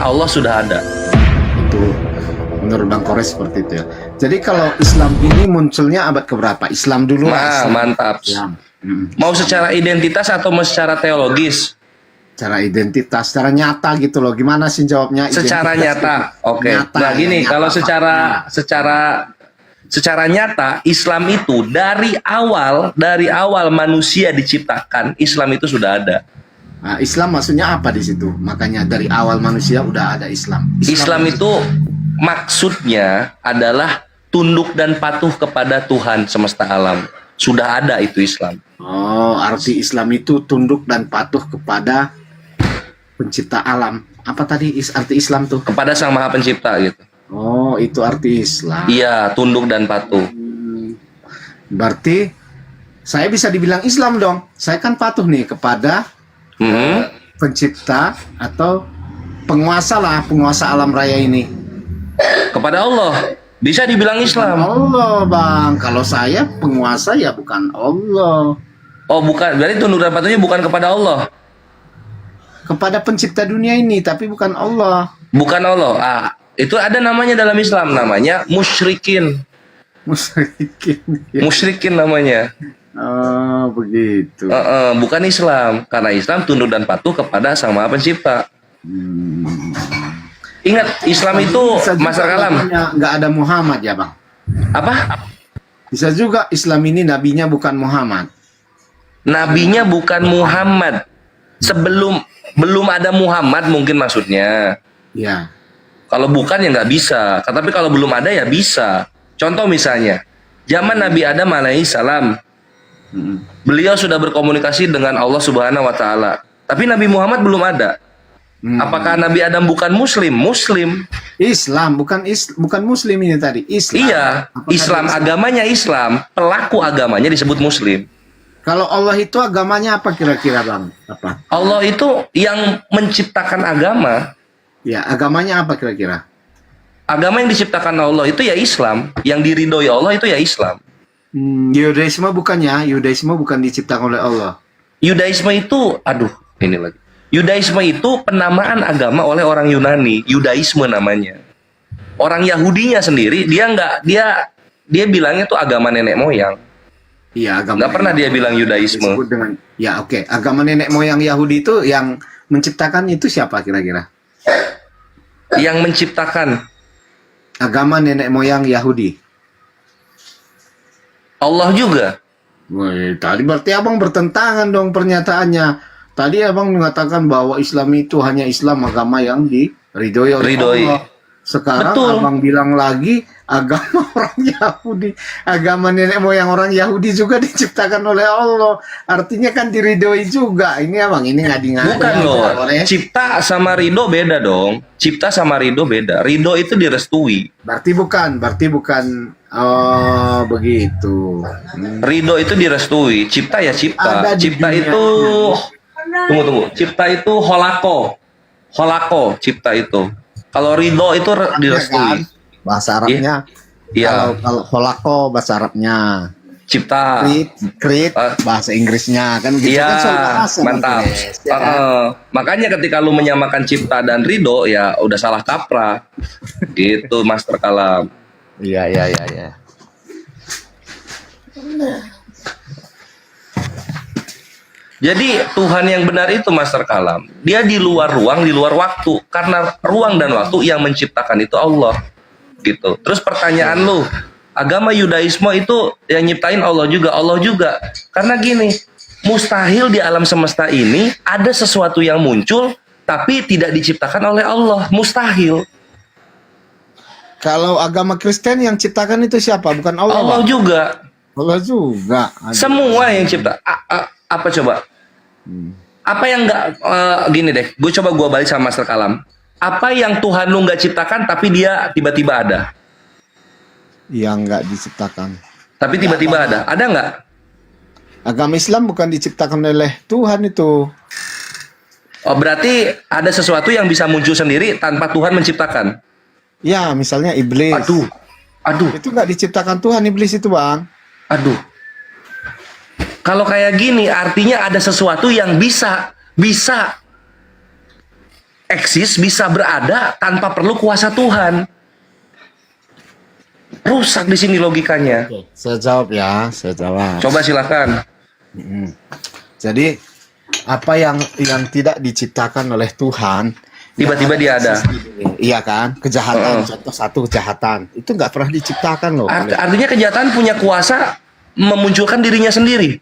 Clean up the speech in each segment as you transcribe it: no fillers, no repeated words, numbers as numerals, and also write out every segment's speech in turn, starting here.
Allah sudah ada. Itu menurut Bang Kores seperti itu ya. Jadi kalau Islam ini munculnya abad keberapa? Islam dulu lah. Mantap. Islam. Mau secara identitas atau mau secara teologis? Secara identitas, secara nyata gitu loh. Gimana sih jawabnya? Secara nyata. Oke. Nyata, Nah gini, nyata, kalau fakta. secara nyata Islam itu dari awal manusia diciptakan, Islam itu sudah ada. Nah, Islam maksudnya apa di situ? Makanya dari awal manusia udah ada Islam. Islam itu maksudnya adalah tunduk dan patuh kepada Tuhan semesta alam. Sudah ada itu Islam. Oh, arti Islam itu tunduk dan patuh kepada pencipta alam. Apa tadi arti Islam tuh? Kepada Sang Maha Pencipta gitu. Oh, itu arti Islam. Iya, tunduk dan patuh. Berarti saya bisa dibilang Islam dong. Saya kan patuh nih kepada pencipta atau penguasa alam raya ini. Kepada Allah. Bisa dibilang Islam. Allah, Bang. Kalau saya penguasa ya bukan Allah. Oh, bukan. Berarti tunduk dan patuhnya bukan kepada Allah. Kepada pencipta dunia ini, tapi bukan Allah. Bukan Allah. Ah, itu ada namanya dalam Islam, namanya musyrikin. Musyrikin. Musyrikin namanya. Oh, begitu. Bukan Islam. Karena Islam tunduk dan patuh kepada Sang Maha Pencipta. Ingat, Islam itu masa kalam. Nggak ada Muhammad ya, Bang? Apa? Bisa juga Islam ini nabinya bukan Muhammad. Nabinya bukan Muhammad. Belum ada Muhammad mungkin maksudnya. Ya. Kalau bukan ya nggak bisa. Tapi kalau belum ada ya bisa. Contoh misalnya, zaman Nabi Adam alaihissalam, beliau sudah berkomunikasi dengan Allah Subhanahu Wa Taala. Tapi Nabi Muhammad belum ada. Apakah Nabi Adam bukan Muslim? Muslim. Islam bukan Muslim ini tadi. Islam. Iya, Islam agamanya Islam. Pelaku agamanya disebut Muslim. Kalau Allah itu agamanya apa kira-kira, Bang? Apa? Allah itu yang menciptakan agama. Ya, agamanya apa kira-kira? Agama yang diciptakan Allah itu ya Islam. Yang diridhoi Allah itu ya Islam. Yudaisme bukannya? Yudaisme bukan diciptakan oleh Allah. Yudaisme itu, ini lagi. Yudaisme itu penamaan agama oleh orang Yunani. Yudaisme namanya. Orang Yahudinya sendiri dia bilangnya tuh agama nenek moyang. Iya, agama. Nggak pernah dia bilang Yudaisme. Ya, oke. Agama nenek moyang Yahudi itu yang menciptakan itu siapa kira-kira? Yang menciptakan agama nenek moyang Yahudi. Allah juga. Wih, tadi berarti abang bertentangan dong pernyataannya. Tadi abang mengatakan bahwa Islam itu hanya Islam agama yang diridhoi oleh Allah. Sekarang betul. Abang bilang lagi agama orang Yahudi, agama nenek moyang orang Yahudi juga diciptakan oleh Allah. Artinya kan diridhoi juga. Ini abang ini ngadi-ngadi. Bukan loh. Cipta sama ridho beda dong. Cipta sama ridho beda. Ridho itu direstui. Berarti bukan. Oh, begitu. Ridho itu direstui. Cipta ya cipta. Cipta itu tunggu. Cipta itu holako cipta itu. Kalau ridho itu direstui. Bahasa Arabnya. Iya. Kalau holako bahasa Arabnya. Cipta. Create bahasa Inggrisnya kan gitu. Iya, kan mantap. ya kan? Makanya ketika lu menyamakan cipta dan ridho ya udah salah kaprah. Gitu Master Kalam. Iya. Jadi Tuhan yang benar itu Master Kalam. Dia di luar ruang, di luar waktu. Karena ruang dan waktu yang menciptakan itu Allah. Gitu. Terus pertanyaan lu, agama Yudaisme itu yang nyiptain Allah juga. Karena gini, mustahil di alam semesta ini ada sesuatu yang muncul tapi tidak diciptakan oleh Allah. Mustahil. Kalau agama Kristen yang ciptakan itu siapa? Bukan Allah. Allah juga. Allah juga. Aduh. Semua yang cipta. Apa coba? Apa yang nggak gini deh? Gue balik sama Master Kalam. Apa yang Tuhan lu nggak ciptakan tapi dia tiba-tiba ada? Yang nggak diciptakan. Tapi tiba-tiba ada. Ada nggak? Agama Islam bukan diciptakan oleh Tuhan itu. Oh, berarti ada sesuatu yang bisa muncul sendiri tanpa Tuhan menciptakan. Ya, misalnya iblis. Aduh. Itu nggak diciptakan Tuhan iblis itu, Bang. Aduh. Kalau kayak gini artinya ada sesuatu yang bisa eksis, bisa berada tanpa perlu kuasa Tuhan. Rusak di sini logikanya. Oke, saya jawab ya, saya jawab. Coba silakan. Jadi apa yang tidak diciptakan oleh Tuhan Tiba-tiba dia ada. Iya kan, kejahatan. Contoh satu kejahatan itu nggak pernah diciptakan loh. Artinya kejahatan punya kuasa memunculkan dirinya sendiri.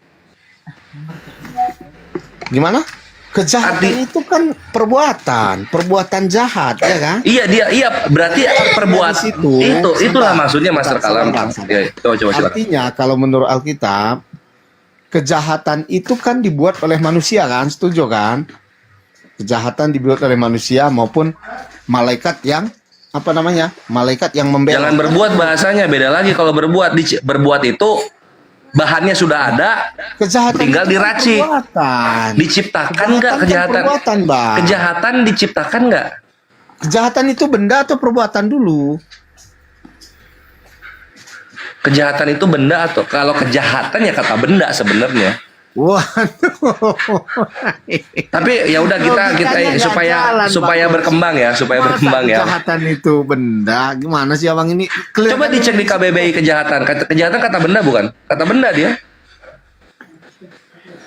Gimana? Kejahatan itu kan perbuatan jahat, ya kan? Iya, berarti perbuatan itulah maksudnya Master Kalam. Ya, coba silakan. Artinya kalau menurut Alkitab, kejahatan itu kan dibuat oleh manusia kan, setuju kan? Kejahatan dibuat oleh manusia maupun malaikat yang malaikat yang membela. Jangan berbuat, bahasanya beda lagi. Kalau berbuat itu bahannya sudah ada, Kejahatan tinggal itu diracik. perbuatan. Diciptakan nggak kejahatan? Perbuatan, Bang. Kejahatan diciptakan nggak? Kejahatan itu benda atau perbuatan dulu? Kejahatan itu benda atau kalau kejahatan ya kata benda sebenarnya. Waduh. Tapi ya udah kita Logikanya nggak jalan, supaya Bang. berkembang ya, supaya Masa berkembang ya. Kejahatan itu benda, gimana sih abang ini? Coba dicek di KBBI kejahatan. Kejahatan kata benda bukan? Kata benda dia.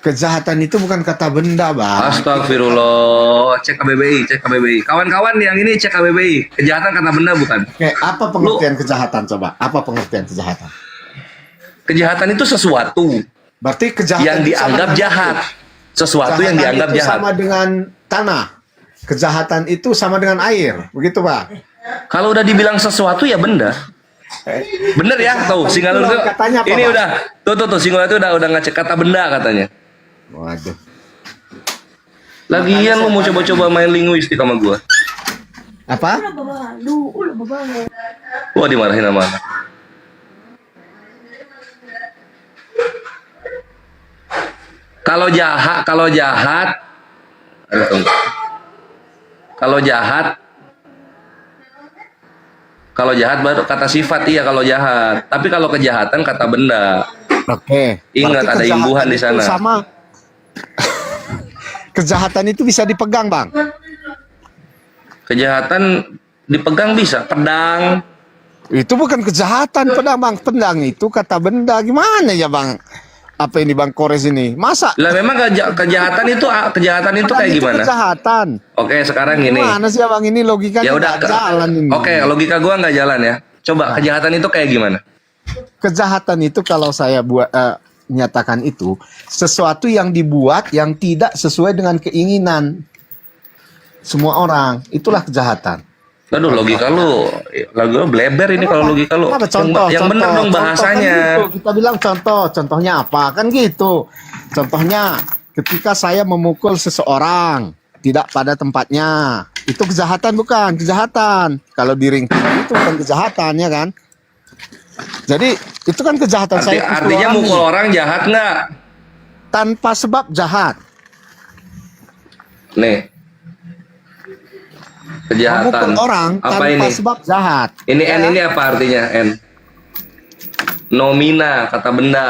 Kejahatan itu bukan kata benda, Bang. Astagfirullah. Cek KBBI. Kawan-kawan yang ini cek KBBI. Kejahatan kata benda bukan? Oke, apa pengertian kejahatan coba? Apa pengertian kejahatan? Kejahatan itu sesuatu Berarti kejahatan yang itu dianggap sama jahat. Sesuatu kejahatan yang dianggap itu jahat. sama dengan tanah. Kejahatan itu sama dengan air, begitu, Pak? Kalau udah dibilang sesuatu ya benda. Bener ya? Tuh, Singalur itu tuh. katanya apa, Ini Pak? udah. Tuh Singalur tuh udah ngecek kata benda katanya. Waduh. Lagian lu mau coba-coba main linguistik sama gua. Apa? Wah, dimarahin sama anak. Kalau jahat, aduh, tunggu. Kalau jahat baru kata sifat, iya kalau jahat. Tapi kalau kejahatan kata benda. Oke. Ingat, Berarti ada kejahatan imbuhan di itu sana. Sama. Kejahatan itu bisa dipegang, Bang. Kejahatan dipegang bisa, pedang. Itu bukan kejahatan, pedang, Bang. Pedang itu kata benda. Gimana ya, Bang? Apa ini, Bang Kores ini? Masa? Lah memang kejahatan itu kayak Pedang itu gimana? kejahatan. Oke, sekarang gini. Gimana sih, Bang? Ini logikanya Ya udah, nggak jalan ini. Oke, logika gua nggak jalan ya. Coba kejahatan itu kayak gimana? Kejahatan itu kalau saya nyatakan itu sesuatu yang dibuat yang tidak sesuai dengan keinginan semua orang. Itulah kejahatan. Aduh, logika lu bleber ini kalau logika lu. Apa contoh? Yang bener dong Contoh bahasanya. kan gitu. Kita bilang contohnya apa? Kan gitu. Contohnya ketika saya memukul seseorang tidak pada tempatnya, itu kejahatan bukan? Kejahatan. Kalau di ring itu bukan kejahatan, ya kan? Jadi itu kan kejahatan. Saya Artinya mukul orang jahat nggak? tanpa sebab jahat. Nih. Kejahatan. Memukul orang apa tanpa ini? sebab jahat. Ini Ya. N ini apa artinya? N. Nomina kata benda.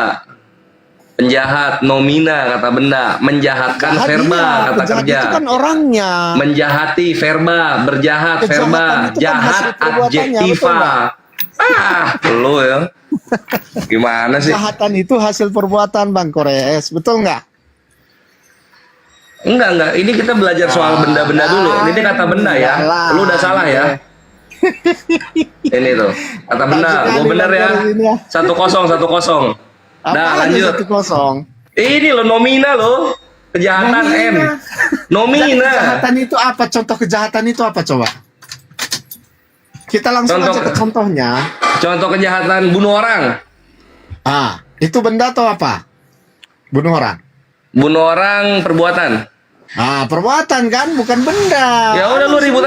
Penjahat, nomina kata benda. Menjahatkan Jahat, verba iya. kata Penjahat kerja. itu kan orangnya. Menjahati verba, berjahat Kejahatan verba, itu kan jahat hasil perbuatannya, betul adjektiva. Lu ya. Gimana sih? Kejahatan itu hasil perbuatan, Bang Kores, betul nggak? Enggak. Ini kita belajar soal benda-benda dulu. Ini kata benda ya. Enggak. Lu udah salah ya. Ini tuh kata benda. Gua bener ya. 1-0. Nah, lanjut. 1-0. Ini lo nomina lo. Kejahatan N. Nomina. Kejahatan itu apa? Contoh kejahatan itu apa coba? Kita langsung Contoh- aja ke contohnya. Contoh kejahatan bunuh orang. Itu benda atau apa? Bunuh orang. Bunuh orang perbuatan. Perbuatan kan, bukan benda. Ya udah lu ribut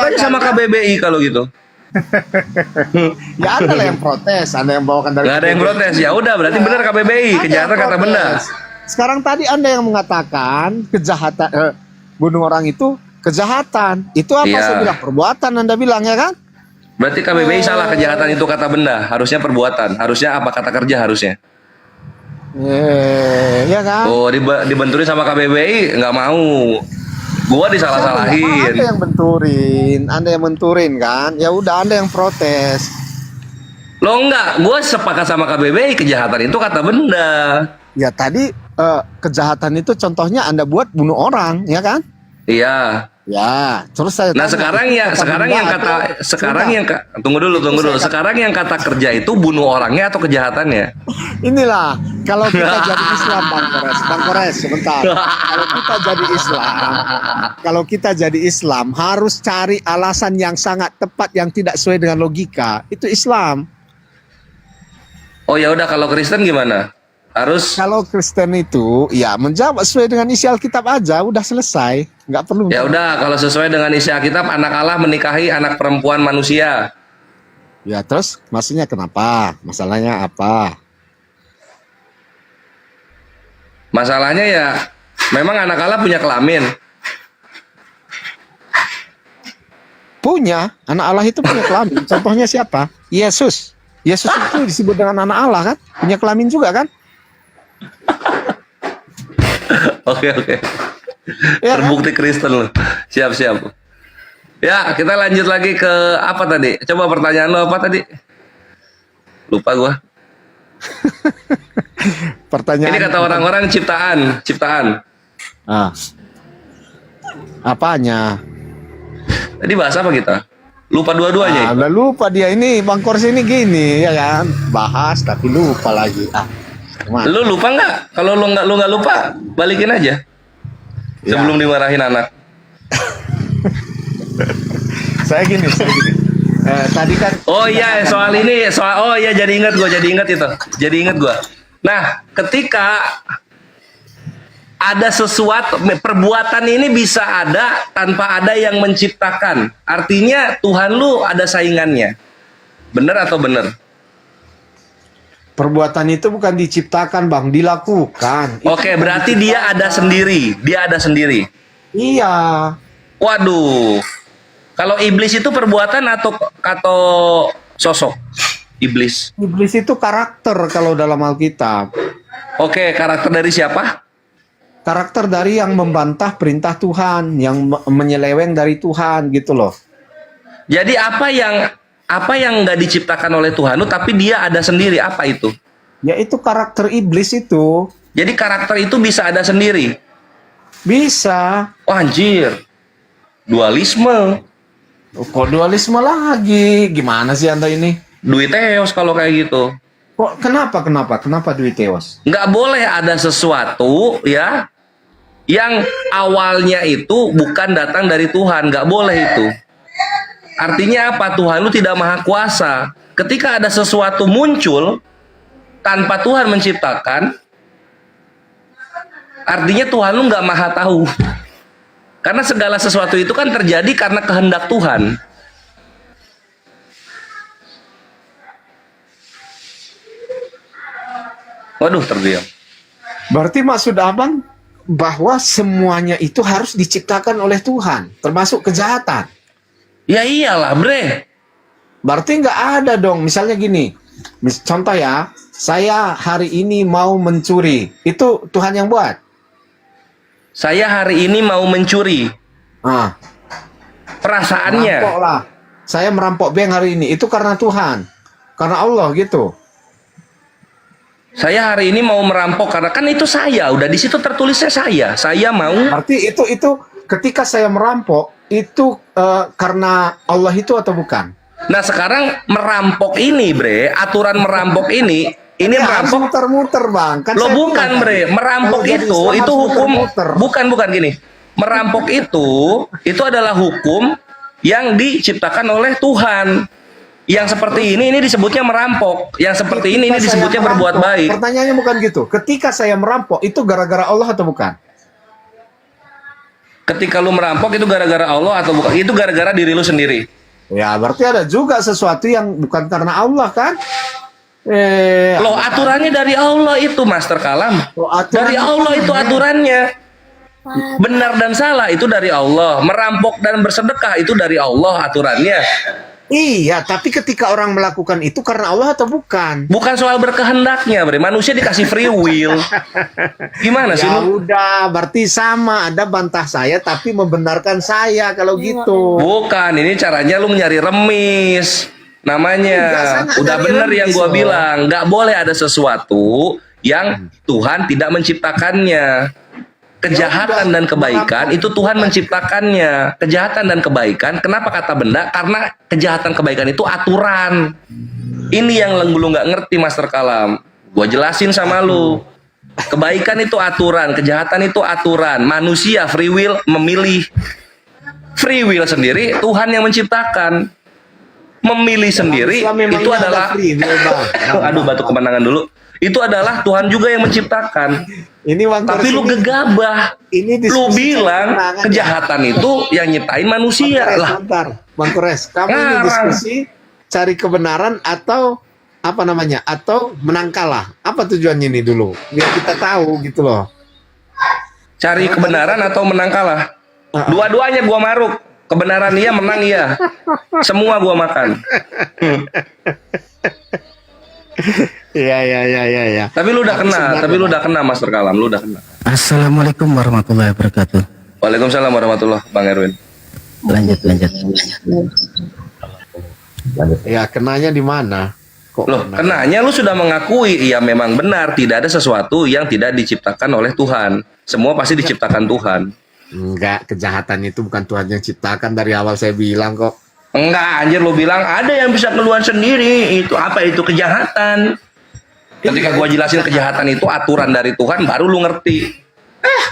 aja sama KBBI kalau gitu. Ya ada lah yang protes, ada yang bawakan dari. Gak ada yang protes. Ya udah berarti benar KBBI. Ada Kejahatan yang kata benda. protes. Sekarang tadi Anda yang mengatakan kejahatan bunuh orang itu kejahatan. Itu apa Iya. saya bilang? Perbuatan Anda bilang ya kan? Berarti KBBI salah, kejahatan itu kata benda. Harusnya perbuatan. Harusnya apa kata kerja harusnya. Ya kan? Oh, dibenturin sama KBBI nggak mau. Gua Anda disalah-salahin. yang benturin, Anda yang benturin kan? Ya udah Anda yang protes. Lo enggak, gua sepakat sama KBBI, kejahatan itu kata benda. Ya tadi kejahatan itu contohnya Anda buat bunuh orang, ya kan? Iya. Ya, terus saya Nah tanya, sekarang itu ya, kata sekarang benda yang kata, atau- sekarang Sudah. yang tunggu dulu. Sekarang yang kata kerja itu bunuh orangnya atau kejahatannya? Inilah kalau kita jadi Islam, Bang Kores, sebentar. Kalau kita jadi Islam harus cari alasan yang sangat tepat yang tidak sesuai dengan logika. Itu Islam. Oh ya udah, kalau Kristen gimana? Harus. Kalau Kristen itu ya menjawab sesuai dengan isi Alkitab aja, udah selesai, nggak perlu. Ya udah, kalau sesuai dengan isi Alkitab, anak Allah menikahi anak perempuan manusia. Ya terus maksudnya kenapa? Masalahnya apa? Masalahnya ya, memang anak Allah punya kelamin. Punya, anak Allah itu punya kelamin. Contohnya siapa? Yesus. Yesus itu disebut dengan anak Allah kan? Punya kelamin juga kan? Oke. Ya, kan? Terbukti Kristen loh. Siap. Ya, kita lanjut lagi ke apa tadi? Coba pertanyaan lo apa tadi? Lupa gua. Pertanyaan. Ini kata orang-orang ciptaan. Ah. Apanya? Tadi bahas apa kita? Lupa dua-duanya. Udah lupa dia ini Bang Kors ini gini ya kan? Bahas tapi lupa lagi. Gimana? Lu lupa nggak? Kalau lu nggak lupa, balikin aja. Ya. Sebelum dimarahin anak. Saya gini. Tadi kan. Oh iya, jadi ingat gua. Nah, ketika ada sesuatu, perbuatan ini bisa ada tanpa ada yang menciptakan. Artinya Tuhan lu ada saingannya. Bener atau bener? Perbuatan itu bukan diciptakan, Bang, dilakukan. Oke, berarti dia ada sendiri. Iya. Waduh. Kalau iblis itu perbuatan atau sosok? Iblis. Iblis itu karakter kalau dalam Alkitab. Oke, karakter dari siapa? Karakter dari yang membantah perintah Tuhan, yang menyeleweng dari Tuhan gitu loh. Jadi apa yang nggak diciptakan oleh Tuhan lu tapi dia ada sendiri, apa itu? Ya itu karakter iblis itu. Jadi karakter itu bisa ada sendiri. Bisa. Oh, anjir. Dualisme. Kok dualisme lagi? Gimana sih Anda ini? Duiteos kalau kayak gitu. Kok kenapa duit teos? Nggak boleh ada sesuatu ya yang awalnya itu bukan datang dari Tuhan, nggak boleh itu. Artinya apa? Tuhan lu tidak maha kuasa. Ketika ada sesuatu muncul tanpa Tuhan menciptakan, artinya Tuhan lu nggak maha tahu. Karena segala sesuatu itu kan terjadi karena kehendak Tuhan. Waduh, terdiam. Berarti maksud Abang bahwa semuanya itu harus diciptakan oleh Tuhan, termasuk kejahatan. Ya iyalah, bre. Berarti nggak ada dong. Misalnya gini, contoh ya, saya hari ini mau mencuri, itu Tuhan yang buat. Saya hari ini mau mencuri. Ah, Perasaannya. merampok lah. Saya merampok bank hari ini, itu karena Tuhan, karena Allah gitu. Saya hari ini mau merampok karena kan itu saya. Udah di situ tertulisnya saya. Saya mau. Berarti itu ketika saya merampok itu karena Allah itu atau bukan? Nah sekarang merampok ini, bre. Aturan merampok ini Ya, harus merampok. muter-muter, Bang. Kan Lo saya bukan, bilang bre. tadi, Merampok kalau jadi itu Islam harus hukum. muter-muter. Bukan gini. Merampok itu adalah hukum yang diciptakan oleh Tuhan. Yang seperti ini disebutnya merampok. Yang seperti ini Ketika disebutnya saya berbuat merampok, baik. Pertanyaannya bukan gitu. Ketika saya merampok itu gara-gara Allah atau bukan? Ketika lu merampok itu gara-gara Allah atau bukan? Itu gara-gara diri lu sendiri. Ya, berarti ada juga sesuatu yang bukan karena Allah kan? Loh, aturannya dari Allah itu, Master Kalam. Loh, aturan Dari Allah itu aturannya. Benar dan salah itu dari Allah. Merampok dan bersedekah itu dari Allah aturannya. Iya, tapi ketika orang melakukan itu karena Allah atau bukan? Bukan soal berkehendaknya, Bre. Manusia dikasih free will. Gimana sih Ya lu? udah, berarti sama. Ada bantah saya tapi membenarkan saya kalau gitu. Bukan, ini caranya lu nyari remis. Namanya. Enggak, saya nggak Udah nyari bener yang remis gua loh. bilang. Nggak boleh ada sesuatu yang Tuhan tidak menciptakannya. Kejahatan dan kebaikan itu Tuhan menciptakannya. Kejahatan dan kebaikan, kenapa kata benda? Karena kejahatan kebaikan itu aturan. Ini yang lu nggak ngerti, Master Kalam. Gua jelasin sama lu. Kebaikan itu aturan, kejahatan itu aturan. Manusia free will memilih. Free will sendiri Tuhan yang menciptakan. Memilih sendiri Islam memangnya itu ada adalah free will, Bang. aduh, batuk kemenangan dulu. Itu adalah Tuhan juga yang menciptakan. Ini Bang Tapi Kores, lu ini- gegabah. ini Lu diskusi bilang kemenangan ya. kejahatan itu yang nyiptain manusia Bang Kores, lah. bentar. Bang Kores, kamu ini Ngarang. diskusi cari kebenaran atau apa namanya? Atau menang kalah? Apa tujuannya ini dulu? Biar kita tahu gitu loh. Cari kebenaran atau menang kalah. Dua-duanya gua maruk. Kebenaran iya, menang iya. Semua gua makan. Iya. Tapi lu udah kena, Master Kalam, lu udah kena. Assalamualaikum warahmatullahi wabarakatuh. Waalaikumsalam warahmatullah, Bang Erwin. Lanjut. Ya, kenanya di mana? Kok Loh, kena? kenanya lu sudah mengakui, iya memang benar, tidak ada sesuatu yang tidak diciptakan oleh Tuhan. Semua pasti diciptakan Tuhan. Enggak, kejahatan itu bukan Tuhan yang ciptakan, dari awal saya bilang kok. Enggak, anjir, lu bilang ada yang bisa keluar sendiri. Itu apa itu kejahatan? Ketika gua jelasin kejahatan itu aturan dari Tuhan, baru lu ngerti.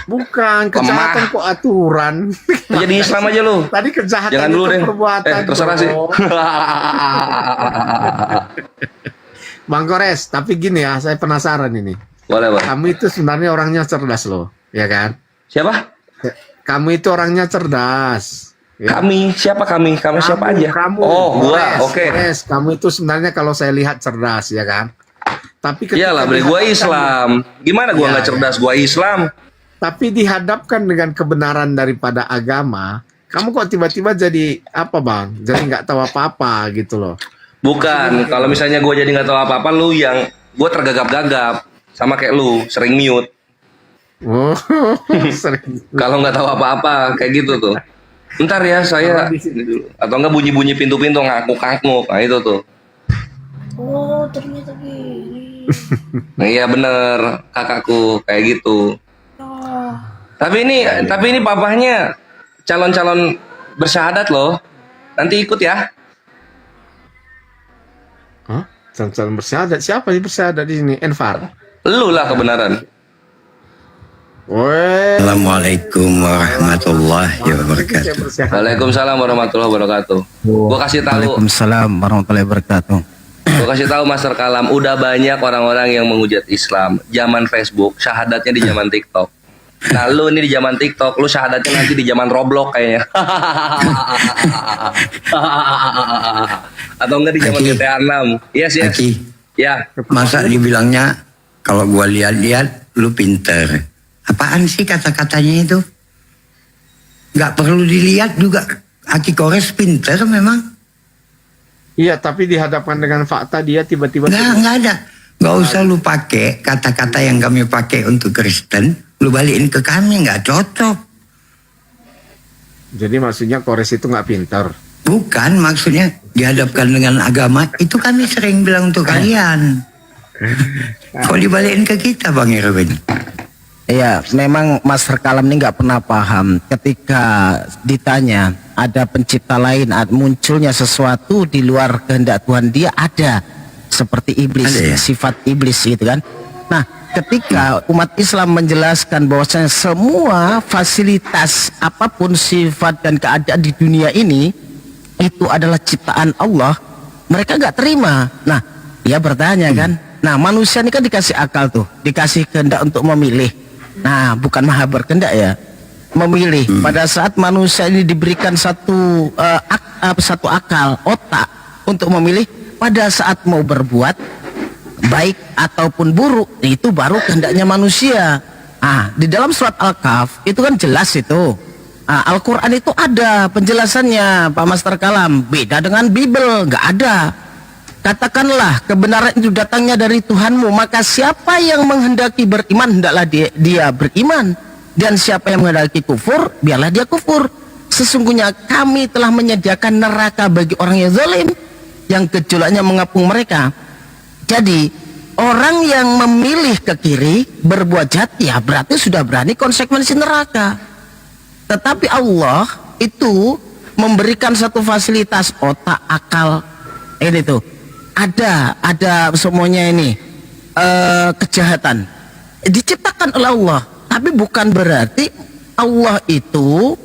Bukan, kejahatan Lemah. kok aturan. Jadi Islam aja lu. Tadi kejahatan Jangan dulu itu deh. perbuatan. Terserah sih. bro. Bang Kores, tapi gini ya, saya penasaran ini. Boleh, boleh. Kamu itu sebenarnya orangnya cerdas loh, ya kan? Siapa? Kamu itu orangnya cerdas. Ya. Kami. Siapa kami? Kami siapa aja? Kamu. Oh, gua. Kores, Oke. Kores, kamu itu sebenarnya kalau saya lihat cerdas, ya kan? Tapi ketika Iyalah, bre, gua dihadapkan- Islam. Gimana gua Iya, nggak iya. cerdas? Gua Islam. Tapi dihadapkan dengan kebenaran daripada agama, kamu kok tiba-tiba jadi apa, Bang? Jadi nggak tahu apa-apa gitu loh. Bukan, kalau misalnya gue jadi nggak tahu apa-apa, lu yang gue tergagap-gagap sama kayak lu, sering mute. Oh, sering. Kalau nggak tahu apa-apa kayak gitu tuh. Bentar ya, saya ini dulu. Atau enggak bunyi-bunyi pintu-pintu ngakuk-ngakuk. Nah itu tuh. Oh, ternyata gini. Nah, iya bener, kakakku kayak gitu. Oh, Tapi ini papahnya calon-calon bersyahadat loh. Nanti ikut ya. Hah? Calon bersyahadat. Siapa yang bersyahadat di sini? Envar. Lu lah kebenaran. Woi. Assalamualaikum warahmatullahi Saya wabarakatuh. bersyahadat. Waalaikumsalam warahmatullahi wabarakatuh. Gue kasih tahu, Waalaikumsalam warahmatullahi wabarakatuh. gue kasih tahu Master Kalam, udah banyak orang-orang yang menghujat Islam. Zaman Facebook, syahadatnya di zaman TikTok. Nah, lu ini di zaman TikTok, lu syahadatnya nanti di zaman Roblox kayaknya. Atau enggak di zaman Aki. GTA 6. Yes. Aki, Ya, masa dibilangnya kalau gua lihat-lihat lu pinter. Apaan sih kata-katanya itu? Nggak perlu dilihat juga. Aki Kores pinter memang. Iya, tapi dihadapkan dengan fakta dia tiba-tiba Nggak ada. Nggak usah lu pakai kata-kata yang kami pakai untuk Kristen. Lu balikin ke kami, nggak cocok. Jadi maksudnya Kores itu nggak pintar. Bukan, maksudnya dihadapkan dengan agama. Itu kami sering bilang untuk kalian. Kok dibalikin ke kita, Bang Irwin? Iya, memang Master Kalam ini nggak pernah paham ketika ditanya ada pencipta lain, munculnya sesuatu di luar kehendak Tuhan, dia ada seperti iblis, Ada ya? sifat iblis gitu kan. Nah, ketika umat Islam menjelaskan bahwasanya semua fasilitas apapun sifat dan keadaan di dunia ini itu adalah ciptaan Allah, mereka nggak terima. Nah, dia bertanya kan, nah manusia ini kan dikasih akal tuh, dikasih kehendak untuk memilih. Nah, bukan maha berkehendak ya, memilih. Pada saat manusia ini diberikan satu akal, otak untuk memilih, pada saat mau berbuat baik ataupun buruk, itu baru kehendaknya manusia. Ah, di dalam surat Al-Kahf itu kan jelas itu. Al-Quran itu ada penjelasannya, Pak Master Kalam. Beda dengan Bible, nggak ada. Katakanlah kebenaran itu datangnya dari Tuhanmu, maka siapa yang menghendaki beriman, hendaklah dia beriman. Dan siapa yang menghendaki kufur, biarlah dia kufur. Sesungguhnya kami telah menyediakan neraka bagi orang yang zalim, yang gejolaknya mengapung mereka. Jadi, orang yang memilih ke kiri, berbuat jahat, ya berarti sudah berani konsekuensi neraka. Tetapi Allah itu memberikan satu fasilitas otak, akal, ini tuh ada semuanya ini kejahatan diciptakan oleh Allah, tapi bukan berarti Allah itu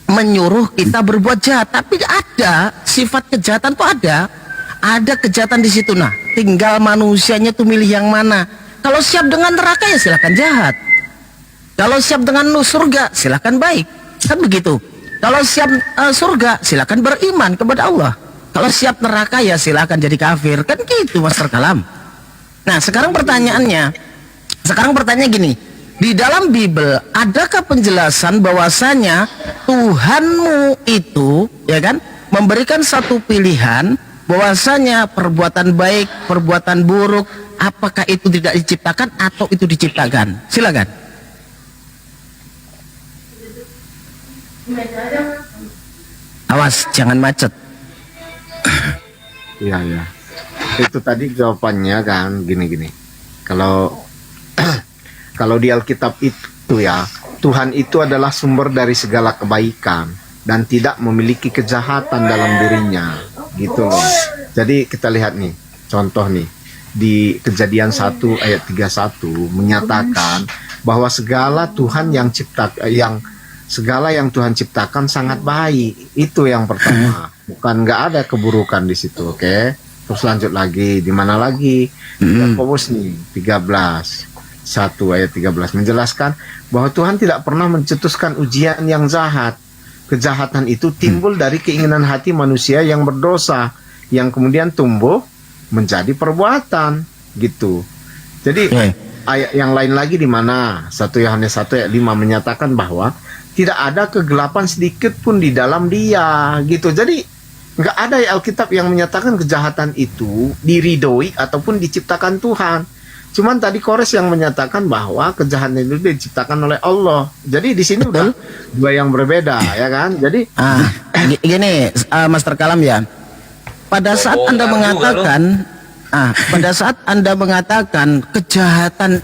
menyuruh kita berbuat jahat, tapi ada sifat kejahatan tuh ada kejahatan di situ. Nah, tinggal manusianya tuh milih yang mana. Kalau siap dengan neraka ya silakan jahat. Kalau siap dengan surga, silakan baik. Kan begitu. Kalau siap surga, silakan beriman kepada Allah. Kalau siap neraka, ya silakan jadi kafir. Kan gitu, Master Kalam. Nah, sekarang pertanyaannya gini. Di dalam Bible, adakah penjelasan bahwasanya Tuhanmu itu, ya kan, memberikan satu pilihan bahwasanya perbuatan baik, perbuatan buruk, apakah itu tidak diciptakan atau itu diciptakan? Silakan. Awas, jangan macet. Iya, ya. Itu tadi jawabannya kan gini-gini. Kalau kalau di Alkitab itu ya, Tuhan itu adalah sumber dari segala kebaikan dan tidak memiliki kejahatan dalam dirinya, gitu loh. Jadi kita lihat nih, contoh nih di Kejadian 1 ayat 31 menyatakan bahwa segala yang Tuhan ciptakan sangat baik. Itu yang pertama. Bukan nggak ada keburukan di situ, oke? Terus lanjut lagi, di mana lagi? Yakobus nih 1 ayat 13 menjelaskan bahwa Tuhan tidak pernah mencetuskan ujian yang jahat. Kejahatan itu timbul dari keinginan hati manusia yang berdosa, yang kemudian tumbuh menjadi perbuatan, gitu. Jadi ayat yang lain lagi di mana 1 Yohanes 1 ayat 5 menyatakan bahwa tidak ada kegelapan sedikit pun di dalam dia, gitu. Jadi nggak ada Alkitab yang menyatakan kejahatan itu diridhoi ataupun diciptakan Tuhan. Cuman tadi Kores yang menyatakan bahwa kejahatan itu diciptakan oleh Allah. Jadi di sini udah dua yang berbeda, ya kan? Jadi gini, Master Kalam ya. Pada saat Anda mengatakan kejahatan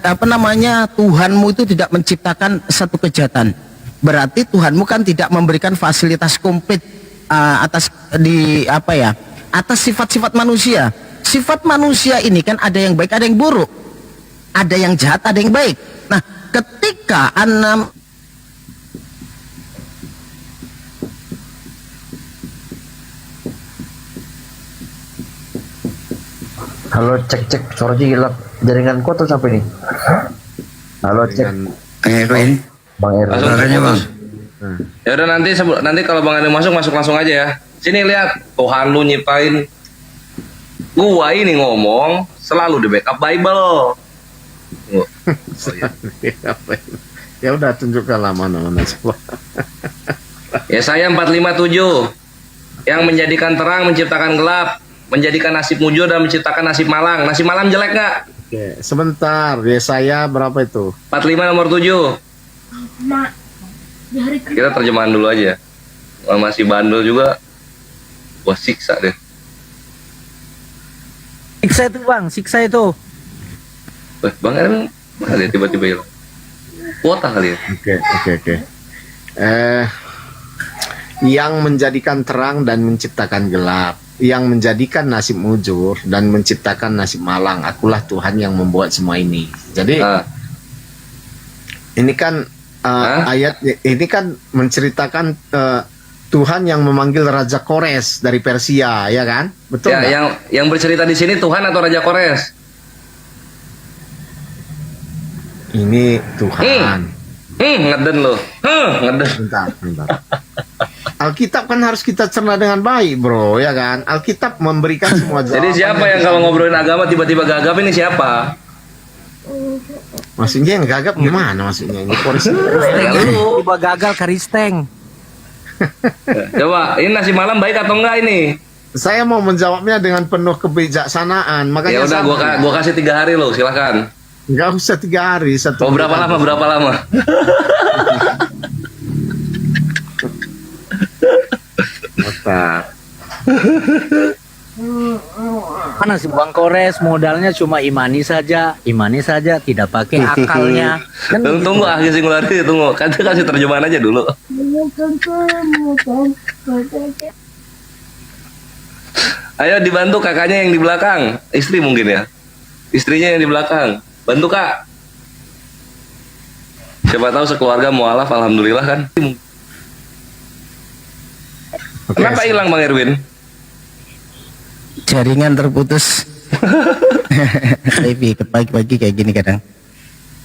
Tuhanmu itu tidak menciptakan satu kejahatan, berarti Tuhanmu kan tidak memberikan fasilitas komplit atas sifat-sifat manusia. Sifat manusia ini kan ada yang baik, ada yang buruk, ada yang jahat, ada yang baik. Nah, ketika Halo, cek suaranya hilang. Jaringan kau tuh sampai nih. Halo, cek. Erwin, Bang Erwin. suaranya bang. Ya udah, nanti kalau Bang Ade masuk langsung aja ya. Sini lihat, Tuhan lu nyiptain gua ini ngomong selalu di backup Bible. Oh, iya. Ya udah, tunjukkan lah mana coba. Yesaya 4:5-7 yang menjadikan terang menciptakan gelap, menjadikan nasib mujur dan menciptakan nasib malang. Nasib malang jelek nggak? Oke, sebentar. Yesaya berapa itu? 45 nomor 7. Mak, di hari Kita terjemahan dulu aja. Kalau masih bandel juga, gua siksa deh. Siksa itu bang, siksa itu. Bang Erwin mana dia tiba-tiba hilang? Kuota kali ya? Oke. Yang menjadikan terang dan menciptakan gelap, yang menjadikan nasib mujur dan menciptakan nasib malang, akulah Tuhan yang membuat semua ini. Jadi ini kan ayat ini kan menceritakan Tuhan yang memanggil Raja Kores dari Persia, ya kan? Betul Ya, nggak? yang bercerita di sini Tuhan atau Raja Kores? Ini Tuhan. Ngeden loh. Ngeden. Bentar. Alkitab kan harus kita cerna dengan baik, bro, ya kan? Alkitab memberikan semua jawaban. Jadi siapa yang kalau ngobrolin agama tiba-tiba gagap ini siapa? Maksudnya yang gagap gimana maksudnya? Ini Kores. Ya lu. Tiba gagal Karisteng. Coba, ini nasi malam baik atau enggak ini? Saya mau menjawabnya dengan penuh kebijaksanaan. Ya Makanya udah, gua kasih 3 hari loh, silakan. nggak usah 3 hari, satu. Oh, berapa lama? Berapa lama? Otak. Mana sih Bang Kores modalnya cuma imani saja, tidak pakai akalnya. Kan Tunggu, akhir singularity, tunggu. Kasih terjemahan aja dulu. Ayo dibantu kakaknya yang di belakang. Istri mungkin ya. Istrinya yang di belakang. Bantu kak. Siapa tahu sekeluarga mualaf, alhamdulillah kan. Kenapa hilang Bang Erwin? Jaringan terputus. Tapi pagi-pagi kayak gini kadang.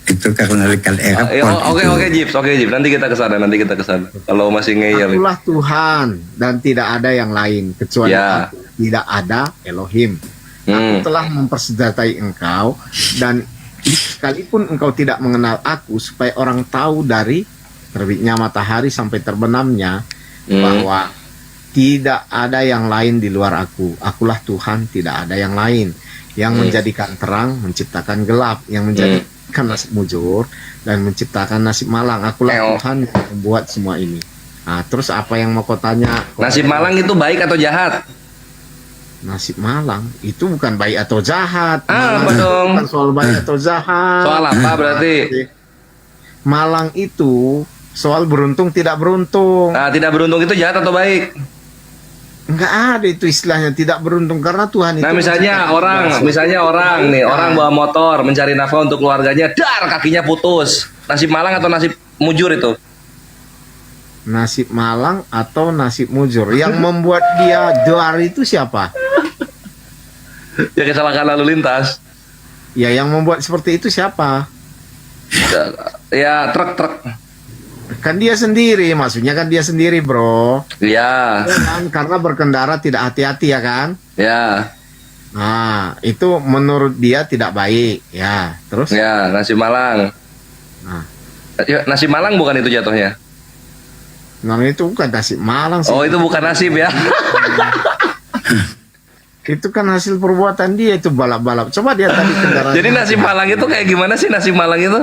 Itu karena dekat airport. Oke, Jips. Nanti kita ke sana. Kalau masih ngeyel. Akulah Tuhan dan tidak ada yang lain kecuali Ya. aku. Tidak ada Elohim. Aku telah mempersenjatai engkau dan sekalipun engkau tidak mengenal aku, supaya orang tahu dari terbitnya matahari sampai terbenamnya bahwa tidak ada yang lain di luar aku. Akulah Tuhan, tidak ada yang lain yang menjadikan terang, menciptakan gelap, yang menjadikan nasib mujur dan menciptakan nasib malang. Akulah Tuhan yang membuat semua ini. Nah, terus apa yang mau kau tanya? Nasib malang itu baik atau jahat? Nasib malang itu bukan baik atau jahat. Apa Malang itu dong? bukan soal baik atau jahat. Soal apa berarti? Malang itu soal beruntung tidak beruntung. Nah, tidak beruntung itu jahat atau baik? Enggak ada itu istilahnya tidak beruntung karena Tuhan itu. Nah, misalnya orang nih, orang bawa motor mencari nafkah untuk keluarganya, kakinya putus. Nasib malang atau nasib mujur itu? Nasib malang atau nasib mujur. Yang membuat dia dar itu siapa? Ya kecelakaan lalu lintas. Ya yang membuat seperti itu siapa? Ya truk. Kan dia sendiri, maksudnya kan dia sendiri, bro. Ya. Ya kan? Karena berkendara tidak hati-hati ya kan? Ya. Nah, itu menurut dia tidak baik. Ya, terus? Ya, nasib malang. Nah, Ya, nasib malang bukan itu jatuhnya. namanya itu bukan nasib malang sih. Oh, itu bukan nasib ya. Itu kan hasil perbuatan dia itu balap-balap. Coba dia tadi kendaraan. Jadi nasib malang itu kayak gimana sih nasib malang itu?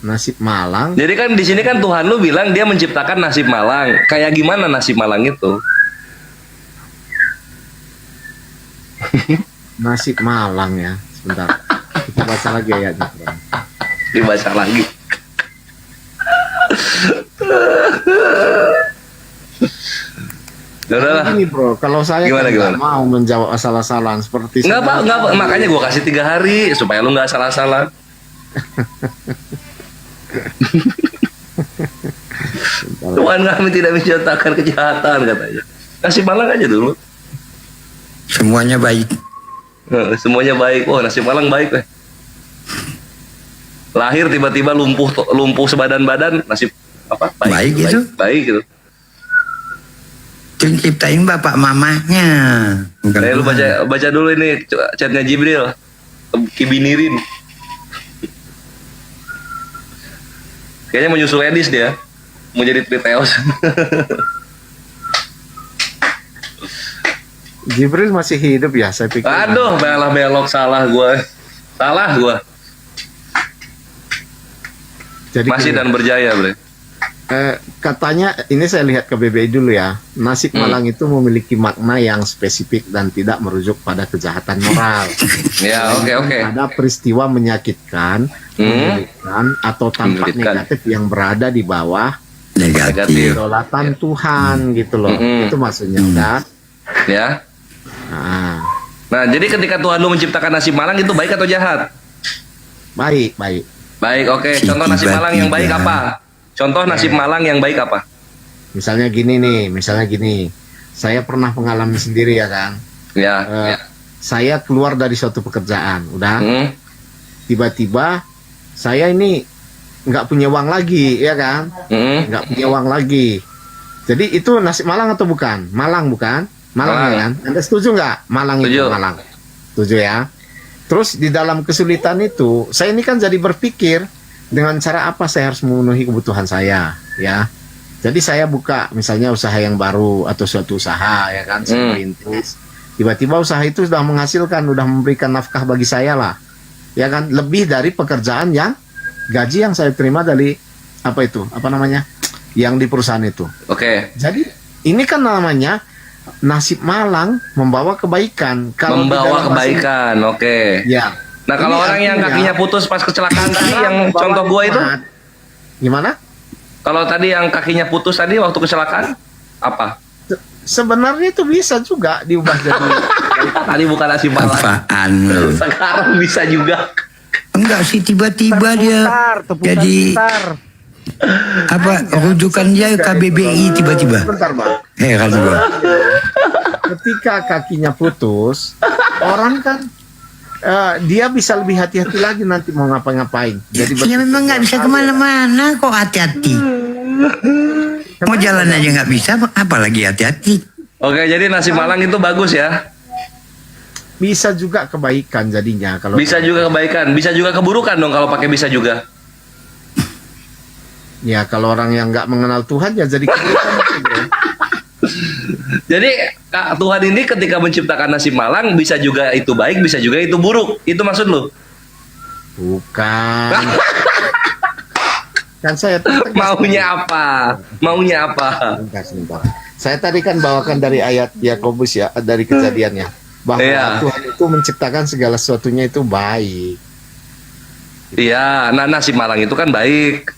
Nasib malang. Jadi kan di sini kan Tuhan lu bilang dia menciptakan nasib malang. Kayak gimana nasib malang itu? Nasib malang ya. Sebentar. Kita baca lagi ayatnya. Dibaca lagi. Udahlah. Ini bro, kalau saya Gimana, kan nggak gimana? mau menjawab asal-asalan seperti Enggak apa, makanya gua kasih 3 hari supaya lu nggak salah-salah. Tuhan kami tidak menciptakan kejahatan katanya. Nasib malang aja dulu. Semuanya baik. Semuanya baik. Oh, nasib malang baik. Lahir tiba-tiba lumpuh sebadan-badan, nasib apa? Baik gitu. Baik gitu. Itu yang ciptain bapak mamanya. Bukan Lu Tuhan. baca dulu ini chatnya Jibril. Kibinirin. Kayaknya menyusul Edis dia. Mau jadi Triteos. Jibril masih hidup ya, saya pikir. Aduh, belok salah gua. Jadi Masih dan berjaya, Bre. katanya ini saya lihat ke BBI dulu ya. Nasib malang itu memiliki makna yang spesifik dan tidak merujuk pada kejahatan moral. Ya, oke. Ada peristiwa menyakitkan, menyulitkan atau tampak Menyulitkan. negatif yang berada di bawah Negatif. kedaulatan Tuhan gitu loh. Itu maksudnya udah. Ya. Nah, Nah, jadi ketika Tuhan lu menciptakan nasib malang itu baik atau jahat? baik. Baik, oke. Contoh nasib malang yang baik apa? Contoh nasib malang yang baik apa? Misalnya gini. Saya pernah pengalaman sendiri ya kan. Ya. Saya keluar dari suatu pekerjaan, udah. Hmm. Tiba-tiba saya ini nggak punya uang lagi, ya kan? Nggak punya uang lagi. Jadi itu nasib malang atau bukan? Malang bukan? Malang ya kan? Anda setuju nggak? Malang itu Setuju. malang. Setuju ya? Terus di dalam kesulitan itu, saya ini kan jadi berpikir, dengan cara apa saya harus memenuhi kebutuhan saya, ya. Jadi saya buka misalnya usaha yang baru atau suatu usaha, ya kan, saya merintis. Tiba-tiba usaha itu sudah menghasilkan, sudah memberikan nafkah bagi saya lah, ya kan, lebih dari pekerjaan yang gaji yang saya terima dari apa namanya, yang di perusahaan itu. Oke. Jadi ini kan namanya nasib malang membawa kebaikan. Kalau di Membawa dalam kebaikan. Oke. ya. Nah, kalau Ini orang yang artinya- kakinya putus pas kecelakaan tadi yang Membawa contoh gua itu, nikmat. Gimana? kalau tadi yang kakinya putus tadi waktu kecelakaan apa? Sebenarnya itu bisa juga diubah jadi Tadi bukan nasib malang. Apaan lu? Sekarang bisa juga. Enggak sih, tiba-tiba dia jadi apa, rujukan dia KBBI tiba-tiba. Sebentar, Bang. Heran gua. Ketika kakinya putus, orang kan dia bisa lebih hati-hati lagi nanti mau ngapa-ngapain. Jadi Ya memang nggak bisa kemana-mana kok, hati-hati. Mau jalan aja nggak bisa, apalagi hati-hati. Oke, jadi nasib malang itu bagus ya. bisa juga kebaikan jadinya kalau Bisa juga kebaikan, bisa juga keburukan dong kalau pakai bisa juga. ya kalau orang yang nggak mengenal Tuhan ya jadi keburukan itu, bro. Jadi Kak, Tuhan ini ketika menciptakan nasib malang bisa juga itu baik, bisa juga itu buruk. Itu maksud lu? Bukan. Kan saya tegas. Maunya apa? Maunya apa? Sebentar. Saya tadi kan bawakan dari ayat Yakobus ya, dari kejadiannya, bahwa Iya. Tuhan itu menciptakan segala sesuatunya itu baik. Iya, nah nasib malang itu kan baik.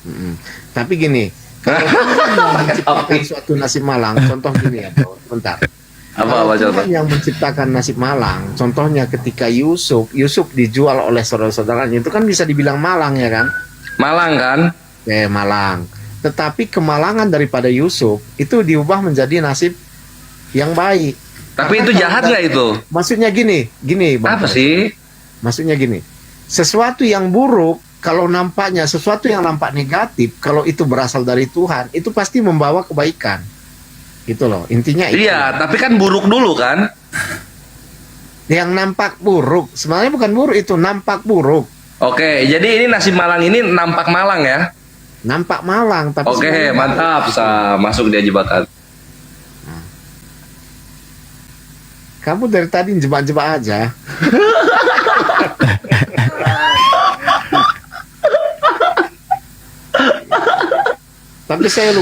Mm-mm. Tapi gini, kalau Tuhan yang menciptakan suatu nasib malang, contoh gini ya, bro, bentar. Apa Kalau contoh? Tuhan yang menciptakan nasib malang, contohnya ketika Yusuf dijual oleh saudara-saudaranya, itu kan bisa dibilang malang ya kan? Malang kan? Malang. Tetapi kemalangan daripada Yusuf itu diubah menjadi nasib yang baik. Tapi Karena itu kalau jahat dari- nggak itu? Maksudnya gini, Bang. Apa sih? Maksudnya gini, sesuatu yang buruk kalau nampaknya sesuatu yang nampak negatif, kalau itu berasal dari Tuhan, itu pasti membawa kebaikan. Gitu loh, intinya itu. Iya, tapi kan buruk dulu kan? Yang nampak buruk, sebenarnya bukan buruk itu, nampak buruk. Oke, jadi ini nasib malang ini nampak malang ya? Nampak malang, tapi Oke, sebenarnya mantap. Masuk dia jebakan. kamu dari tadi jebak-jebak aja. Tapi saya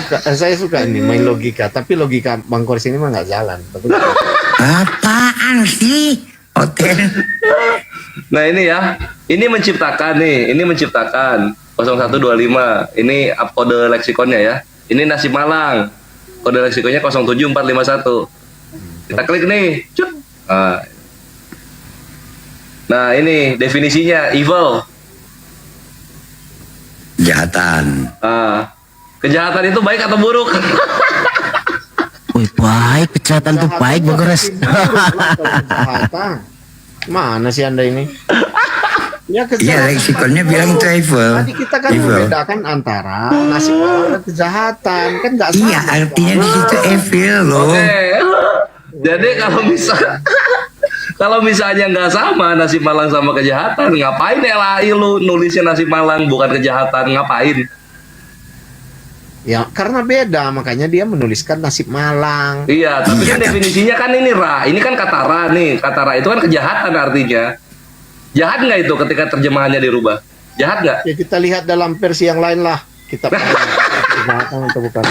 suka ini main logika. Tapi logika Bang Kors ini mah nggak jalan. Tapi Apaan sih? Hotel. Nah ini ya, ini menciptakan nih, ini menciptakan 0125. Ini kode leksikonnya ya. Ini nasib malang. Kode leksikonnya 07451. Kita klik nih, cut. Nah ini definisinya evil. Kejahatan. Kejahatan itu baik atau buruk? Wih, baik, kejahatan tuh baik, Bang Kores. kejahatan. Mana sih Anda ini? Ya Iya, kejahatan. leksikonnya bilang travel. Tadi kita kan Evil. membedakan antara nasib malang dan kejahatan. Kan nggak sama. Iya, artinya di situ evil loh. Jadi kalau misalnya nggak sama nasib malang sama kejahatan, ngapain LAI lu nulisnya nasib malang bukan kejahatan, ngapain? Ya, karena beda, makanya dia menuliskan nasib malang. Iya, tapi Iya, kan definisinya kan ini ra, ini kan kata ra nih, kata ra itu kan kejahatan artinya. Jahat nggak itu ketika terjemahannya dirubah? Jahat nggak? Ya kita lihat dalam versi yang lain lah. Kita kejahatan atau bukan.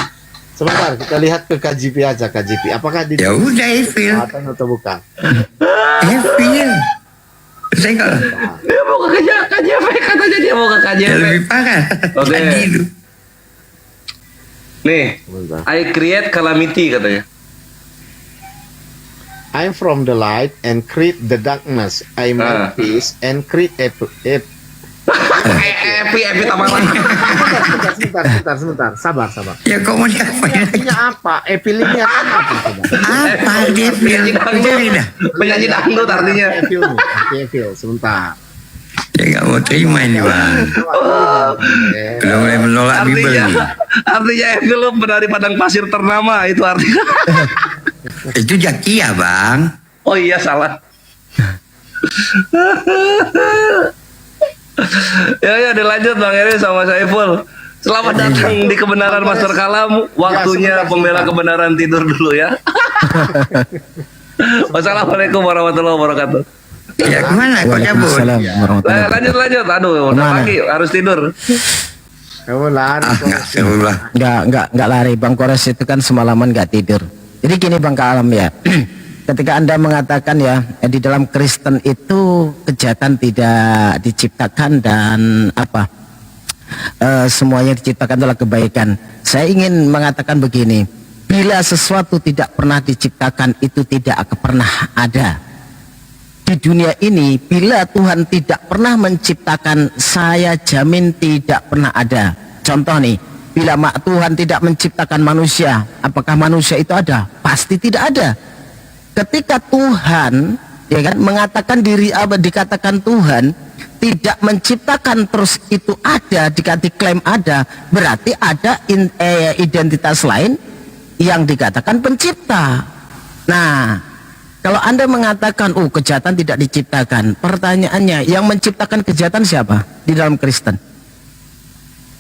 Sebentar, kita lihat ke KJP aja, KJP. Apakah di Ya udah evil. kejahatan atau bukan? Evil. Saya kalau Dia mau ke KJP, katanya dia mau ke ya KJP. lebih parah. Oke. Tadi lu. Nih, Sebentar. I create calamity katanya. I'm from the light and create the darkness. I make peace and create Epi tamalan. sebentar. Sabar. Ya kok mau diapain? Artinya apa? Epilingnya apa? Coba? Apa dia evil? Cari dah. Penyanyi dangdut artinya. Epil nih, arti epil. Sebentar. Dia nggak mau terima ini bang. Udah mulai menolak Bible nih. Artinya Epi lu penari padang pasir ternama itu artinya. Itu Jakia bang. Oh iya salah. Ya dilanjut Bang Eri sama Saiful. Selamat datang di kebenaran Master Kalam. Waktunya pembela kebenaran tidur dulu ya. Wassalamualaikum warahmatullahi wabarakatuh. Ya kemana kok cabut? Waalaikumsalam warahmatullahi wabarakatuh. Lanjut. Aduh, udah Kemana? pagi harus tidur. Kamu lari. Enggak seru lah. Nggak lari. Bang Kores itu kan semalaman nggak tidur. Jadi gini Bang Kalam ya. Ketika Anda mengatakan ya di dalam Kristen itu kejahatan tidak diciptakan dan apa semuanya diciptakan adalah kebaikan. Saya ingin mengatakan begini, bila sesuatu tidak pernah diciptakan itu tidak akan pernah ada di dunia ini. Bila Tuhan tidak pernah menciptakan, saya jamin tidak pernah ada. Contoh nih, bila Tuhan tidak menciptakan manusia, apakah manusia itu ada? Pasti tidak ada. Ketika Tuhan ya kan mengatakan dikatakan Tuhan tidak menciptakan terus itu ada, diklaim ada, berarti ada identitas lain yang dikatakan pencipta. Nah, kalau Anda mengatakan kejahatan tidak diciptakan, pertanyaannya yang menciptakan kejahatan siapa di dalam Kristen?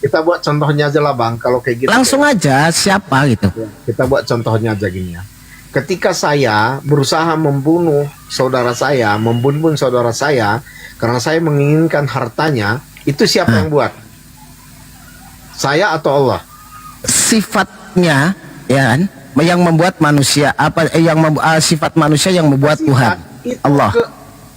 Kita buat contohnya aja lah Bang, kalau kayak gitu. Langsung aja siapa gitu. Ya, kita buat contohnya aja gini ya. Ketika saya berusaha membunuh saudara saya, membunuh saudara saya, karena saya menginginkan hartanya, itu siapa yang buat? Saya atau Allah? Sifatnya ya kan yang membuat manusia sifat manusia yang membuat Tuhan Itu Allah.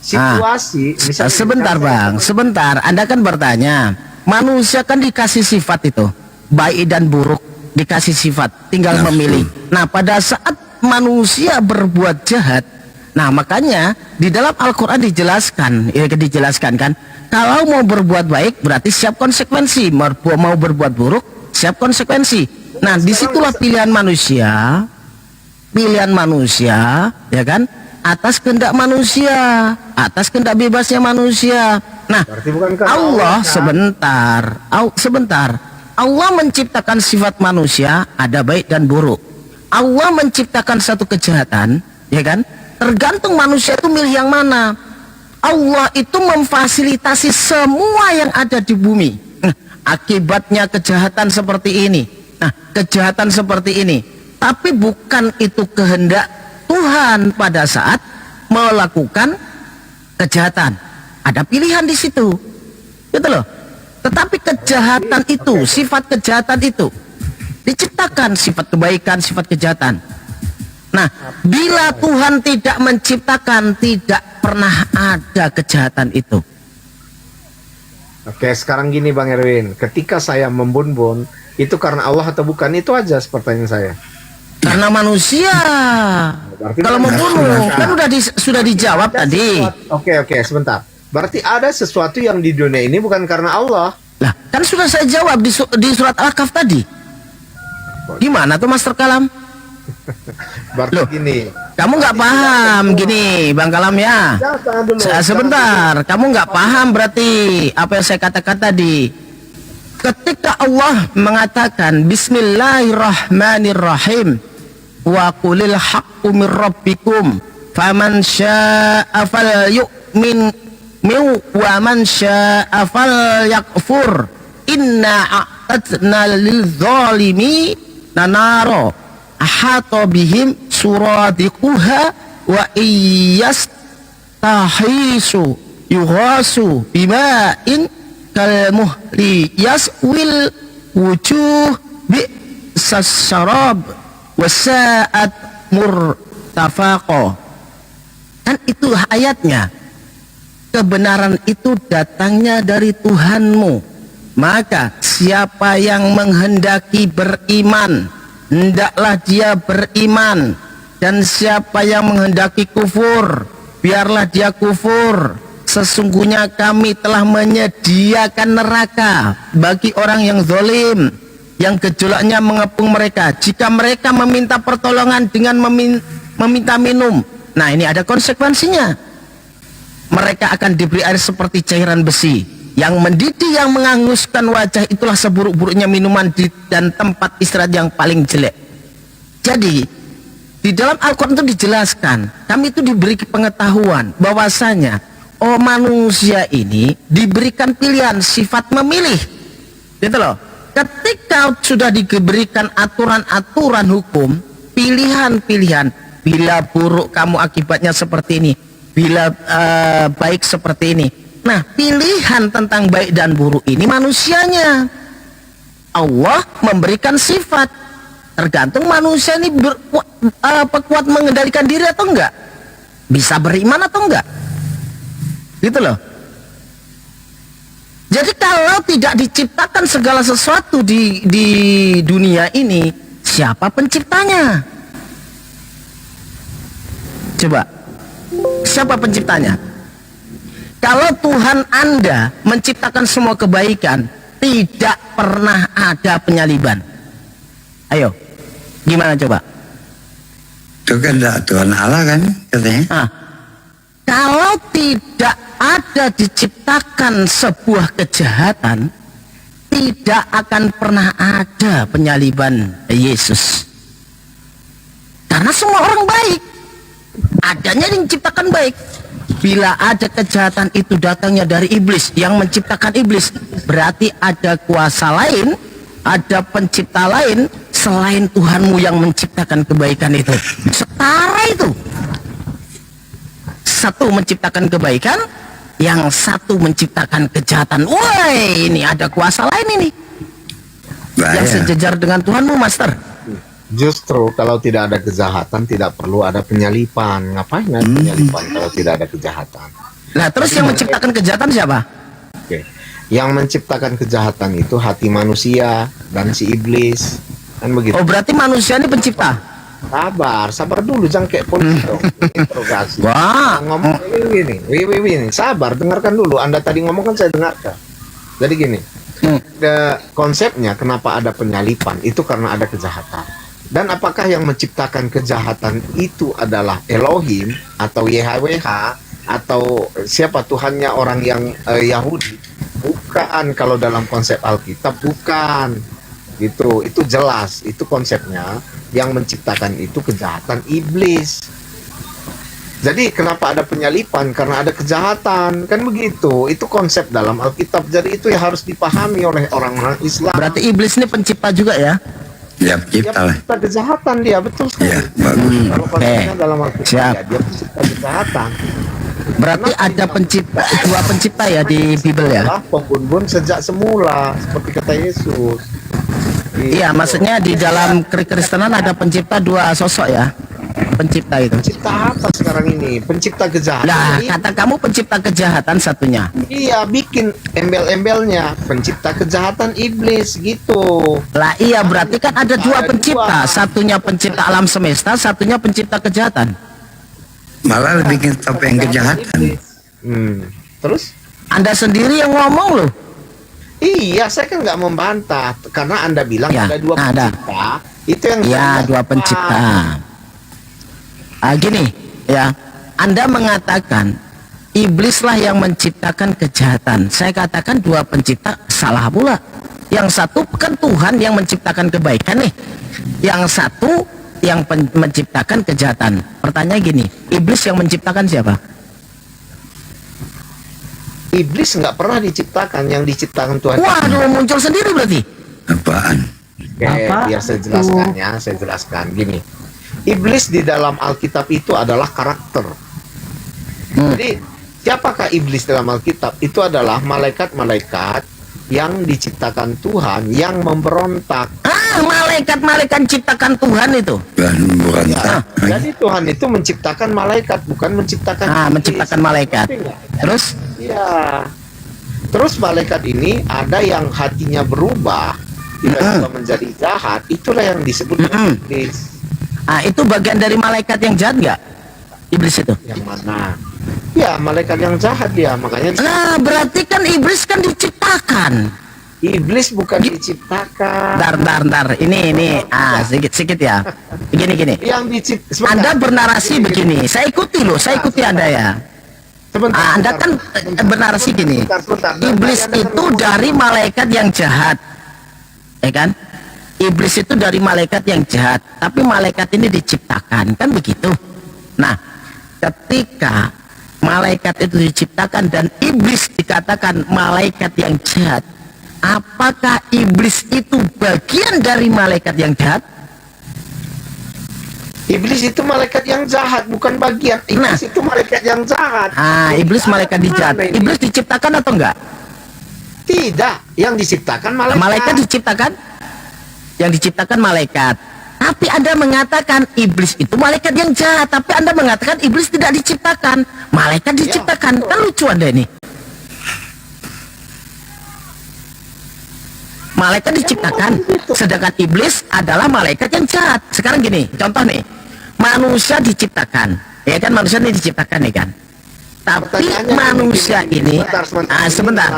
Situasi. misalnya Sebentar dikasih- Bang, sebentar. Anda kan bertanya, manusia kan dikasih sifat itu, baik dan buruk, dikasih sifat, tinggal memilih. Nah, pada saat manusia berbuat jahat, nah makanya di dalam Al-Quran dijelaskan kan, kalau mau berbuat baik berarti siap konsekuensi, mau berbuat buruk siap konsekuensi. Nah, disitulah pilihan manusia ya kan, atas kehendak manusia, atas kehendak bebasnya manusia. Nah, Berarti bukan karena Allah kan? sebentar. Allah menciptakan sifat manusia ada baik dan buruk. Allah menciptakan satu kejahatan, ya kan? Tergantung manusia itu milih yang mana. Allah itu memfasilitasi semua yang ada di bumi. Akibatnya kejahatan seperti ini. Nah, kejahatan seperti ini. Tapi bukan itu kehendak Tuhan pada saat melakukan kejahatan. Ada pilihan di situ. Gitu loh. Tetapi kejahatan itu, sifat kejahatan itu diciptakan, sifat kebaikan, sifat kejahatan. Nah, bila Tuhan tidak menciptakan, tidak pernah ada kejahatan itu. Oke, sekarang gini Bang Erwin, ketika saya membun-bun, itu karena Allah atau bukan? Itu aja pertanyaan saya. Karena manusia. Berarti Kalau kan- membunuh kan sudah dijawab Ada tadi. Oke, sebentar. Berarti ada sesuatu yang di dunia ini bukan karena Allah. Lah, kan sudah saya jawab di surat Al-Kahf tadi. Gimana tuh Master Kalam? Berarti Loh, gini. Kamu nggak paham gini, Bang Kalam ya. Jangan dulu. Sebentar, kamu nggak paham berarti apa yang saya katakan tadi. Ketika Allah mengatakan Bismillahirrahmanirrahim, wa qulil haqqu min rabbikum faman syaa'a falyu'min wa man syaa'a falyakfur inna a'tadna lil zalimi nanaro ahata bihim suradiquha wa iyas tahisu yughasu bima'in kalmuhli yaswil wujuh bi'sasarab wasa'at murtafaqo. Kan itu ayatnya. Kebenaran itu datangnya dari Tuhanmu. Maka siapa yang menghendaki beriman, hendaklah dia beriman. Dan siapa yang menghendaki kufur, biarlah dia kufur. Sesungguhnya kami telah menyediakan neraka bagi orang yang zalim, yang gejolaknya mengepung mereka jika mereka meminta pertolongan dengan meminta minum. Nah, ini ada konsekuensinya. Mereka akan diberi air seperti cairan besi yang mendidih, yang menghanguskan wajah. Itulah seburuk-buruknya minuman dan tempat istirahat yang paling jelek. Jadi di dalam Al-Quran itu dijelaskan, kami itu diberi pengetahuan bahwasanya oh manusia ini diberikan pilihan, sifat memilih, gitu loh. Ketika sudah diberikan aturan-aturan hukum, pilihan-pilihan, bila buruk kamu akibatnya seperti ini, bila baik seperti ini. Nah, pilihan tentang baik dan buruk ini manusianya. Allah memberikan sifat, tergantung manusia ini kuat mengendalikan diri atau enggak, bisa beriman atau enggak, gitu loh. Jadi kalau tidak diciptakan segala sesuatu di dunia ini, siapa penciptanya? Coba, siapa penciptanya? Kalau Tuhan Anda menciptakan semua kebaikan, tidak pernah ada penyaliban. Ayo, gimana coba? Itu kan Tuhan Allah kan katanya. Nah, kalau tidak ada diciptakan sebuah kejahatan, tidak akan pernah ada penyaliban Yesus. Karena semua orang baik, adanya yang diciptakan baik. Bila ada kejahatan itu datangnya dari iblis yang menciptakan iblis, berarti ada kuasa lain, ada pencipta lain selain Tuhanmu yang menciptakan kebaikan itu. Setara itu. Satu menciptakan kebaikan, yang satu menciptakan kejahatan. Woi, ini ada kuasa lain ini. Yang sejajar dengan Tuhanmu, Master. Justru kalau tidak ada kejahatan tidak perlu ada penyalipan. Ngapain ada penyalipan kalau tidak ada kejahatan? Nah, terus yang menciptakan kejahatan siapa? Oke. Yang menciptakan kejahatan itu hati manusia dan si iblis. Kan begitu. Oh, berarti manusia ini pencipta. Sabar dulu, jangan kayak polisi dong. Interogasi. Wah. Ngomong gini, ini. Sabar, dengarkan dulu. Anda tadi ngomong kan saya dengarkan. Jadi gini, konsepnya kenapa ada penyalipan itu karena ada kejahatan. Dan apakah yang menciptakan kejahatan itu adalah Elohim atau YHWH atau siapa Tuhannya orang yang Yahudi? Bukan, kalau dalam konsep Alkitab bukan. Gitu, itu jelas, itu konsepnya. Yang menciptakan itu kejahatan iblis. Jadi kenapa ada penyalipan? Karena ada kejahatan, kan begitu. Itu konsep dalam Alkitab. Jadi itu yang harus dipahami oleh orang-orang Islam. Berarti iblis ini pencipta juga ya? Ya, Dia pencipta lah. pencipta kejahatan, dia betul sekali. Ya, bagus. Kalau konsepnya dalam Alkitab, Siap. ya, dia pencipta kejahatan. Berarti ada pencipta, dua pencipta ya di Bible ya? Adalah pembunuh sejak semula, seperti kata Yesus. Iya, maksudnya di dalam kekristenan ada pencipta dua sosok ya? Pencipta itu. Pencipta apa sekarang ini? Pencipta kejahatan. Nah, Ini- kata kamu pencipta kejahatan satunya. Iya, bikin embel-embelnya. Pencipta kejahatan iblis gitu. Lah iya, berarti kan ada dua Ada pencipta. dua. Satunya pencipta alam semesta, satunya pencipta kejahatan. Malah lebih ke top yang kejahatan. Terus? Anda sendiri yang ngomong loh. Iya, saya kan nggak membantah karena Anda bilang Ya, ada dua ada. pencipta. Itu yang Ya, saya dua nggak pencipta. Gini, ya. Anda mengatakan iblislah yang menciptakan kejahatan. Saya katakan dua pencipta, salah pula. Yang satu kan Tuhan yang menciptakan kebaikan nih. Yang satu yang menciptakan kejahatan. Pertanyaan gini, iblis yang menciptakan siapa? Iblis nggak pernah diciptakan, yang diciptakan Tuhan. Waduh, muncul sendiri berarti. Apaan? Oke, Apa? biar saya jelaskan ya, saya jelaskan gini. Iblis di dalam Alkitab itu adalah karakter. Jadi, siapakah iblis dalam Alkitab? Itu adalah malaikat-malaikat yang diciptakan Tuhan yang memberontak. Malaikat-malaikat ciptakan Tuhan itu. Tuhan berontak. Jadi Tuhan itu menciptakan malaikat, bukan menciptakan iblis. Menciptakan malaikat. Ngerti nggak? Terus? Iya. Terus malaikat ini ada yang hatinya berubah, tiba-tiba menjadi jahat. Itulah yang disebut iblis. Itu bagian dari malaikat yang jahat nggak? Iblis itu. Yang mana? Ya, malaikat yang jahat dia. Makanya Nah, berarti kan iblis kan diciptakan. iblis bukan diciptakan. Ntar. Ini, sedikit ya. Gini. Yang diciptakan. Anda bernarasi begini. Saya ikuti loh, saya ikuti Anda ya. Anda kan bernarasi gini. Sebentar. Iblis Anda itu kan dari malaikat yang jahat. Ya kan? Iblis itu dari malaikat yang jahat, tapi malaikat ini diciptakan, kan begitu. Nah, ketika malaikat itu diciptakan dan iblis dikatakan malaikat yang jahat, apakah iblis itu bagian dari malaikat yang jahat? Iblis itu malaikat yang jahat, bukan bagian. Iblis itu malaikat yang jahat. Iblis malaikat jahat. Iblis diciptakan atau enggak? Tidak, yang diciptakan malaikat. Malaikat diciptakan? Yang diciptakan malaikat. Tapi Anda mengatakan iblis itu malaikat yang jahat, tapi Anda mengatakan iblis tidak diciptakan, malaikat diciptakan. Kan lucu Anda ini. Malaikat diciptakan, sedangkan iblis adalah malaikat yang jahat. Sekarang gini, contoh nih, manusia diciptakan, ya kan, manusia ini diciptakan nih kan. Tapi manusia ini, sebentar,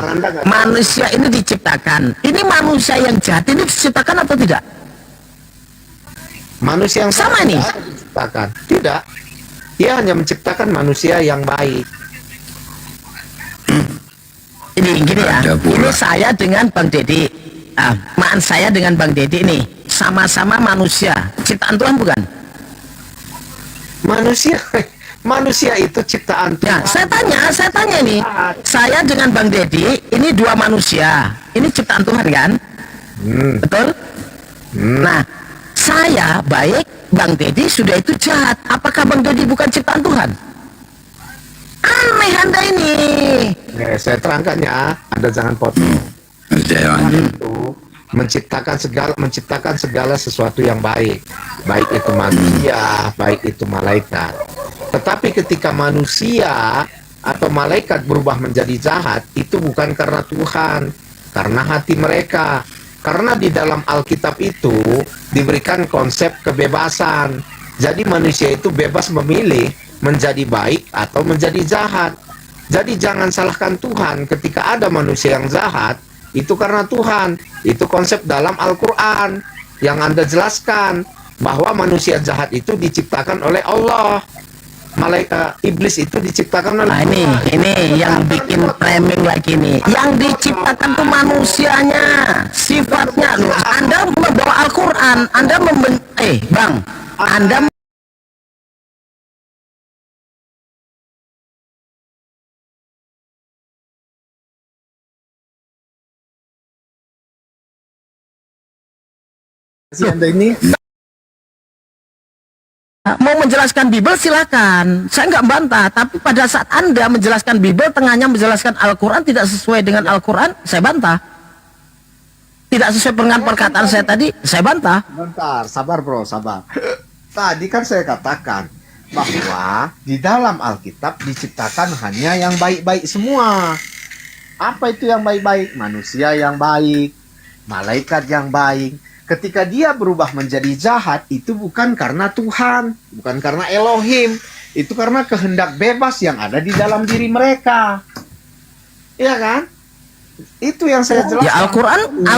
manusia ini diciptakan. Ini manusia yang jahat ini diciptakan atau tidak? Manusia yang sama nih diciptakan. Tidak. Dia hanya menciptakan manusia yang baik. Ini gini ya. Ini saya dengan Bang Dedi. Saya dengan Bang Dedi nih sama-sama manusia. Ciptaan Tuhan bukan? Manusia itu ciptaan Tuhan. Ya, saya tanya nih. Saya dengan Bang Dedi ini dua manusia. Ini ciptaan Tuhan kan? Betul? Nah, saya baik, Bang Dedi sudah itu jahat. Apakah Bang Dedi bukan ciptaan Tuhan? Aneh Anda ini. Saya terangkan ya, Anda jangan potong. Tuhan itu menciptakan segala sesuatu yang baik, baik itu manusia, baik itu malaikat. Tetapi ketika manusia atau malaikat berubah menjadi jahat, itu bukan karena Tuhan, karena hati mereka. Karena di dalam Alkitab itu diberikan konsep kebebasan. Jadi manusia itu bebas memilih menjadi baik atau menjadi jahat. Jadi jangan salahkan Tuhan ketika ada manusia yang jahat. Itu karena Tuhan. Itu konsep dalam Al-Quran yang Anda jelaskan bahwa manusia jahat itu diciptakan oleh Allah. Malaikat iblis itu diciptakan oleh Allah. Ini yang bikin framing lagi nih. Yang diciptakan tuh manusianya, sifatnya. Loh, Anda membawa Al-Quran, Anda Bang, Anda ini mau menjelaskan Bible silakan, saya nggak bantah. Tapi pada saat Anda menjelaskan Bible, tengahnya menjelaskan Al-Quran tidak sesuai dengan Al-Quran, saya bantah. Tidak sesuai dengan perkataan saya tadi, saya bantah. Bentar, sabar bro, sabar. Tadi kan saya katakan bahwa di dalam Alkitab diciptakan hanya yang baik-baik semua. Apa itu yang baik-baik? Manusia yang baik, malaikat yang baik. Ketika dia berubah menjadi jahat, itu bukan karena Tuhan, bukan karena Elohim. Itu karena kehendak bebas yang ada di dalam diri mereka. Iya kan? Itu yang saya jelaskan. Ya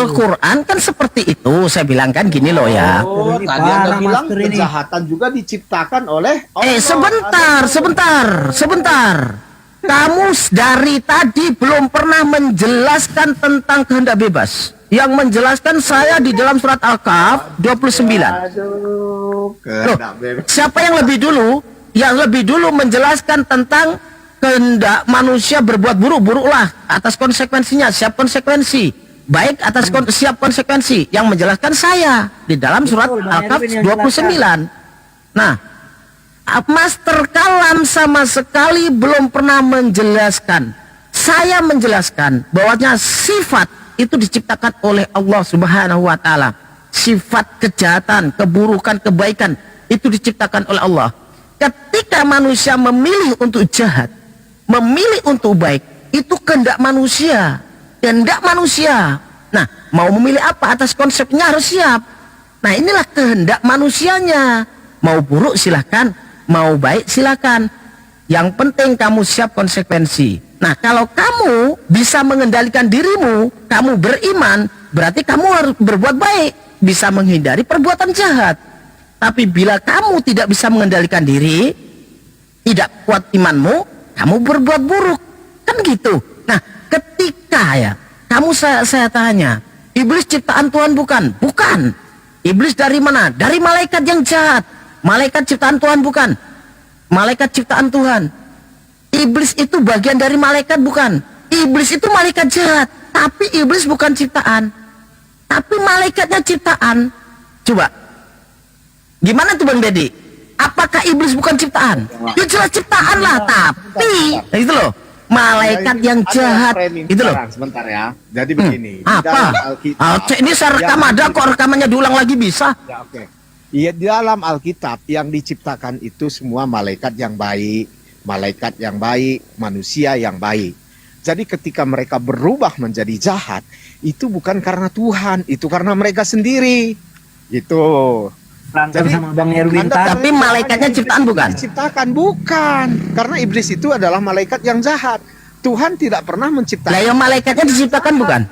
Al-Quran kan seperti itu. Saya bilang kan gini loh ya. Tadi Anda bilang kejahatan juga diciptakan oleh Allah. Sebentar. Kamu dari tadi belum pernah menjelaskan tentang kehendak bebas. Yang menjelaskan saya di dalam surat Al-Kahf 29. Aduh, siapa yang lebih dulu? Yang lebih dulu menjelaskan tentang kehendak manusia berbuat buruk-buruklah atas konsekuensinya, siap konsekuensi. Baik atas siap konsekuensi. Yang menjelaskan saya di dalam surat Al-Kahf 29. Nah, Master Kalam sama sekali belum pernah menjelaskan. Saya menjelaskan bahwanya sifat itu diciptakan oleh Allah Subhanahu wa Ta'ala. Sifat kejahatan, keburukan, kebaikan itu diciptakan oleh Allah. Ketika manusia memilih untuk jahat, memilih untuk baik, itu kehendak manusia. Kehendak manusia. Nah, mau memilih apa atas konsepnya harus siap. Nah, inilah kehendak manusianya. Mau buruk silahkan, mau baik silahkan. Yang penting kamu siap konsekuensi. Nah, kalau kamu bisa mengendalikan dirimu, kamu beriman, berarti kamu harus berbuat baik, bisa menghindari perbuatan jahat. Tapi bila kamu tidak bisa mengendalikan diri, tidak kuat imanmu, kamu berbuat buruk. Kan gitu. Nah, ketika ya, saya tanya, iblis ciptaan Tuhan bukan? Bukan. Iblis dari mana? Dari malaikat yang jahat. Malaikat ciptaan Tuhan bukan? Malaikat ciptaan Tuhan. iblis itu bagian dari malaikat bukan? Iblis itu malaikat jahat, tapi iblis bukan ciptaan. Tapi malaikatnya ciptaan. Coba. Gimana tuh Bang Dedi? Apakah iblis bukan ciptaan? Ya jelas ciptaan lah, tapi itu loh, malaikat yang jahat. Itu loh. Sebentar ya. Jadi begini. di Apa? dalam Alkitab- Ini saya rekam ada kok, rekamannya diulang lagi bisa. Ya, oke. Iya, di dalam Alkitab yang diciptakan itu semua malaikat yang baik, manusia yang baik. Jadi ketika mereka berubah menjadi jahat, itu bukan karena Tuhan, itu karena mereka sendiri. Gitu. Berantem sama Bang Erwin Anda- tadi. Tapi malaikatnya ciptaan bukan? Diciptakan bukan. Karena iblis itu adalah malaikat yang jahat. Tuhan tidak pernah Lah menciptakan yang malaikatnya diciptakan bukan?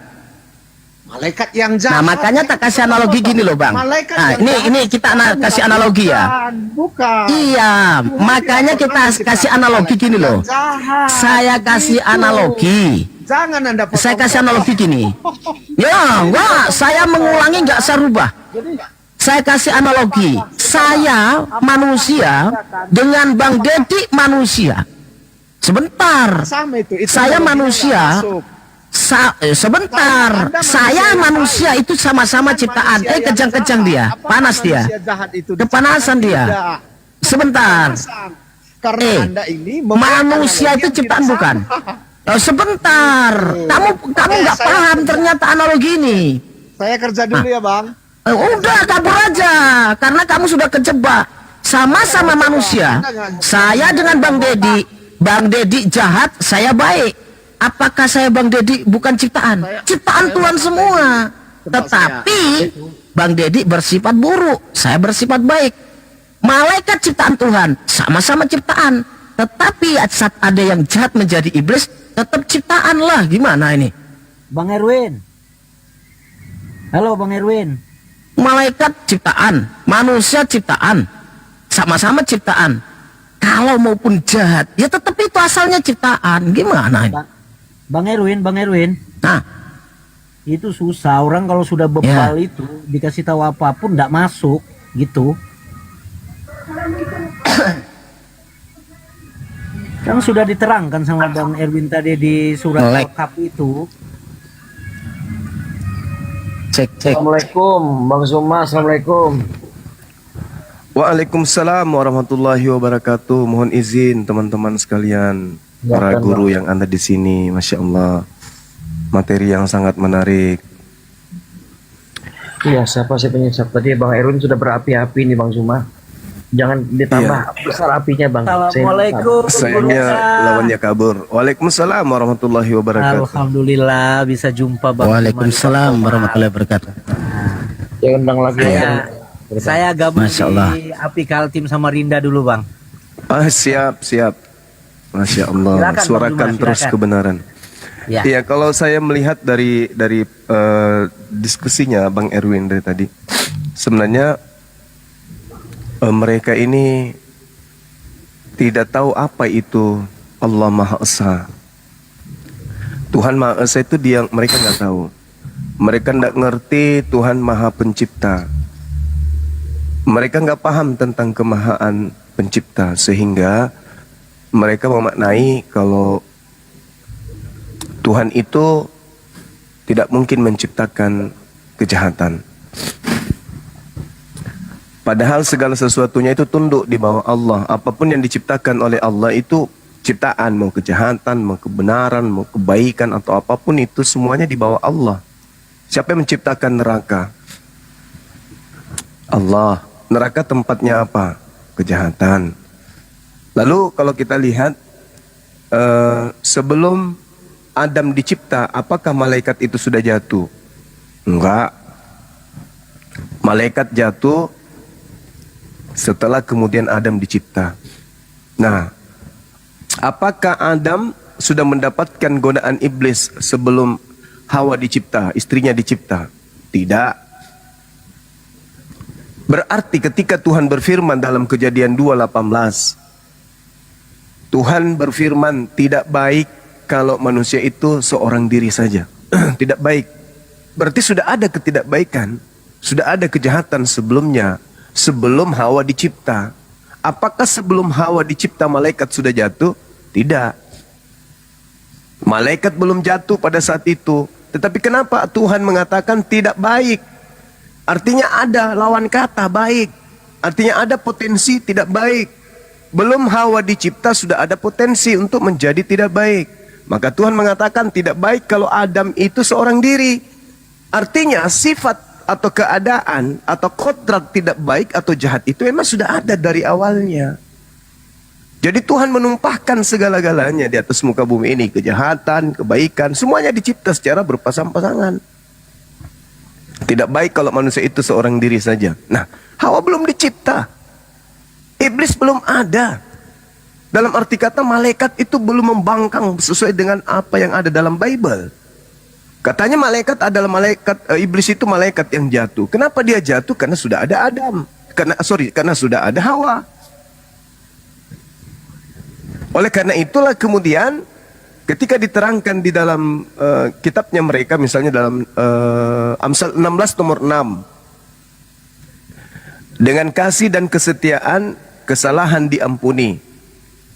malaikat yang Nah jahat. makanya tak kasih analogi gini loh Bang. Malaikat Nah yang jahat ini kita kasih analogi ya. Bukan. Iya, makanya kita kasih analogi gini loh. Saya kasih analogi. Jangan Anda potong. Saya kasih analogi gini. Ya, enggak, saya mengulangi enggak saya rubah. Saya kasih analogi. Saya manusia dengan Bang Dedi manusia. Sebentar. Sama itu. Saya analoginya manusia. nggak masuk. Sebentar. Saya manusia itu sama-sama ciptaan. Manusia yang Kejang-kejang jahat. dia. Apakah Panas dia. manusia jahat itu Kepanasan dia. Tidak. Sebentar. Karena Anda ini Manusia itu ciptaan bukan? Oh, sebentar. Kamu nggak paham ternyata analogi ini. Saya kerja dulu ya, Bang. Udah kabur aja karena kamu sudah kejebak. Sama-sama manusia. Saya dengan Bang Dedi. Bang Dedi jahat, saya baik. Apakah saya Bang Dedi bukan ciptaan? Ciptaan Tuhan semua. Tetapi Bang Dedi bersifat buruk, saya bersifat baik. Malaikat ciptaan Tuhan, sama-sama ciptaan. Tetapi saat ada yang jahat menjadi iblis, tetap ciptaan lah. Gimana ini? Bang Erwin. Halo Bang Erwin. Malaikat ciptaan, manusia ciptaan, sama-sama ciptaan. Kalau maupun jahat, ya tetap itu asalnya ciptaan. Gimana ini? Bang Erwin, Bang Erwin. Nah, Itu susah, orang kalau sudah bebal itu dikasih tahu apapun enggak masuk gitu. Kan sudah diterangkan sama Bang Erwin tadi di surat Melek. Al-Kahf itu. cek. Assalamualaikum Bang Suma, assalamualaikum. Waalaikumsalam warahmatullahi wabarakatuh. Mohon izin teman-teman sekalian, para Silakan, guru Bang. yang ada di sini, masya Allah, materi yang sangat menarik. Iya, siapa sih penyesat tadi Bang Erwin sudah berapi-api nih Bang Suma. Jangan ditambah besar apinya Bang. Assalamualaikum. Sayangnya lawannya kabur. Waalaikumsalam warahmatullahi wabarakatuh. Alhamdulillah bisa jumpa Bang. Waalaikumsalam warahmatullahi wabarakatuh. Ya undang lagi ya. Saya gabung Masya Allah. di Api Kaltim sama Rinda dulu Bang. Siap. Masya Allah. Silakan, Bang Suarakan Juma, terus silakan. kebenaran. Ya. Iya, kalau saya melihat dari diskusinya Bang Erwin dari tadi, sebenarnya mereka ini tidak tahu apa itu Allah Maha Esa. Tuhan Maha Esa itu mereka nggak tahu. Mereka nggak ngerti Tuhan Maha Pencipta. Mereka nggak paham tentang kemahaan Pencipta, sehingga mereka memaknai kalau Tuhan itu tidak mungkin menciptakan kejahatan. Padahal segala sesuatunya itu tunduk di bawah Allah. Apapun yang diciptakan oleh Allah itu ciptaan, mau kejahatan, mau kebenaran, mau kebaikan atau apapun itu semuanya di bawah Allah. Siapa yang menciptakan neraka? Allah. Neraka tempatnya apa? Kejahatan. Lalu kalau kita lihat sebelum Adam dicipta, apakah malaikat itu sudah jatuh? Enggak. Malaikat jatuh setelah kemudian Adam dicipta. Nah, apakah Adam sudah mendapatkan godaan iblis sebelum Hawa dicipta, istrinya dicipta? Tidak. Berarti ketika Tuhan berfirman dalam Kejadian 2:18, Tuhan berfirman tidak baik kalau manusia itu seorang diri saja. Tidak baik. Berarti sudah ada ketidakbaikan, sudah ada kejahatan sebelumnya, sebelum Hawa dicipta. Apakah sebelum Hawa dicipta malaikat sudah jatuh? Tidak. Malaikat belum jatuh pada saat itu. Tetapi kenapa Tuhan mengatakan tidak baik? Artinya ada lawan kata baik. Artinya ada potensi tidak baik. Belum Hawa dicipta sudah ada potensi untuk menjadi tidak baik. Maka Tuhan mengatakan tidak baik kalau Adam itu seorang diri. Artinya sifat atau keadaan atau kodrat tidak baik atau jahat itu memang sudah ada dari awalnya. Jadi Tuhan menumpahkan segala-galanya di atas muka bumi ini. Kejahatan, kebaikan, semuanya dicipta secara berpasang-pasangan. Tidak baik kalau manusia itu seorang diri saja. Nah, Hawa belum dicipta. Iblis belum ada. Dalam arti kata malaikat itu belum membangkang sesuai dengan apa yang ada dalam Bible. Katanya malaikat adalah iblis itu malaikat yang jatuh. Kenapa dia jatuh? Karena sudah ada Adam. Karena sudah ada Hawa. Oleh karena itulah kemudian ketika diterangkan di dalam kitabnya mereka, misalnya dalam Amsal 16 nomor 6, dengan kasih dan kesetiaan kesalahan diampuni,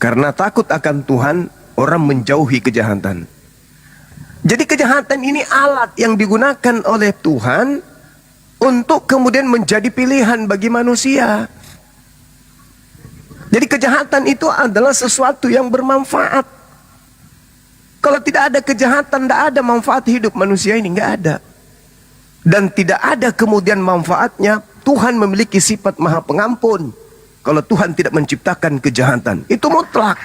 karena takut akan Tuhan orang menjauhi kejahatan. Jadi kejahatan ini alat yang digunakan oleh Tuhan untuk kemudian menjadi pilihan bagi manusia. Jadi kejahatan itu adalah sesuatu yang bermanfaat. Kalau tidak ada kejahatan, tidak ada manfaat hidup manusia ini, nggak ada. Dan tidak ada kemudian manfaatnya Tuhan memiliki sifat maha pengampun. Kalau Tuhan tidak menciptakan kejahatan, itu mutlak.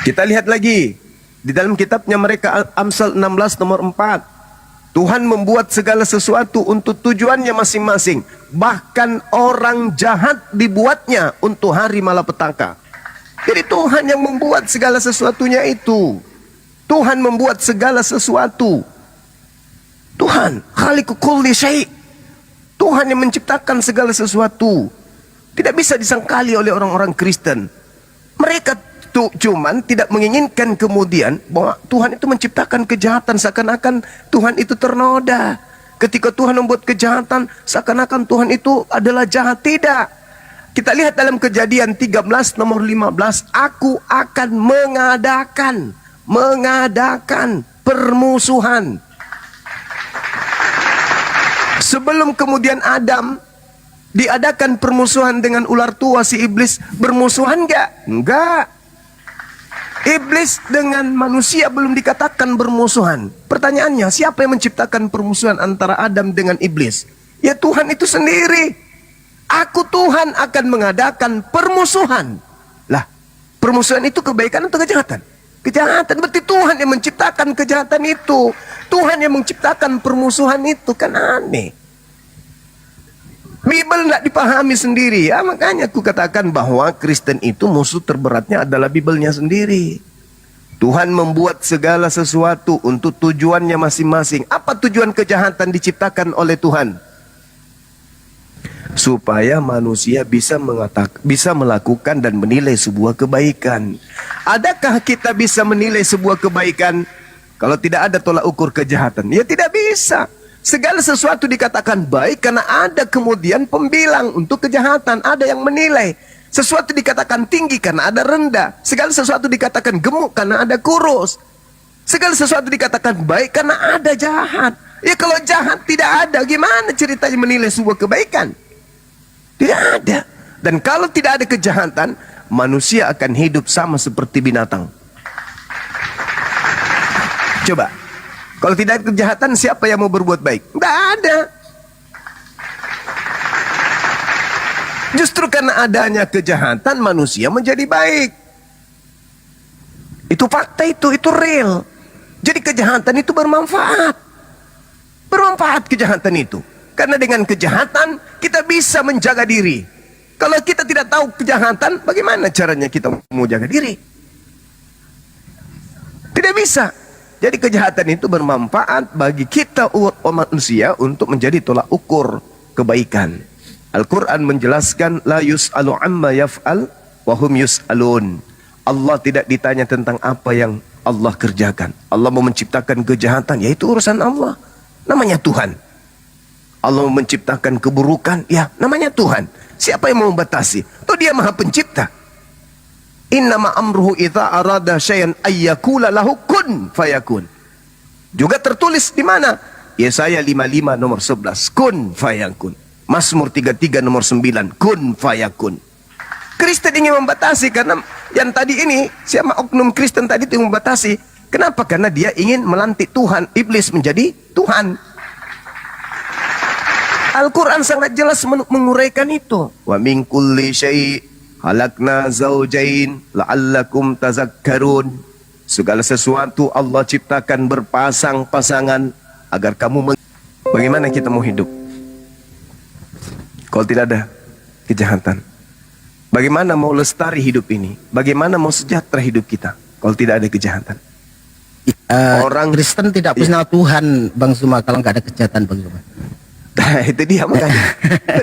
Kita lihat lagi di dalam kitabnya mereka Amsal 16 nomor 4. Tuhan membuat segala sesuatu untuk tujuannya masing-masing. Bahkan orang jahat dibuatnya untuk hari malapetaka. Jadi Tuhan yang membuat segala sesuatunya itu. Tuhan membuat segala sesuatu. Tuhan, khaliqu kulli syai'. Tuhan yang menciptakan segala sesuatu. Tidak bisa disangkali oleh orang-orang Kristen. Mereka cuman tidak menginginkan kemudian bahwa Tuhan itu menciptakan kejahatan, seakan-akan Tuhan itu ternoda. Ketika Tuhan membuat kejahatan, seakan-akan Tuhan itu adalah jahat. Tidak. Kita lihat dalam Kejadian 13 nomor 15, aku akan mengadakan permusuhan. Sebelum kemudian Adam diadakan permusuhan dengan ular tua si iblis, bermusuhan enggak? Enggak. Iblis dengan manusia belum dikatakan bermusuhan. Pertanyaannya, siapa yang menciptakan permusuhan antara Adam dengan iblis? Ya Tuhan itu sendiri. Aku Tuhan akan mengadakan permusuhan. Lah, permusuhan itu kebaikan atau kejahatan? Kejahatan. Berarti Tuhan yang menciptakan kejahatan itu. Tuhan yang menciptakan permusuhan itu, kan aneh. Bible tidak dipahami sendiri. Ya, makanya aku katakan bahwa Kristen itu musuh terberatnya adalah Bible-nya sendiri. Tuhan membuat segala sesuatu untuk tujuannya masing-masing. Apa tujuan kejahatan diciptakan oleh Tuhan? Supaya manusia bisa melakukan dan menilai sebuah kebaikan. Adakah kita bisa menilai sebuah kebaikan kalau tidak ada tolak ukur kejahatan? Ya tidak bisa. Segala sesuatu dikatakan baik karena ada kemudian pembilang untuk kejahatan. Ada yang menilai. Sesuatu dikatakan tinggi karena ada rendah. Segala sesuatu dikatakan gemuk karena ada kurus. Segala sesuatu dikatakan baik karena ada jahat. Ya kalau jahat tidak ada, gimana ceritanya menilai sebuah kebaikan? Tidak ada. Dan kalau tidak ada kejahatan, manusia akan hidup sama seperti binatang. Coba. Kalau tidak ada kejahatan, siapa yang mau berbuat baik? Tidak ada. Justru karena adanya kejahatan, manusia menjadi baik. Itu fakta, itu real. Jadi kejahatan itu bermanfaat. Bermanfaat kejahatan itu. Karena dengan kejahatan, kita bisa menjaga diri. Kalau kita tidak tahu kejahatan, bagaimana caranya kita mau jaga diri? Tidak bisa. Jadi kejahatan itu bermanfaat bagi kita umat manusia untuk menjadi tolak ukur kebaikan. Al-Quran menjelaskan la yus'alu amma yaf'al wa hum yus'alun. Allah tidak ditanya tentang apa yang Allah kerjakan. Allah mau menciptakan kejahatan, yaitu urusan Allah. Namanya Tuhan. Allah mau menciptakan keburukan, ya namanya Tuhan. Siapa yang mau membatasi? Toh Dia Maha Pencipta. Innama amruhu idza arada syai'an ayyakula lahu kun fayakun. Juga tertulis di mana? Yesaya 55 nomor 11, kun fayakun. Mazmur 33 nomor 9, kun fayakun. Kristen ingin membatasi karena yang tadi ini, siapa oknum Kristen tadi itu membatasi. Kenapa? Karena dia ingin melantik Tuhan, iblis menjadi Tuhan. Al-Quran sangat jelas menguraikan itu. Wa min kulli syai' halakna zaujain la'allakum tazakkarun. Segala sesuatu Allah ciptakan berpasang-pasangan agar kamu bagaimana kita mau hidup kalau tidak ada kejahatan? Bagaimana mau lestari hidup ini? Bagaimana mau sejahtera hidup kita kalau tidak ada kejahatan? Orang Kristen tidak mengenal Tuhan, Bang Zuma, kalau nggak ada kejahatan, Bang Zuma. Nah, itu dia makanya.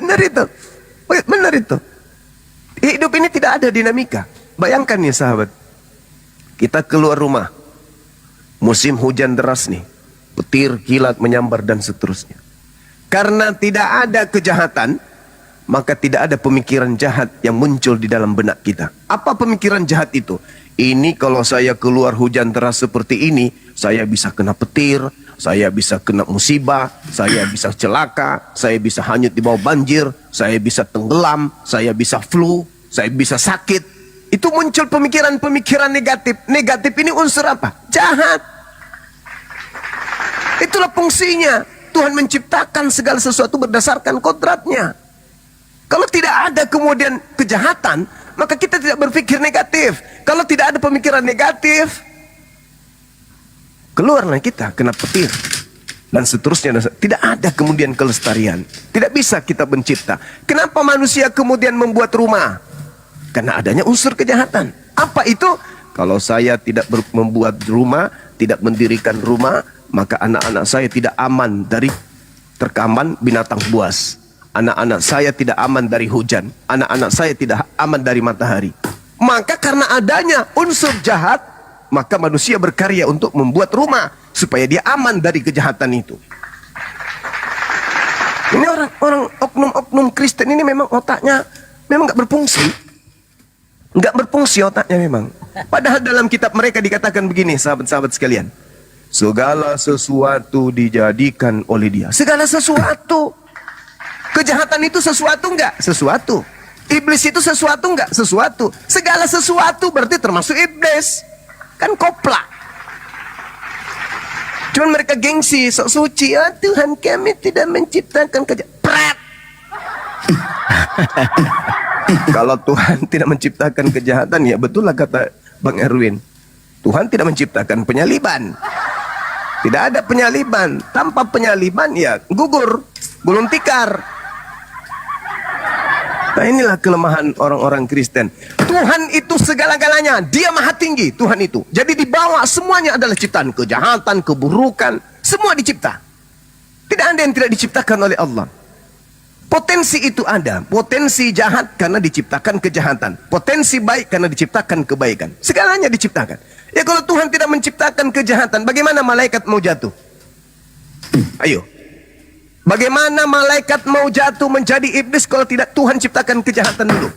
Benar itu. Benar itu. Hidup ini tidak ada dinamika. Bayangkan ya sahabat. Kita keluar rumah. Musim hujan deras nih. Petir, kilat menyambar dan seterusnya. Karena tidak ada kejahatan, maka tidak ada pemikiran jahat yang muncul di dalam benak kita. Apa pemikiran jahat itu? Ini kalau saya keluar hujan deras seperti ini, saya bisa kena petir, saya bisa kena musibah, saya bisa celaka, saya bisa hanyut di bawah banjir, saya bisa tenggelam, saya bisa flu, saya bisa sakit. Itu muncul pemikiran-pemikiran negatif. Negatif ini unsur apa? Jahat. Itulah fungsinya. Tuhan menciptakan segala sesuatu berdasarkan kodratnya. Kalau tidak ada kemudian kejahatan, maka kita tidak berpikir negatif. Kalau tidak ada pemikiran negatif, keluarlah kita kena petir dan seterusnya. Tidak ada kemudian kelestarian. Tidak bisa kita mencipta. Kenapa manusia kemudian membuat rumah? Karena adanya unsur kejahatan. Apa itu? Kalau saya tidak membuat rumah, tidak mendirikan rumah, maka anak-anak saya tidak aman dari terkaman binatang buas. Anak-anak saya tidak aman dari hujan. Anak-anak saya tidak aman dari matahari. Maka karena adanya unsur jahat, maka manusia berkarya untuk membuat rumah supaya dia aman dari kejahatan itu. Ini orang oknum-oknum Kristen ini memang otaknya memang nggak berfungsi. Nggak berfungsi otaknya memang. Padahal dalam kitab mereka dikatakan begini, sahabat-sahabat sekalian. Segala sesuatu dijadikan oleh dia. Segala sesuatu. Kejahatan itu sesuatu enggak? Sesuatu. Iblis itu sesuatu enggak? Sesuatu. Segala sesuatu berarti termasuk iblis. Kan koplak. Cuman mereka gengsi, sok suci. Ah, Tuhan kami tidak menciptakan kejahatan. Pret! Kalau Tuhan tidak menciptakan kejahatan, ya betul lah kata Bang Erwin. Tuhan tidak menciptakan penyaliban. Tidak ada penyaliban. Tanpa penyaliban ya gugur, gulung tikar. Nah inilah kelemahan orang-orang Kristen. Tuhan itu segala-galanya. Dia maha tinggi, Tuhan itu. Jadi di bawah semuanya adalah ciptaan. Kejahatan, keburukan, semua dicipta. Tidak ada yang tidak diciptakan oleh Allah. Potensi itu ada. Potensi jahat karena diciptakan kejahatan. Potensi baik karena diciptakan kebaikan. Segalanya diciptakan. Ya kalau Tuhan tidak menciptakan kejahatan, bagaimana malaikat mau jatuh? Ayo. Bagaimana malaikat mau jatuh menjadi iblis kalau tidak Tuhan ciptakan kejahatan dulu?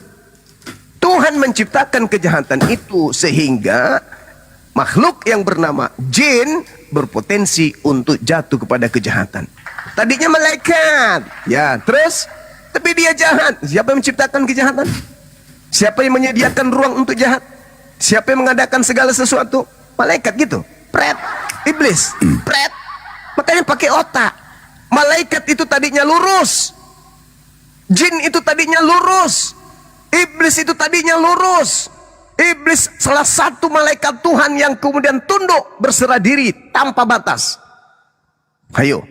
Tuhan menciptakan kejahatan itu sehingga makhluk yang bernama jin berpotensi untuk jatuh kepada kejahatan. Tadinya malaikat, ya terus, tapi dia jahat. Siapa yang menciptakan kejahatan? Siapa yang menyediakan ruang untuk jahat? Siapa yang mengadakan segala sesuatu? Malaikat gitu. Pret, iblis, pret. Makanya pakai otak. Malaikat itu tadinya lurus, jin itu tadinya lurus, iblis itu tadinya lurus. Iblis salah satu malaikat Tuhan yang kemudian tunduk berserah diri tanpa batas. Ayo.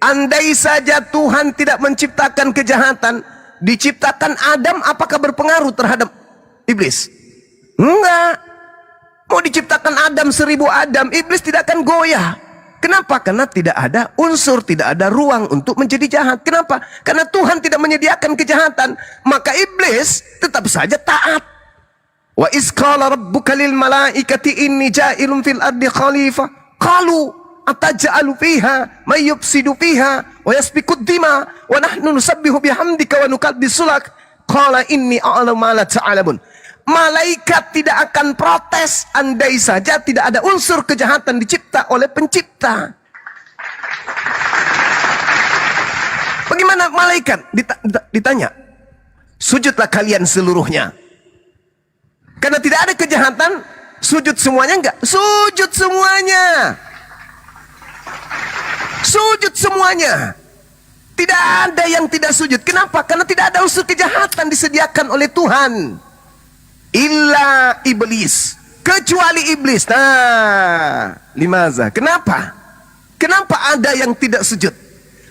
Andai saja Tuhan tidak menciptakan kejahatan, diciptakan Adam, apakah berpengaruh terhadap iblis? Enggak. Mau diciptakan Adam 1000 Adam, iblis tidak akan goyah. Kenapa? Karena tidak ada unsur, tidak ada ruang untuk menjadi jahat. Kenapa? Karena Tuhan tidak menyediakan kejahatan. Maka iblis tetap saja taat. Wa iz qala rabbuka lil malaikati inni ja'ilun fil ardi khalifah. Qalu ataj'alu fiha may yufsidu fiha wa yasfiku dima wa nahnu nusabbihu bihamdika wa nuqaddisu lak. Qala inni a'lamu ma la ta'lamun. malaikat tidak akan protes andai saja tidak ada unsur kejahatan dicipta oleh pencipta. Bagaimana malaikat? Ditanya, sujudlah kalian seluruhnya. Karena tidak ada kejahatan, sujud semuanya enggak? Sujud semuanya. Sujud semuanya. Tidak ada yang tidak sujud. Kenapa? Karena tidak ada unsur kejahatan disediakan oleh Tuhan. Illa iblis. Kecuali iblis. Nah, limaza. Kenapa? Kenapa ada yang tidak sujud?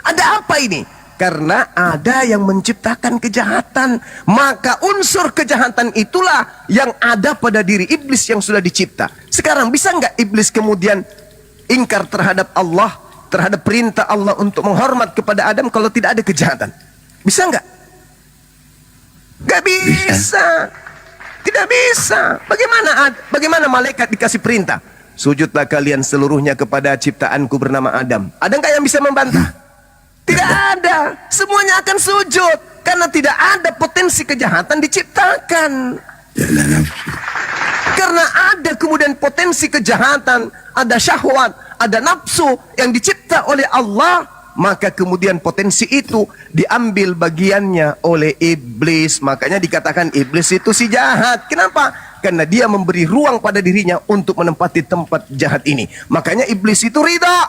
Ada apa ini? Karena ada yang menciptakan kejahatan. Maka unsur kejahatan itulah yang ada pada diri iblis yang sudah dicipta. Sekarang bisa nggak iblis kemudian ingkar terhadap Allah, terhadap perintah Allah untuk menghormat kepada Adam kalau tidak ada kejahatan? Bisa nggak? Nggak bisa. Tidak bisa. Bagaimana malaikat dikasih perintah? Sujudlah kalian seluruhnya kepada ciptaanku bernama Adam. Ada nggak yang bisa membantah? Tidak ada. Semuanya akan sujud. Karena tidak ada potensi kejahatan diciptakan. Karena ada kemudian potensi kejahatan, ada syahwat, ada nafsu yang dicipta oleh Allah, maka kemudian potensi itu diambil bagiannya oleh iblis. Makanya dikatakan iblis itu si jahat. Kenapa? Karena dia memberi ruang pada dirinya untuk menempati tempat jahat ini. Makanya iblis itu ridha.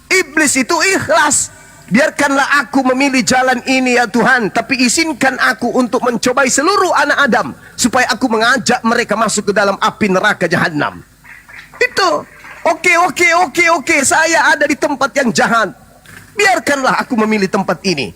Iblis itu ikhlas. Biarkanlah aku memilih jalan ini ya Tuhan, tapi izinkan aku untuk mencobai seluruh anak Adam supaya aku mengajak mereka masuk ke dalam api neraka jahanam. Itu oke, saya ada di tempat yang jahat. Biarkanlah aku memilih tempat ini.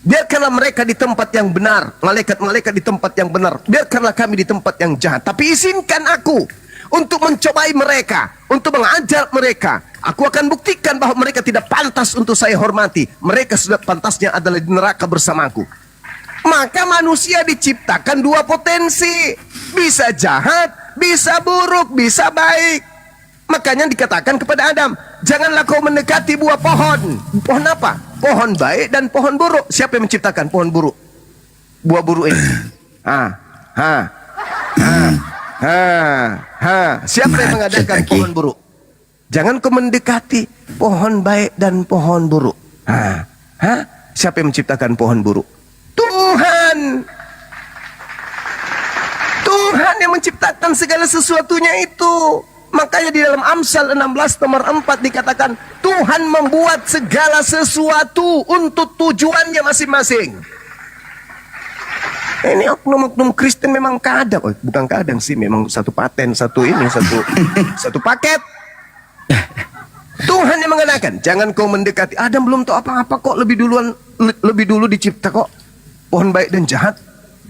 Biarkanlah mereka di tempat yang benar, malaikat-malaikat di tempat yang benar. Biarkanlah kami di tempat yang jahat, tapi izinkan aku untuk mencobai mereka, untuk mengajar mereka. Aku akan buktikan bahwa mereka tidak pantas untuk saya hormati. Mereka sudah pantasnya adalah di neraka bersamaku. Maka manusia diciptakan dua potensi. Bisa jahat, bisa buruk, bisa baik. Makanya dikatakan kepada Adam, janganlah kau mendekati buah pohon. Pohon apa? Pohon baik dan pohon buruk. Siapa yang menciptakan pohon buruk? Buah buruk ini. Siapa yang mengadakan pohon buruk? Jangan kau mendekati pohon baik dan pohon buruk. Siapa yang menciptakan pohon buruk? Tuhan. Tuhan yang menciptakan segala sesuatunya itu. Makanya di dalam Amsal 16 nomor 4 dikatakan Tuhan membuat segala sesuatu untuk tujuannya masing-masing. Ini oknum-oknum Kristen memang kadang, bukan kadang sih, memang satu paten, satu paket. Tuhan yang mengatakan, jangan kau mendekati. Adam belum tahu apa-apa kok, lebih dulu dicipta kok. Pohon baik dan jahat,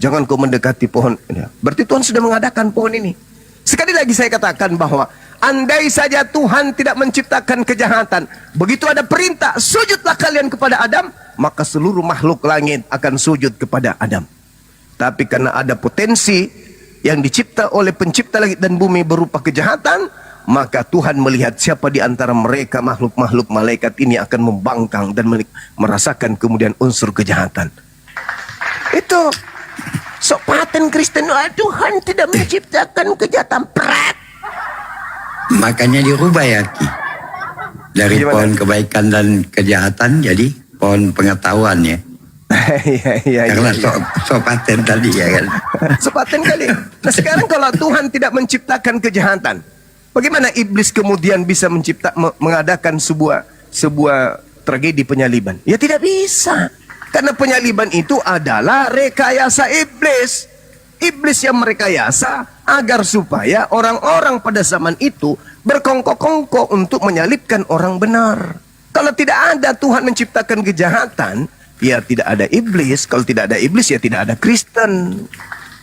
jangan kau mendekati pohon. Berarti Tuhan sudah mengadakan pohon ini. Sekali lagi saya katakan bahwa andai saja Tuhan tidak menciptakan kejahatan, begitu ada perintah, sujudlah kalian kepada Adam, maka seluruh makhluk langit akan sujud kepada Adam. Tapi karena ada potensi yang dicipta oleh pencipta langit dan bumi berupa kejahatan, maka Tuhan melihat siapa di antara mereka makhluk-makhluk malaikat ini akan membangkang dan merasakan kemudian unsur kejahatan. Itu sok paten Kristen, Tuhan tidak menciptakan kejahatan. Prat. Makanya dirubah ya Ki. Dari pohon kebaikan dan kejahatan jadi pohon pengetahuan ya. Karena sok paten tadi ya kan. Sok paten kali. Nah sekarang kalau Tuhan tidak menciptakan kejahatan, bagaimana iblis kemudian bisa mengadakan sebuah tragedi penyaliban? Ya tidak bisa. Karena penyaliban itu adalah rekayasa iblis. Iblis yang merekayasa agar supaya orang-orang pada zaman itu berkongkok-kongkok untuk menyalibkan orang benar. Kalau tidak ada Tuhan menciptakan kejahatan, ya tidak ada iblis. Kalau tidak ada iblis, ya tidak ada Kristen.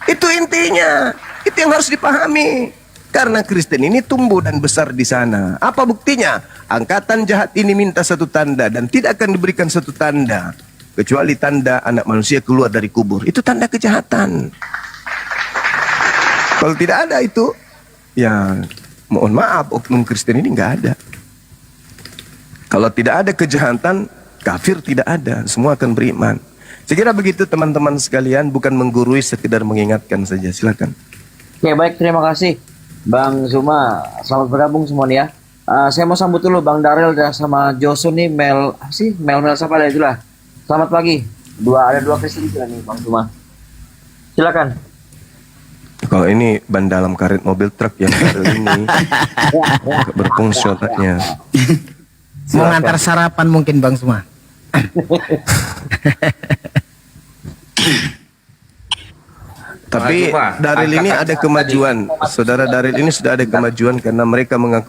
Itu intinya. Itu yang harus dipahami. Karena Kristen ini tumbuh dan besar di sana. Apa buktinya? Angkatan jahat ini minta satu tanda dan tidak akan diberikan satu tanda kecuali tanda anak manusia keluar dari kubur. Itu tanda kejahatan. Kalau tidak ada itu, ya mohon maaf, oknum Kristen ini nggak ada. Kalau tidak ada kejahatan, kafir tidak ada, semua akan beriman. Saya kira begitu teman-teman sekalian, bukan menggurui, sekedar mengingatkan saja. Silakan. Oke, baik, terima kasih Bang Zuma. Selamat bergabung semua nih ya. Saya mau sambut dulu Bang Darel dan sama Josun nih, Mel siapa ada itulah. Selamat pagi. Ada dua Kristen juga nih Bang Zuma. Silakan. Kalau ini ban dalam karet mobil truk yang baru ini berfungsi otaknya. Mau ngantar sarapan mungkin Bang Zuma. Tapi Daril ini ada kemajuan, saudara Daril ini sudah ada kemajuan karena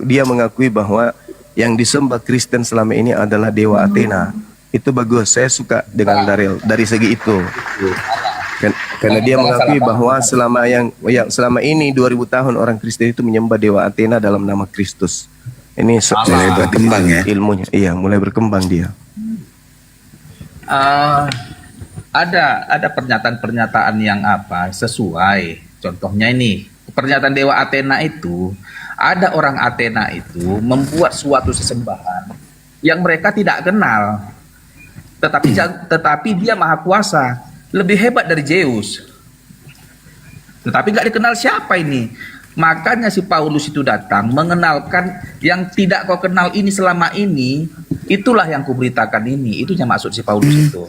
dia mengakui bahwa yang disembah Kristen selama ini adalah dewa Athena. Itu bagus, saya suka dengan Daril dari segi itu. Karena dia mengakui bahwa selama ini 2000 tahun orang Kristen itu menyembah dewa Athena dalam nama Kristus. Ini mulai berkembang ya. Ilmunya, iya, mulai berkembang dia. Ada pernyataan-pernyataan yang sesuai. Contohnya ini, pernyataan dewa Athena itu, ada orang Athena itu membuat suatu sesembahan yang mereka tidak kenal. Tetapi dia maha kuasa, lebih hebat dari Zeus. Tetapi nggak dikenal siapa ini. Makanya si Paulus itu datang mengenalkan yang tidak kau kenal ini selama ini, itulah yang kuberitakan ini. Itu yang maksud si Paulus itu.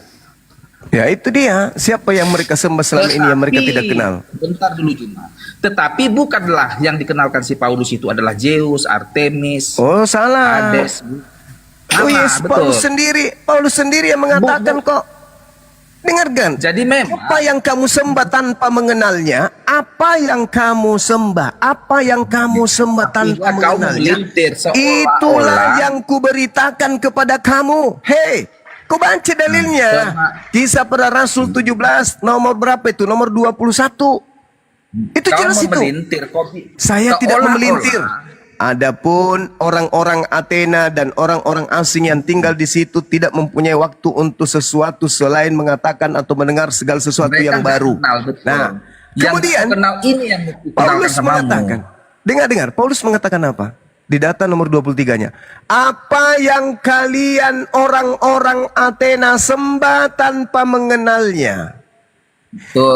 Ya itu dia, siapa yang mereka sembah selama ini yang mereka tidak kenal. Bentar dulu Juma. Tetapi bukanlah yang dikenalkan si Paulus itu adalah Zeus, Artemis. Oh salah. Hades. Oh yes, Paulus sendiri yang mengatakan kok. Dengarkan. Jadi memang apa yang kamu sembah tanpa mengenalnya, apa yang kamu sembah, apa yang kamu sembah tanpa mengenalnya, itulah yang kuberitakan kepada kamu. Hei, kau baca dalilnya. Kisah para Rasul 17, nomor berapa itu? Nomor 21. Itu jelas itu. Saya tidak memelintir. Adapun orang-orang Athena dan orang-orang asing yang tinggal di situ tidak mempunyai waktu untuk sesuatu selain mengatakan atau mendengar segala sesuatu yang baru. Nah, kemudian Paulus mengatakan, dengar, Paulus mengatakan apa? Di data nomor 23-nya. Apa yang kalian orang-orang Athena sembah tanpa mengenalnya,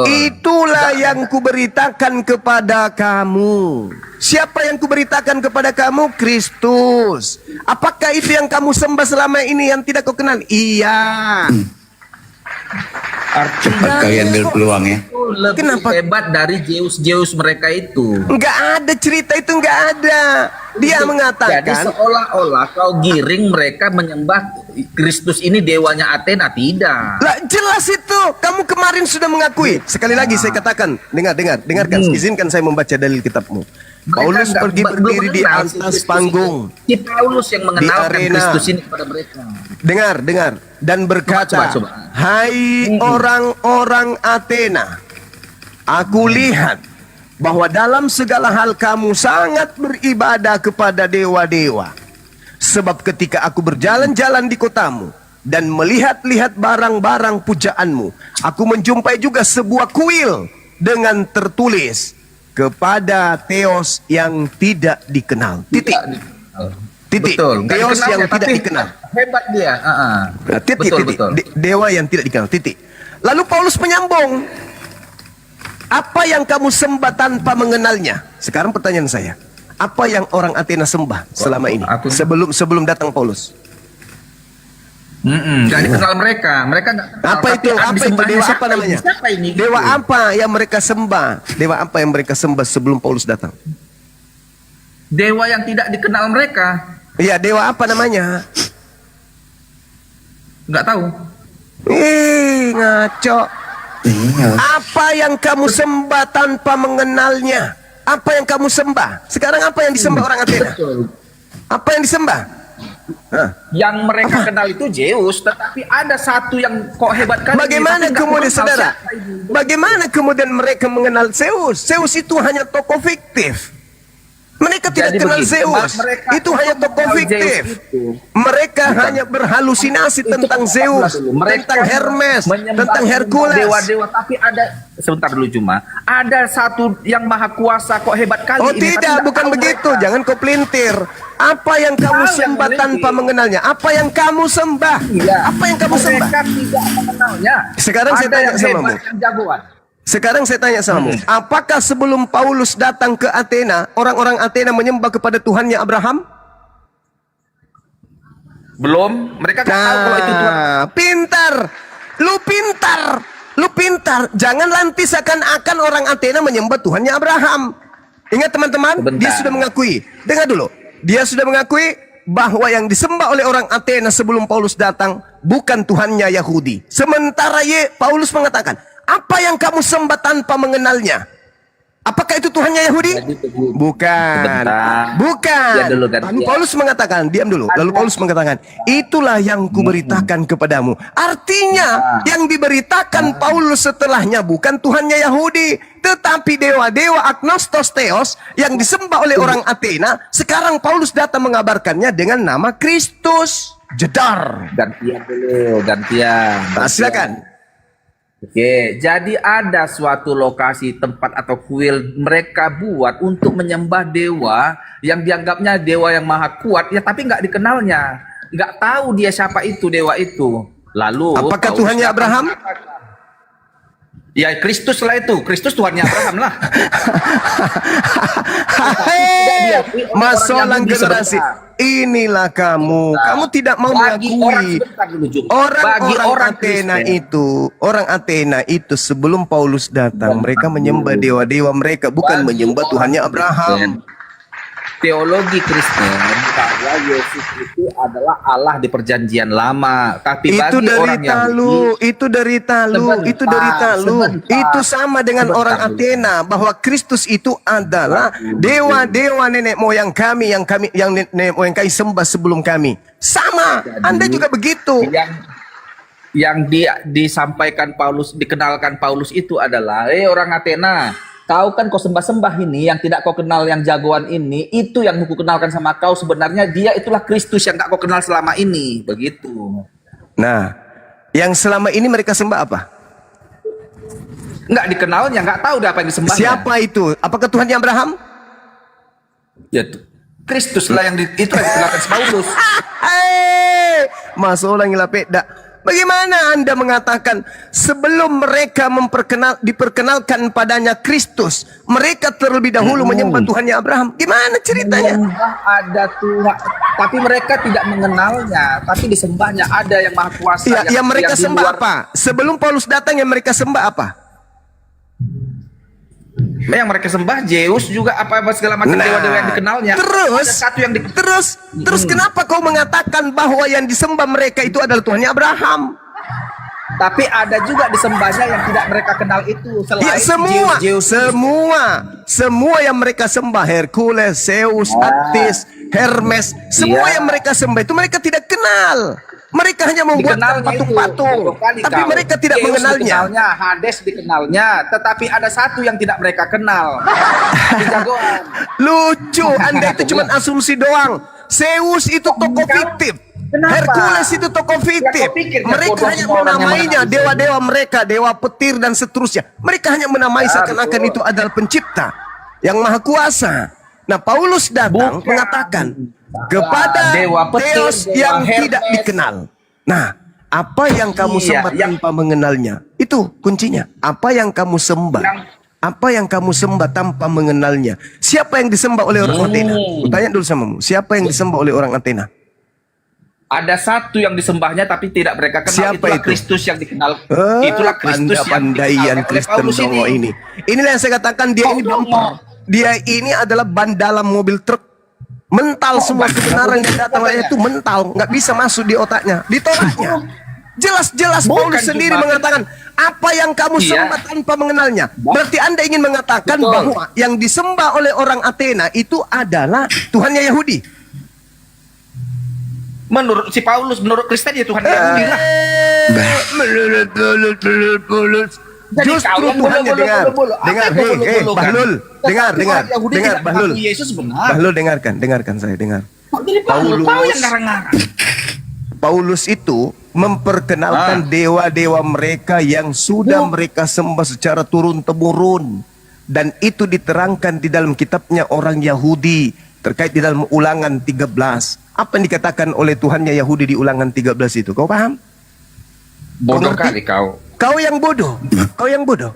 itulah yang kuberitakan kepada kamu. Siapa yang kuberitakan kepada kamu? Kristus. Apakah itu yang kamu sembah selama ini yang tidak kau kenal? Iya. Cepat kalian berpeluang ya. Kenapa hebat dari Zeus mereka itu? Enggak ada cerita itu, enggak ada. Dia mengatakan, jadi seolah-olah kau giring mereka menyembah Kristus ini dewanya Athena. Tidak. Lah jelas itu. Kamu kemarin sudah mengakui. Sekali lagi saya katakan, dengarkan. Izinkan saya membaca dalil kitabmu. Paulus pergi berdiri di atas panggung. Si Paulus yang mengenalkan Kristus ini kepada mereka. Dengar dan berkata, coba. Hai orang-orang Athena, aku lihat bahwa dalam segala hal kamu sangat beribadah kepada dewa-dewa. Sebab ketika aku berjalan-jalan di kotamu dan melihat-lihat barang-barang pujaanmu, aku menjumpai juga sebuah kuil dengan tertulis kepada Theos yang tidak dikenal. Titik. Betul. Theos yang tidak dikenal. Hebat dia. Titik. Betul. Dewa yang tidak dikenal. Titik. Lalu Paulus menyambung. Apa yang kamu sembah tanpa mengenalnya? Sekarang pertanyaan saya. Apa yang orang Athena sembah selama ini? Sebelum datang Paulus. Gak dikenal mereka nggak kenal. Apa itu? Dewa apa namanya? Siapa ini? Dewa apa yang mereka sembah? Dewa apa yang mereka sembah sebelum Paulus datang? Dewa yang tidak dikenal mereka. Iya, dewa apa namanya? Nggak tahu. Ngaco. Apa yang kamu sembah tanpa mengenalnya? Apa yang kamu sembah? Sekarang apa yang disembah orang Athena? Apa yang disembah? Yang mereka kenal itu Zeus, tetapi ada satu yang kok hebat kali. Bagaimana kemudian saudara? Bagaimana kemudian mereka mengenal Zeus? Zeus itu hanya tokoh fiktif. Mereka tidak Jadi kenal begini, Zeus. mereka Itu hanya tokoh mengenal fiktif. Zeus itu. Mereka hanya berhalusinasi tentang Zeus, tentang Hermes, tentang Hercules. Dewa-dewa, tapi ada sebentar dulu cuma ada satu yang maha kuasa kok hebat kali Oh ini. tidak, tapi bukan tahu begitu. mereka. Jangan kau pelintir. Apa yang kamu Tahu yang sembah melintir. tanpa mengenalnya? Apa yang kamu sembah? Iya. Apa yang kamu sembah? Mereka tidak mengenalnya. Sekarang saya Ada tanya yang sama hebat, mu. yang jagoan. Sekarang saya tanya samamu, apakah sebelum Paulus datang ke Athena, orang-orang Athena menyembah kepada Tuhannya Abraham? Belum, mereka nggak tahu kalau itu Tuhan. Nah, pintar. Lu pintar. Jangan lanti seakan-akan orang Athena menyembah Tuhannya Abraham. Ingat teman-teman, Sebentar. dia sudah mengakui. Dengar dulu. Dia sudah mengakui bahwa yang disembah oleh orang Athena sebelum Paulus datang bukan Tuhannya Yahudi. Sementara Paulus mengatakan, apa yang kamu sembah tanpa mengenalnya? Apakah itu Tuhannya Yahudi? Bukan. Sebentar. Bukan. Ya dulu kan, Lalu ya. Paulus mengatakan, diam dulu. Lalu Paulus mengatakan, itulah yang kuberitakan kepadamu. Artinya, yang diberitakan Paulus setelahnya bukan Tuhannya Yahudi, tetapi dewa-dewa agnostos theos yang disembah oleh orang Athena. Sekarang Paulus datang mengabarkannya dengan nama Kristus. Jedar. Gantian dulu, gantian. Nah, silakan. Oke, jadi ada suatu lokasi tempat atau kuil mereka buat untuk menyembah dewa yang dianggapnya dewa yang maha kuat, ya tapi nggak dikenalnya, nggak tahu dia siapa itu dewa itu. Lalu Apakah Paulus Tuhannya datang Abraham? mengatakan, ya Kristus lah itu, Kristus Tuhannya Abraham lah. Hei, masalah Orang Yahudi generasi. sebentar. Inilah kamu. Kamu tidak mau Bagi orang mengakui. sebentar dulu, Jung. Bagi Orang-orang orang Athena Kristen, orang Athena itu sebelum Paulus datang, mereka menyembah dewa-dewa mereka, bukan Bagi menyembah orang Tuhannya Kristen, Abraham. teologi Kristen bahwa Yesus itu adalah Allah di perjanjian lama, tapi Itu bagi dari orang Talu, Yahudi itu dari Talu, Sebentar, itu dari Talu. sebentar. Itu sama dengan Sebentar orang dulu. Athena bahwa Kristus itu adalah dewa-dewa nenek moyang kami yang nenek moyang kami sembah sebelum kami. Sama, Anda juga begitu. yang disampaikan Paulus, dikenalkan Paulus itu adalah orang Athena, kau kan kau sembah-sembah ini yang tidak kau kenal, yang jagoan ini, itu yang aku kenalkan sama kau, sebenarnya dia itulah Kristus yang gak kau kenal selama ini, begitu. Nah, yang selama ini mereka sembah apa? Nggak dikenalnya, nggak tahu dah apa yang disembahnya. Siapa itu? Apakah Tuhannya Abraham? Ya, Kristus lah yang itu yang dikenalkan sama Paulus. Masuk orang ngilapeda. Bagaimana Anda mengatakan sebelum mereka diperkenalkan padanya Kristus, mereka terlebih dahulu menyembah Tuhannya Abraham? Gimana ceritanya? Menyembah ada Tuhan, tapi mereka tidak mengenalnya, tapi disembahnya ada yang maha kuasa. Yang mereka di sembah luar- apa? Sebelum Paulus datang yang mereka sembah apa? Yang mereka sembah Zeus juga apa segala macam dewa-dewa yang dikenalnya. Terus, Ada satu yang terus kenapa kau mengatakan bahwa yang disembah mereka itu adalah Tuhannya Abraham? tapi ada juga disembahnya yang tidak mereka kenal itu selain Ya, Zeus. semua yang mereka sembah, Hercules, Zeus, Attis, Hermes, semua Iya. yang mereka sembah itu mereka tidak kenal. Mereka hanya membuat Dikenalnya patung-patung, itu, kali tapi kau. mereka tidak Zeus mengenalnya. dikenalnya, Hades dikenalnya, tetapi ada satu yang tidak mereka kenal. Jagoan. Lucu, Anda itu cuma asumsi doang. Zeus itu tokoh fiktif. Kenapa? Hercules itu tokoh fiktif. kau pikir Mereka bodoh hanya semua orang yang menamainya mengenal dewa-dewa mereka, dewa petir dan seterusnya. Mereka hanya menamai seakan-akan itu adalah pencipta yang maha kuasa. Nah, Paulus datang mengatakan kepada Dewa petir, Theos dewa yang Hermes. tidak dikenal. Nah, apa yang kamu Iya, sembah tanpa mengenalnya? Itu kuncinya. Apa yang kamu sembah? Apa yang kamu sembah tanpa mengenalnya? Siapa yang disembah oleh orang Athena? Tanya dulu samamu. Siapa yang disembah oleh orang Athena? Ada satu yang disembahnya tapi tidak mereka kenal. Siapa itulah itu? Kristus yang dikenal. Itulah Kristus yang Pandai-pandaian dikenalkan oleh Kristen Paulus dongo ini. Inilah yang saya katakan, dia ini bumper. Dia ini adalah ban dalam mobil truk. Mental semua kebenaran yang datang itu mental, nggak bisa masuk di otaknya, ditolaknya. Jelas-jelas Bukan Paulus sendiri cuma- mengatakan apa yang kamu Iya. sembah tanpa mengenalnya. Berarti Anda ingin mengatakan Betul. bahwa yang disembah oleh orang Athena itu adalah Tuhannya Yahudi. Menurut si Paulus, menurut Kristen ya Tuhan Yahudi lah. Menurut Paulus, Jadi Justru kau yang Tuhan bolo-bolo, dengar, bolo-bolo. Apa dengar, itu hei, bolo-bolo kan? Bahlul, dengar, Tetapi dengar, orang Yahudi dengar, tidak Bahlul, mengakui Yesus benar. Bahlul dengarkan saya, dengar. Jadi Paulus yang ngarang-ngarang. Paulus itu memperkenalkan dewa-dewa mereka yang sudah mereka sembah secara turun-temurun, dan itu diterangkan di dalam kitabnya orang Yahudi terkait di dalam Ulangan 13. Apa yang dikatakan oleh Tuhannya Yahudi di Ulangan 13 itu? Kau paham? Bodoh ngerti? kali kau. Kau yang bodoh. Kau yang bodoh.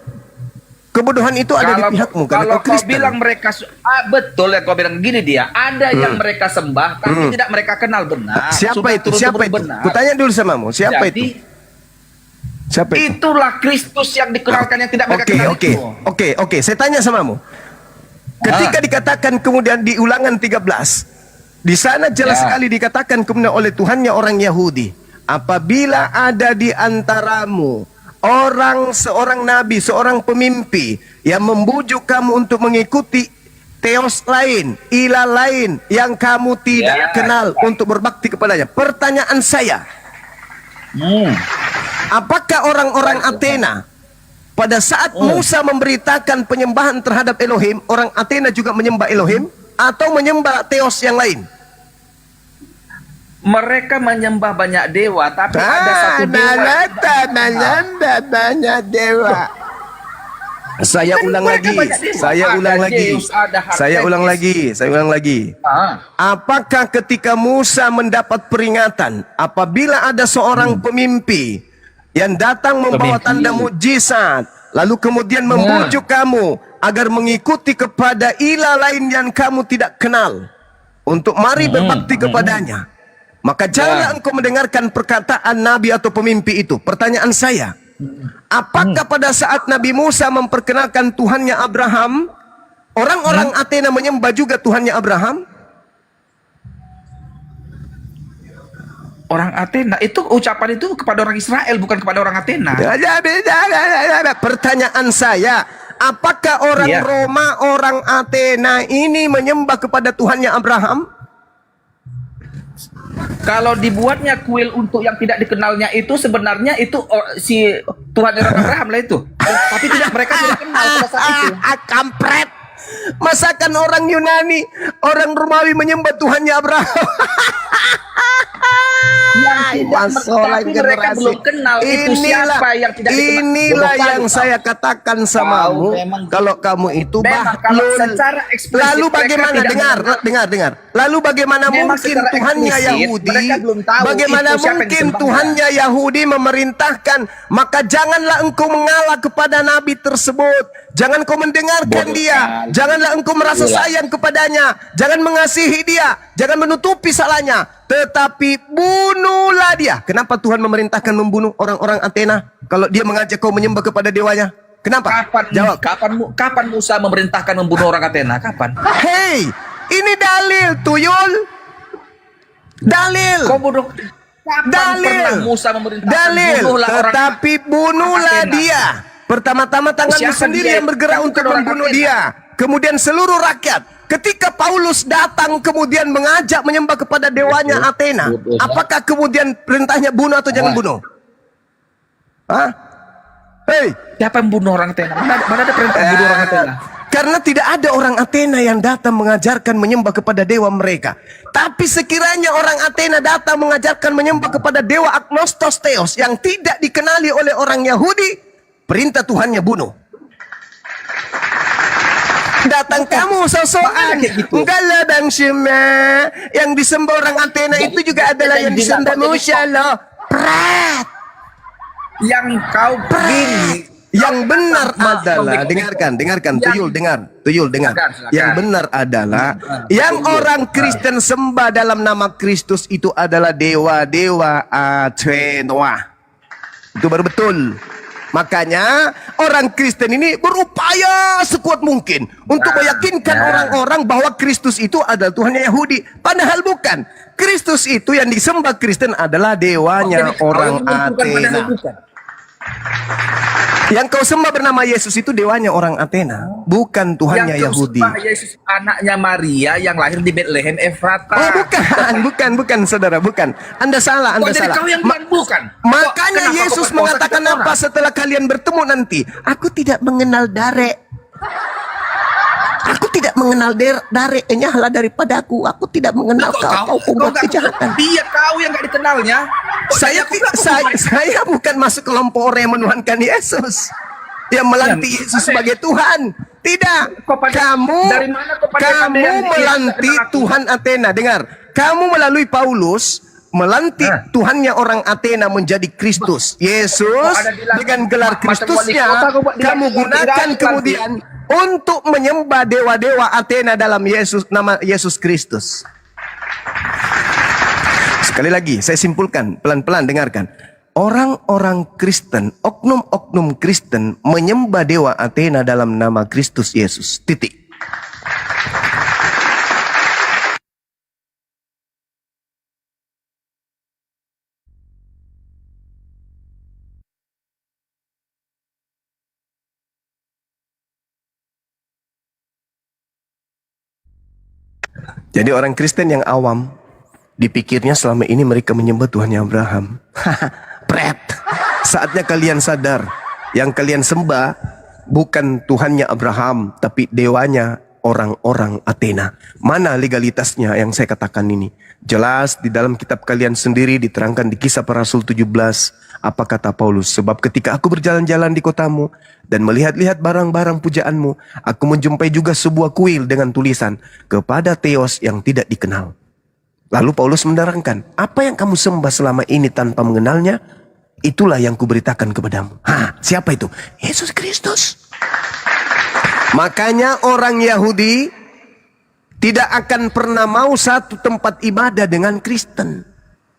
Kebodohan itu ada di pihakmu karena Kalau kau kau Kristen. bilang mereka betul ya, kau bilang gini dia, ada yang mereka sembah tapi tidak mereka kenal benar. Siapa Sudah itu? turun-temurun Siapa itu? benar. Kutanya dulu samamu. Siapa Jadi, itu? Siapa itu? itulah Kristus yang dikenalkan yang tidak mereka kenal itu. Oke. Saya tanya samamu. Ketika dikatakan kemudian di Ulangan 13, di sana jelas sekali dikatakan kemudian oleh Tuhannya orang Yahudi, apabila ada di antaramu seorang nabi, seorang pemimpi yang membujuk kamu untuk mengikuti teos lain, ilah lain yang kamu tidak kenal untuk berbakti kepadanya. Pertanyaan saya, apakah orang-orang Athena pada saat Musa memberitakan penyembahan terhadap Elohim, orang Athena juga menyembah Elohim atau menyembah teos yang lain? Mereka menyembah banyak dewa, tapi ada satu dewa. menyembah banyak dewa. Saya ulang mereka lagi, banyak dewa. saya Ada ulang lagi, Zeus, ada saya ulang lagi, saya ulang lagi. Apakah ketika Musa mendapat peringatan apabila ada seorang pemimpi yang datang membawa tanda mukjizat, lalu kemudian membujuk kamu agar mengikuti kepada ilah lain yang kamu tidak kenal untuk mari berbakti kepadanya, maka janganlah engkau mendengarkan perkataan nabi atau pemimpi itu. Pertanyaan saya, apakah pada saat Nabi Musa memperkenalkan Tuhannya Abraham, orang-orang Athena menyembah juga Tuhannya Abraham? Orang Athena itu ucapan itu kepada orang Israel, bukan kepada orang Athena. Pertanyaan saya, apakah orang Roma, orang Athena ini menyembah kepada Tuhannya Abraham? Kalau dibuatnya kuil untuk yang tidak dikenalnya itu sebenarnya itu si Tuhan orang Abraham lah itu. Tapi mereka tidak kenal pada saat itu. Kampret. Masakan orang Yunani, orang Romawi menyembah Tuhannya Abraham. Tapi mereka belum kenal itu siapa yang tidak dikenal. Inilah yang saya katakan samamu. Kalau kamu itu bahlul. Lalu bagaimana? Dengar. Lalu bagaimana mungkin Tuhannya Yahudi? Bagaimana mungkin Tuhannya Yahudi memerintahkan? Maka janganlah engkau mengalah kepada nabi tersebut. Jangan kau mendengarkan dia. Janganlah engkau merasa sayang kepadanya. Jangan mengasihi dia. Jangan menutupi salahnya. Tetapi bunuhlah dia. Kenapa Tuhan memerintahkan membunuh orang-orang Athena kalau dia mengajak kau menyembah kepada dewanya? Kenapa? Jawab. Kapan Musa memerintahkan membunuh orang Athena? Kapan? Hei, ini dalil, tuyul. Dalil. Kau bodoh. Kapan pernah Musa memerintahkan bunuhlah orang tetapi bunuhlah Athena? dia. Pertama-tama tanganmu Siapa sendiri dia? yang bergerak Bukan untuk orang membunuh Athena. dia. Kemudian seluruh rakyat. Ketika Paulus datang kemudian mengajak menyembah kepada dewanya Athena, apakah kemudian perintahnya bunuh atau jangan bunuh? Hah? Hei, Siapa yang bunuh orang Athena? Mana ada perintah bunuh orang Athena? karena tidak ada orang Athena yang datang mengajarkan menyembah kepada dewa mereka. Tapi sekiranya orang Athena datang mengajarkan menyembah kepada dewa Agnostos Theos yang tidak dikenali oleh orang Yahudi, perintah Tuhannya bunuh. Datang kamu sosokan, enggak lah Bang Syema, yang disembah orang Athena itu juga adalah yang disembah Musa loh. Prat. Yang kau gini. Yang benar adalah, dengarkan, tuyul dengar. Silakan. Yang benar adalah, yang orang Kristen sembah dalam nama Kristus itu adalah dewa-dewa Athena. Itu baru betul. Makanya orang Kristen ini berupaya sekuat mungkin untuk meyakinkan orang-orang bahwa Kristus itu adalah Tuhannya Yahudi. Padahal bukan. Kristus itu yang disembah Kristen adalah dewanya orang Athena. Yang kau sembah bernama Yesus itu dewanya orang Athena, bukan Tuhannya Yang kau Yahudi. sembah Yesus anaknya Maria yang lahir di Bethlehem Efrata. Oh bukan saudara, bukan. Anda salah, Anda Kok jadi salah. kau yang bilang bukan? Makanya Kenapa kau Yesus berkuasa mengatakan kita apa orang? setelah kalian bertemu nanti? Aku tidak mengenal dare. Aku tidak mengenal dare, enyahlah daripadaku. Aku tidak mengenal kau pembuat kejahatan. Dia kau yang gak dikenalnya. Kok Saya bukan masuk kelompok orang yang menuhankan Yesus, yang melantik Yesus sebagai Tuhan. Tidak. dari mana kau pandai Kamu yang melantik kenal aku? Tuhan Athena. Dengar, kamu melalui Paulus melantik Tuhannya orang Athena menjadi Kristus. Yesus ada di langit, dengan gelar macam wali Kristusnya kota kau buat di kamu langit, gunakan di kemudian untuk menyembah dewa-dewa Athena dalam nama Yesus Kristus. Sekali lagi, saya simpulkan, pelan-pelan dengarkan. Orang-orang Kristen, oknum-oknum Kristen menyembah dewa Athena dalam nama Kristus Yesus. Titik. Jadi orang Kristen yang awam, dipikirnya selama ini mereka menyembah Tuhannya Abraham. Pret. Saatnya kalian sadar, yang kalian sembah bukan Tuhannya Abraham, tapi dewanya orang-orang Athena. Mana legalitasnya yang saya katakan ini? Jelas di dalam kitab kalian sendiri diterangkan di Kisah Para Rasul 17. Apa kata Paulus? Sebab ketika aku berjalan-jalan di kotamu dan melihat-lihat barang-barang pujaanmu, aku menjumpai juga sebuah kuil dengan tulisan, kepada Theos yang tidak dikenal. Lalu Paulus menerangkan, apa yang kamu sembah selama ini tanpa mengenalnya, itulah yang kuberitakan kepadamu. Siapa itu? Yesus Kristus. Makanya orang Yahudi tidak akan pernah mau satu tempat ibadah dengan Kristen.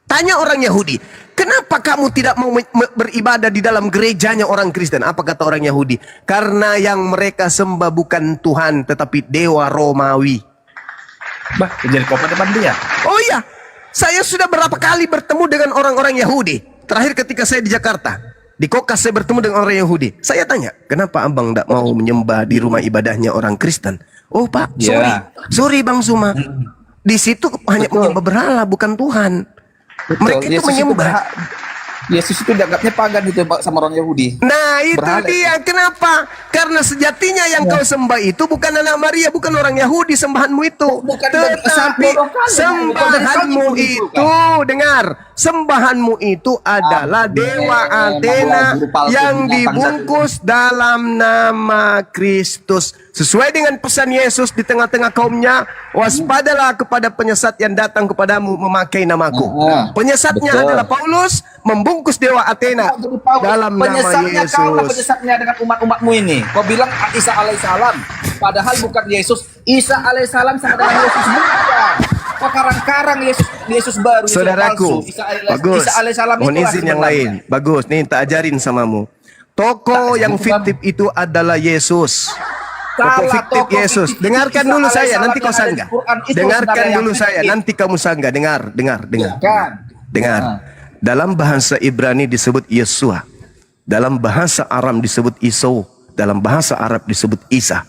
Tanya orang Yahudi, kenapa kamu tidak mau beribadah di dalam gerejanya orang Kristen? Apa kata orang Yahudi? Karena yang mereka sembah bukan Tuhan, tetapi dewa Romawi. Bah, jadi kau depan dia. Oh iya, saya sudah berapa kali bertemu dengan orang-orang Yahudi. Terakhir ketika saya di Jakarta, di Kokas saya bertemu dengan orang Yahudi. Saya tanya, kenapa abang tidak mau menyembah di rumah ibadahnya orang Kristen? Oh pak, sorry Bang Suma. Di situ hanya menyembah berhala, bukan Tuhan. Mereka itu menyembah. Yesus itu dianggapnya pagan gitu sama orang Yahudi. Nah itu Berhala dia, kenapa? Karena sejatinya yang kau sembah itu bukan anak Maria, bukan orang Yahudi sembahanmu itu. Tetapi sembahanmu itu, dengar, sembahanmu itu adalah dewa Athena yang dibungkus dalam nama Kristus. Sesuai dengan pesan Yesus di tengah-tengah kaumnya, waspadalah kepada penyesat yang datang kepadamu memakai namaku. Penyesatnya adalah Paulus, membungkus dewa Athena dalam nama Penyesatnya Yesus. kau lah penyesatnya dengan umat-umatmu ini. Kau bilang Isa alaihissalam, padahal bukan Yesus. Isa alaihissalam sama dengan Yesus bukan. Kau karang-karang Yesus baru. Saudaraku, bagus. Isa alaihissalam Mohon izin yang lain. Bagus, nih tak ajarin samamu. Tokoh yang fiktif itu adalah Yesus. Tokoh fiktif Yesus. Dengarkan dulu saya, nanti kau sanggah. Dengarkan dulu saya, nanti kamu sanggah. Dengar. Dengar. Dalam bahasa Ibrani disebut Yesua. Dalam bahasa Aram disebut Isau. Dalam bahasa Arab disebut Isa.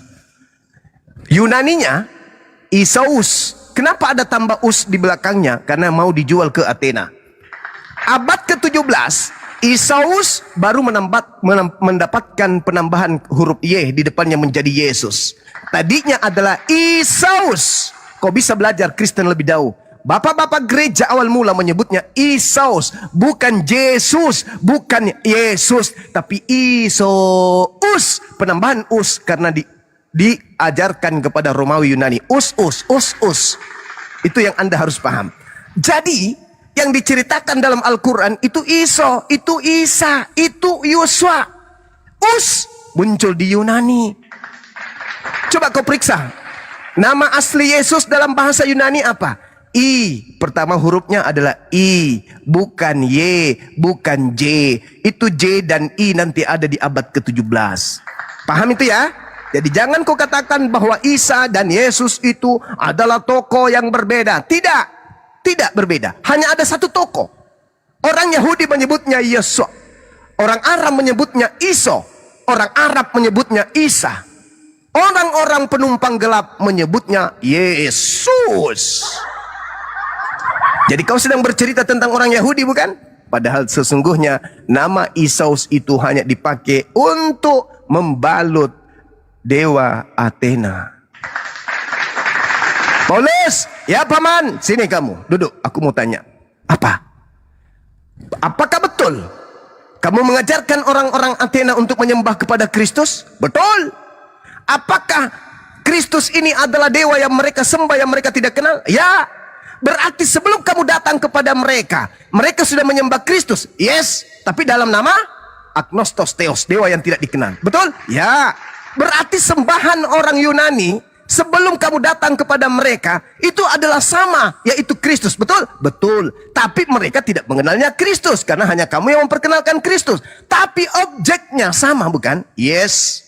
Yunaninya Isaus. Kenapa ada tambah us di belakangnya? Karena mau dijual ke Athena. Abad ke-17, Isaus baru mendapatkan penambahan huruf Y di depannya menjadi Yesus. Tadinya adalah Isaus. Kau bisa belajar Kristen lebih dahulu. Bapak-bapak gereja awal mula menyebutnya Isaus, bukan Yesus, bukan Yesus, tapi Isos. Penambahan us karena diajarkan kepada Romawi Yunani. Us. Itu yang Anda harus paham. Jadi yang diceritakan dalam Al-Quran itu Iso, itu Isa, itu Yosua. Us muncul di Yunani. Coba kau periksa. Nama asli Yesus dalam bahasa Yunani apa? I. Pertama hurufnya adalah I. Bukan Y, bukan J. Itu J dan I nanti ada di abad ke-17. Paham itu ya? Jadi jangan kau katakan bahwa Isa dan Yesus itu adalah tokoh yang berbeda. Tidak berbeda. Hanya ada satu tokoh. Orang Yahudi menyebutnya Yesua. Orang Aram menyebutnya Iso. orang Arab menyebutnya Isa. Orang-orang penumpang gelap menyebutnya Yesus. Jadi kau sedang bercerita tentang orang Yahudi, bukan? Padahal sesungguhnya nama Isus itu hanya dipakai untuk membalut dewa Athena. Paulus, ya paman, sini kamu, duduk. Aku mau tanya. Apa? Apakah betul kamu mengajarkan orang-orang Athena untuk menyembah kepada Kristus? Betul. Apakah Kristus ini adalah dewa yang mereka sembah, yang mereka tidak kenal? Ya. Berarti sebelum kamu datang kepada mereka, mereka sudah menyembah Kristus. Yes. Tapi dalam nama Agnostos Theos, dewa yang tidak dikenal. Betul? Ya. Berarti sembahan orang Yunani sebelum kamu datang kepada mereka itu adalah sama, yaitu Kristus. Betul? Betul. Tapi mereka tidak mengenalnya Kristus karena hanya kamu yang memperkenalkan Kristus. Tapi objeknya sama, bukan? Yes.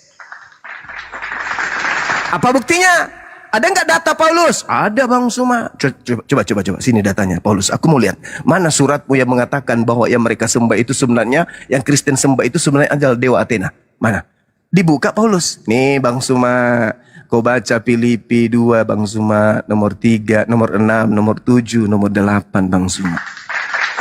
Apa buktinya? Ada nggak data Paulus? Ada Bang Suma. Coba sini datanya Paulus. Aku mau lihat mana suratmu yang mengatakan bahwa yang mereka sembah itu sebenarnya, yang Kristen sembah itu sebenarnya adalah dewa Athena. Mana? Dibuka Paulus. Nih Bang Suma, kau baca Filipi 2 Bang Suma, nomor 3, nomor 6, nomor 7, nomor 8 Bang Suma.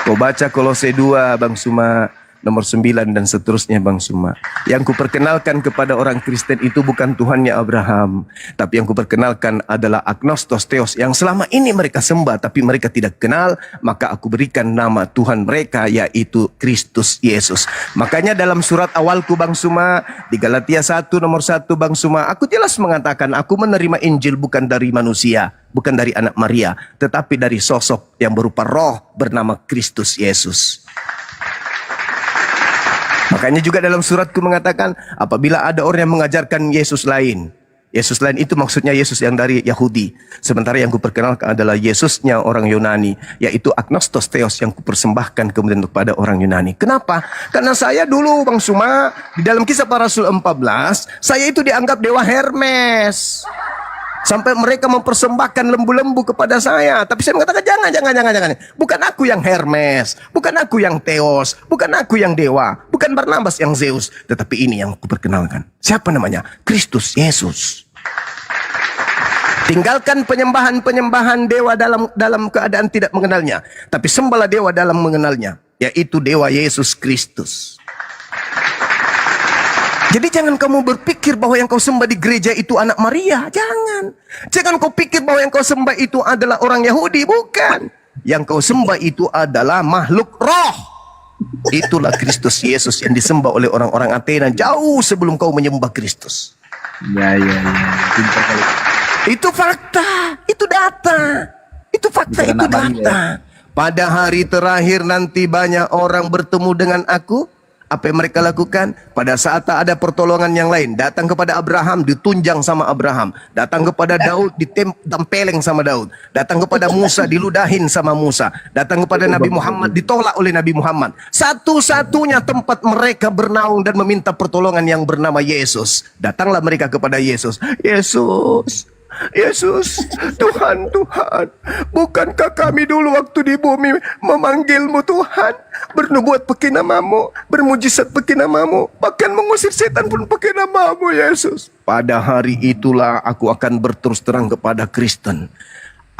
Kau baca Kolose 2 Bang Suma, nomor 9 dan seterusnya Bang Suma. Yang kuperkenalkan kepada orang Kristen itu bukan Tuhannya Abraham, tapi yang kuperkenalkan adalah Agnostos Theos yang selama ini mereka sembah tapi mereka tidak kenal. Maka aku berikan nama Tuhan mereka, yaitu Kristus Yesus. Makanya dalam surat awalku Bang Suma, di Galatia 1 nomor 1 Bang Suma, aku jelas mengatakan aku menerima Injil bukan dari manusia, bukan dari anak Maria, tetapi dari sosok yang berupa roh bernama Kristus Yesus. Makanya juga dalam suratku mengatakan, apabila ada orang yang mengajarkan Yesus lain itu maksudnya Yesus yang dari Yahudi. Sementara yang kuperkenalkan adalah Yesusnya orang Yunani, yaitu Agnostos Theos yang kupersembahkan kemudian kepada orang Yunani. Kenapa? Karena saya dulu Bang Suma, di dalam Kisah Para Rasul 14, saya itu dianggap dewa Hermes. Sampai mereka mempersembahkan lembu-lembu kepada saya. Tapi saya mengatakan jangan. Bukan aku yang Hermes, bukan aku yang Theos, bukan aku yang dewa, bukan Barnabas yang Zeus, tetapi ini yang kuperkenalkan. Siapa namanya? Kristus Yesus. Tinggalkan penyembahan dewa dalam keadaan tidak mengenalnya, tapi sembahlah dewa dalam mengenalnya, yaitu dewa Yesus Kristus. Jadi jangan kamu berpikir bahwa yang kau sembah di gereja itu anak Maria. Jangan kau pikir bahwa yang kau sembah itu adalah orang Yahudi. Bukan. Yang kau sembah itu adalah makhluk roh. Itulah Kristus Yesus yang disembah oleh orang-orang Athena jauh sebelum kau menyembah Kristus. Ya. Pintar kali. Itu fakta. Itu data. Itu fakta, itu data. Pada hari terakhir nanti banyak orang bertemu dengan aku. Apa yang mereka lakukan? Pada saat tak ada pertolongan yang lain, datang kepada Abraham, ditunjang sama Abraham. Datang kepada Daud, ditempeleng sama Daud. Datang kepada Musa, diludahin sama Musa. Datang kepada Nabi Muhammad, ditolak oleh Nabi Muhammad. Satu-satunya tempat mereka bernaung dan meminta pertolongan yang bernama Yesus. Datanglah mereka kepada Yesus. Yesus, Tuhan, bukankah kami dulu waktu di bumi memanggilmu Tuhan, bernubuat pakai namamu, bermujizat pakai namamu, bahkan mengusir setan pun pakai namamu Yesus. Pada hari itulah aku akan berterus terang kepada Kristen.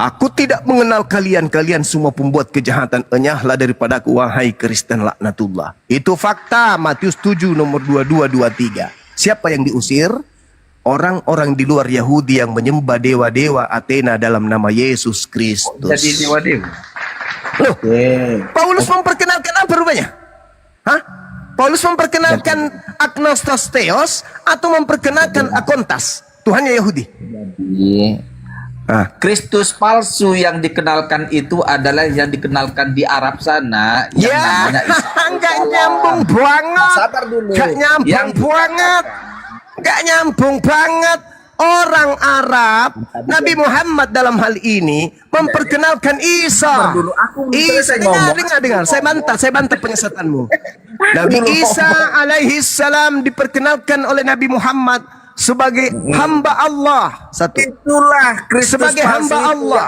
Aku tidak mengenal kalian semua pembuat kejahatan. Enyahlah daripada aku, wahai Kristen laknatullah. Itu fakta, Matius 7 nomor 22-23. Siapa yang diusir? Orang-orang di luar Yahudi yang menyembah dewa-dewa Athena dalam nama Yesus Kristus. Jadi dewa-dewa. Loh, Paulus memperkenalkan apa rupanya? Paulus memperkenalkan Agnostos Theos atau memperkenalkan Akontas, Tuhannya Yahudi? Kristus palsu yang dikenalkan itu adalah yang dikenalkan di Arab sana. Yang namanya Isa. Nggak nyambung banget. Sabar dulu. Gak nyambung banget. Orang Arab, Nabi Muhammad dalam hal ini memperkenalkan Isa. Dengar. Saya bantah penyesatanmu. Nabi Isa alaihi salam diperkenalkan oleh Nabi Muhammad sebagai hamba Allah. Itulah Kristus sebagai hamba Allah,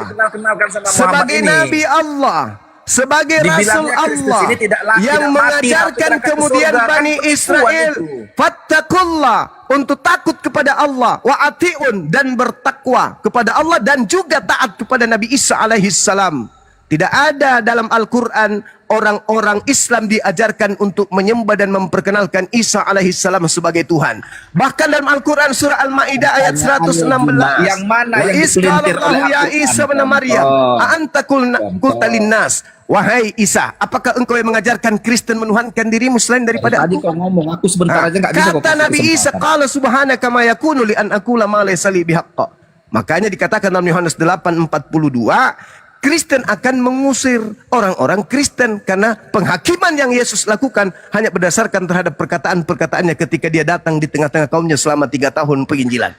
sebagai Nabi Allah, sebagai Rasul Dibilangnya Kristus Allah ini tidak yang mati, mengajarkan tapi berangkat ke kemudian surga, kan Bani perempuan Israel itu. fattaqullah, untuk takut kepada Allah, wa atiun, dan bertakwa kepada Allah, dan juga taat kepada Nabi Isa alaihi salam. Tidak ada dalam Al-Quran orang-orang Islam diajarkan untuk menyembah dan memperkenalkan Isa alaihi salam sebagai Tuhan. Bahkan dalam Al-Quran surah Al-Ma'idah ayat 116. Yang mana Wa yang dipelintir oleh ya Al-Quran? Isa bin Maryam, Oh. a'anta qulta linnas, wahai Isa, apakah engkau yang mengajarkan Kristen menuhankan dirimu selain daripada Tadi aku? kau ngomong, aku sebentar aja nggak bisa kau Kata kasih Nabi Isa, kesempatan. qala subhanaka ma yakunu li an aqula ma laysa li bihaqqa. Makanya dikatakan dalam Yohanes 8:42, Kristen akan mengusir orang-orang Kristen karena penghakiman yang Yesus lakukan hanya berdasarkan terhadap perkataan-perkataannya ketika dia datang di tengah-tengah kaumnya selama 3 tahun penginjilan.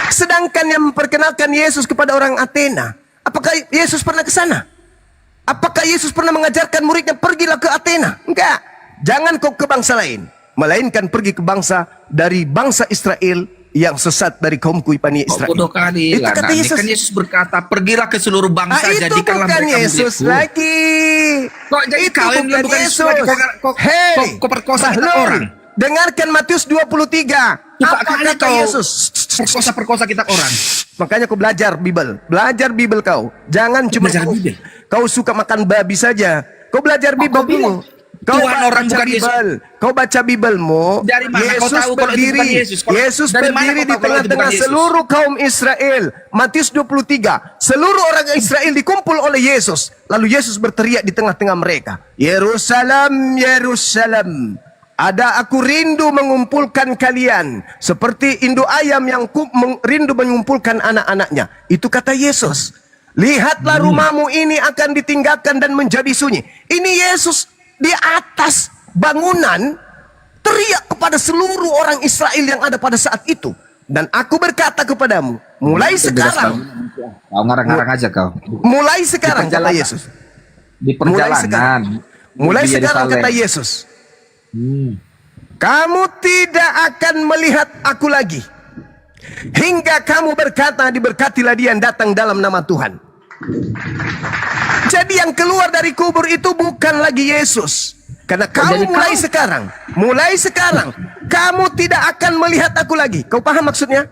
Sedangkan yang memperkenalkan Yesus kepada orang Athena, apakah Yesus pernah ke sana? Apakah Yesus pernah mengajarkan muridnya pergilah ke Athena? Enggak. Jangan kau ke bangsa lain, melainkan pergi ke bangsa dari bangsa Israel yang sesat dari kaumku Bani Kok Israel. bodoh kali Itu lah. kata Nah, ini Yesus. kan Yesus berkata, pergilah ke seluruh bangsa, Itu jadikanlah bukan mereka Yesus muridku. lagi. Kok jadi Itu kau yang bukan bukan Yesus Yesus. lagi? Kok Hei, perkosa kita Bahlul, orang? dengarkan Matius 23. Cepat Apa kali kata kau Yesus? perkosa kita orang. Makanya kau belajar Bible kau. Jangan cuma Belajar Bible. kau suka makan babi saja. Kau belajar Bible kau dulu. bilang Tuhan orang bukan Yesus. Kau baca Biblemu. Dari mana kau Yesus tahu kalau itu berdiri. bukan Yesus? Yesus Dari mana berdiri kau di tahu kalau itu tengah-tengah bukan Yesus? seluruh kaum Israel. Matius 23. Seluruh orang Israel dikumpul oleh Yesus. Lalu Yesus berteriak di tengah-tengah mereka. Yerusalem, Yerusalem. Ada aku rindu mengumpulkan kalian seperti induk ayam yang rindu mengumpulkan anak-anaknya. Itu kata Yesus. Lihatlah rumahmu ini akan ditinggalkan dan menjadi sunyi. Ini Yesus di atas bangunan teriak kepada seluruh orang Israel yang ada pada saat itu. Dan aku berkata kepadamu, mulai sekarang, Kau ngarang-ngarang aja kau. mulai sekarang kata perjalanan. Yesus. Di Mulai sekarang, perjalanan. mulai menuju sekarang Yerusalem. kata Yesus, kamu tidak akan melihat aku lagi hingga kamu berkata, diberkatilah dia yang datang dalam nama Tuhan. Jadi yang keluar dari kubur itu bukan lagi Yesus. Karena kamu mulai sekarang, kamu tidak akan melihat aku lagi. Kau paham maksudnya?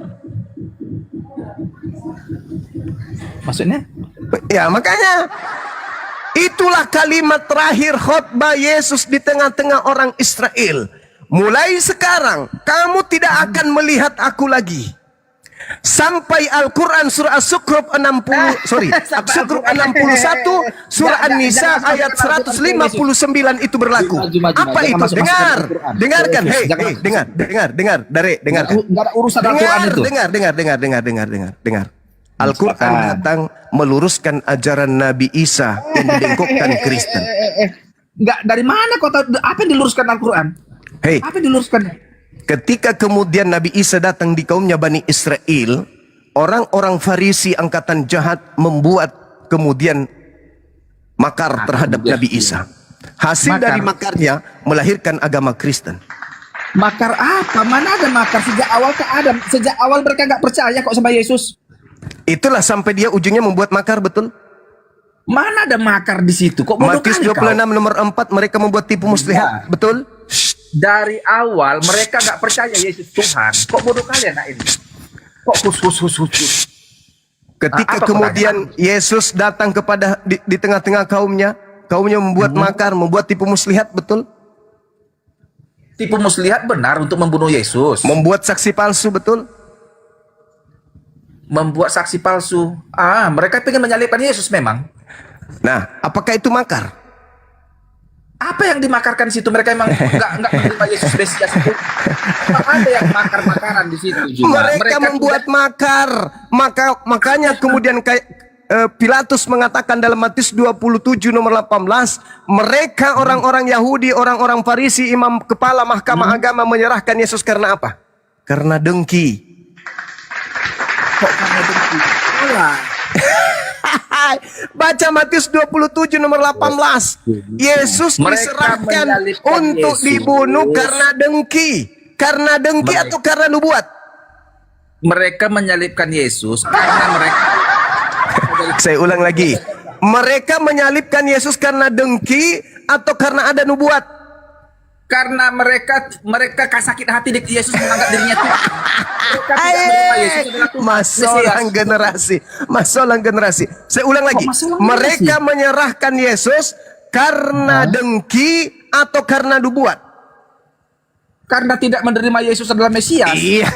Maksudnya? Ya, makanya itulah kalimat terakhir khotbah Yesus di tengah-tengah orang Israel. Mulai sekarang kamu tidak akan melihat aku lagi. Sampai Al-Quran surah As-Sukhruf 61, surah An-Nisa ayat 159 itu berlaku. Apa itu? Dengarkan. Hei, dengar. Dare, dengarkan. Enggak ada urusan Al-Quran itu. Dengar. Al-Quran datang meluruskan ajaran Nabi Isa yang dibengkokkan Kristen. Enggak, dari mana kau tahu apa yang diluruskan Al-Quran? Hei, Apa yang diluruskan? ketika kemudian Nabi Isa datang di kaumnya Bani Israel, orang-orang Farisi angkatan jahat membuat kemudian makar terhadap Nabi Isa. Hasil Makar. dari makarnya melahirkan agama Kristen. Makar apa? Mana ada makar? Sejak awal mereka nggak percaya kok sama Yesus. Itulah sampai dia ujungnya membuat makar, betul? Mana ada makar di situ? Kok bodoh Matius kali 26 kau? nomor 4, mereka membuat tipu muslihat, betul? Dari awal mereka nggak percaya Yesus Tuhan. Kok bodoh kali anak ini? Kok khusus. Ketika Apa kemudian Yesus datang kepada di tengah-tengah kaumnya membuat makar, membuat tipu muslihat, betul? Tipu muslihat benar untuk membunuh Yesus. Membuat saksi palsu, betul? Membuat saksi palsu. Mereka ingin menyalibkan Yesus memang. Nah, apakah itu makar? Apa yang dimakarkan di situ? Mereka emang nggak menerima Yesus Mesias itu. Ada yang makar-makaran di situ juga. Mereka membuat makar. Makanya kemudian Pilatus mengatakan dalam Matius 27 nomor 18, mereka orang-orang Yahudi, orang-orang Farisi, imam kepala mahkamah agama menyerahkan Yesus karena apa? Karena dengki. Kok karena dengki? Baca Matius 27 nomor 18. Yesus Mereka diserahkan menyalibkan untuk Yesus dibunuh karena dengki. Karena dengki atau karena nubuat? Mereka menyalibkan Yesus karena mereka Saya ulang lagi. Mereka menyalibkan Yesus karena dengki atau karena ada nubuat? Karena mereka sakit hati Yesus menganggap dirinya Tuhan. Mereka tidak menerima Yesus adalah Tuhan. Masalah generasi. Masalah generasi. Saya ulang lagi. masalah generasi? Mereka menyerahkan Yesus karena dengki atau karena nubuat? Karena tidak menerima Yesus adalah Mesias. Iya.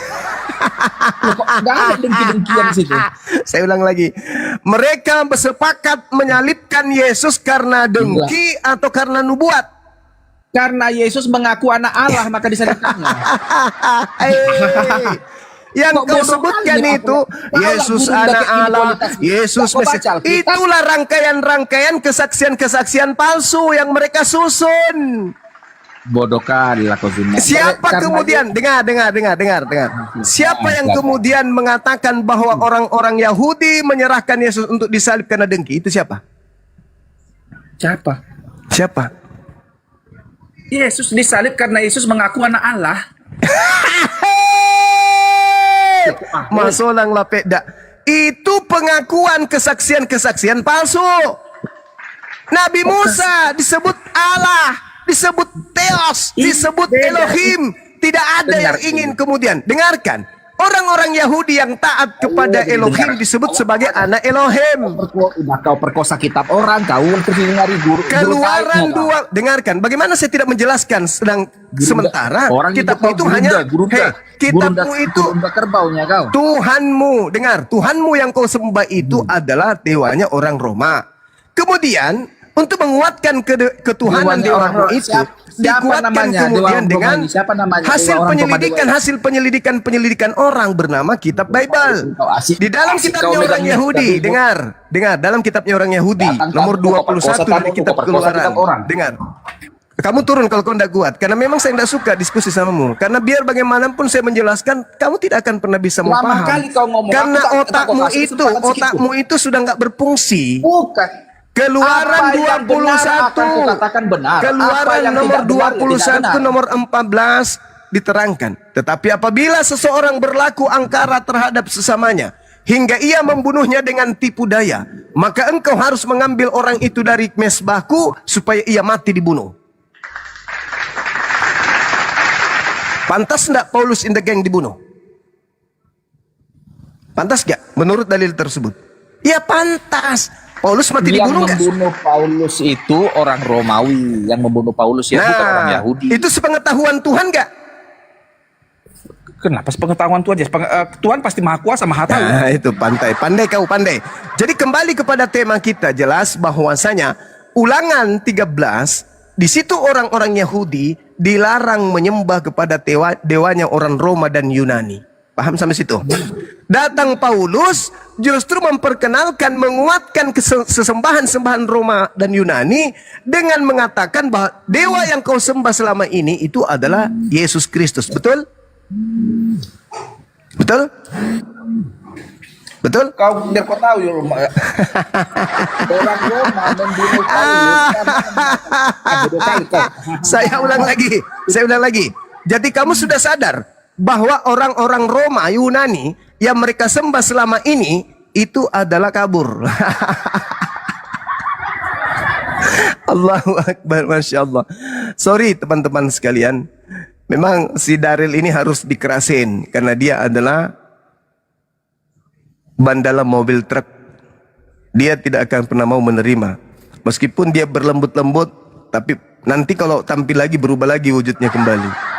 Loh, kok nggak ada dengki-dengkian di situ. Saya ulang lagi. Mereka bersepakat menyalibkan Yesus karena dengki atau karena nubuat? Karena Yesus mengaku anak Allah maka disalibkannya. Yang Kok kau bodoh sebutkan kali, itu Pak? Yesus Tahu lah, anak burung Allah, kualitas. Yesus Tak kau baca Mesias. Alkitab? Itulah rangkaian-rangkaian kesaksian-kesaksian palsu yang mereka susun. Bodoh kali lah kau Zuma. Siapa Karena kemudian dengar. Siapa yang kemudian mengatakan bahwa orang-orang Yahudi menyerahkan Yesus untuk disalib karena dengki? Itu siapa? Siapa? Yesus disalib karena Yesus mengaku anak Allah. Masolang lapeda. Itu pengakuan kesaksian-kesaksian palsu. Nabi Musa disebut Allah, disebut Theos, disebut Elohim. Tidak ada yang ingin kemudian. Dengarkan. Orang-orang Yahudi yang taat kepada Elohim disebut sebagai anak Elohim. Udah kau perkosa kitab orang, kau terus nyari guru. Keluaran dua. Dengarkan. Bagaimana saya tidak menjelaskan sedang sementara kitabmu itu hanya kitabmu itu kerbaunya kau. Tuhanmu. Dengar, Tuhanmu yang kau sembah itu adalah dewanya orang Roma. Kemudian untuk menguatkan ketuhanan dewa itu dikuatkan kemudian dengan hasil penyelidikan orang bernama kitab Bible. Di dalam kitabnya orang Yahudi, dengar, dalam kitabnya orang Yahudi nomor 21 dari kitab Keluaran. Dengar. Kamu turun kalau kau tidak kuat, karena memang saya tidak suka diskusi samamu. Karena biar bagaimanapun saya menjelaskan, kamu tidak akan pernah bisa memaham. Karena otakmu itu sudah nggak berfungsi. Bukan. Keluaran 21. Keluaran nomor 21 nomor 14 diterangkan. Tetapi apabila seseorang berlaku angkara terhadap sesamanya hingga ia membunuhnya dengan tipu daya, maka engkau harus mengambil orang itu dari mesbahku supaya ia mati dibunuh. Pantas enggak Paulus in the gang dibunuh? Pantas gak menurut dalil tersebut? Ya pantas. Paulus mati dibunuh nggak? Yang membunuh Paulus itu orang Romawi, yang membunuh Paulus ya bukan orang Yahudi. Itu sepengetahuan Tuhan nggak? Kenapa sepengetahuan Tuhan? Tuhan pasti maha kuasa, maha tahu. Nah, itu pandai kau pandai. Jadi kembali kepada tema kita, jelas bahwasanya Ulangan 13 di situ orang-orang Yahudi dilarang menyembah kepada dewanya orang Roma dan Yunani. Paham sampai situ? Datang Paulus justru memperkenalkan, menguatkan sesembahan-sembahan Roma dan Yunani dengan mengatakan bahwa dewa yang kau sembah selama ini itu adalah Yesus Kristus. Betul? Betul? Betul? Kau biar kau tahu ya orang Roma membunuh Paulus. Saya ulang lagi. Jadi kamu sudah sadar bahwa orang-orang Roma, Yunani yang mereka sembah selama ini itu adalah kabur. Allahu Akbar, Masya Allah. Sorry teman-teman sekalian, memang si Daril ini harus dikerasin karena dia adalah ban dalam mobil truk. Dia tidak akan pernah mau menerima, meskipun dia berlembut-lembut, tapi nanti kalau tampil lagi berubah lagi wujudnya kembali.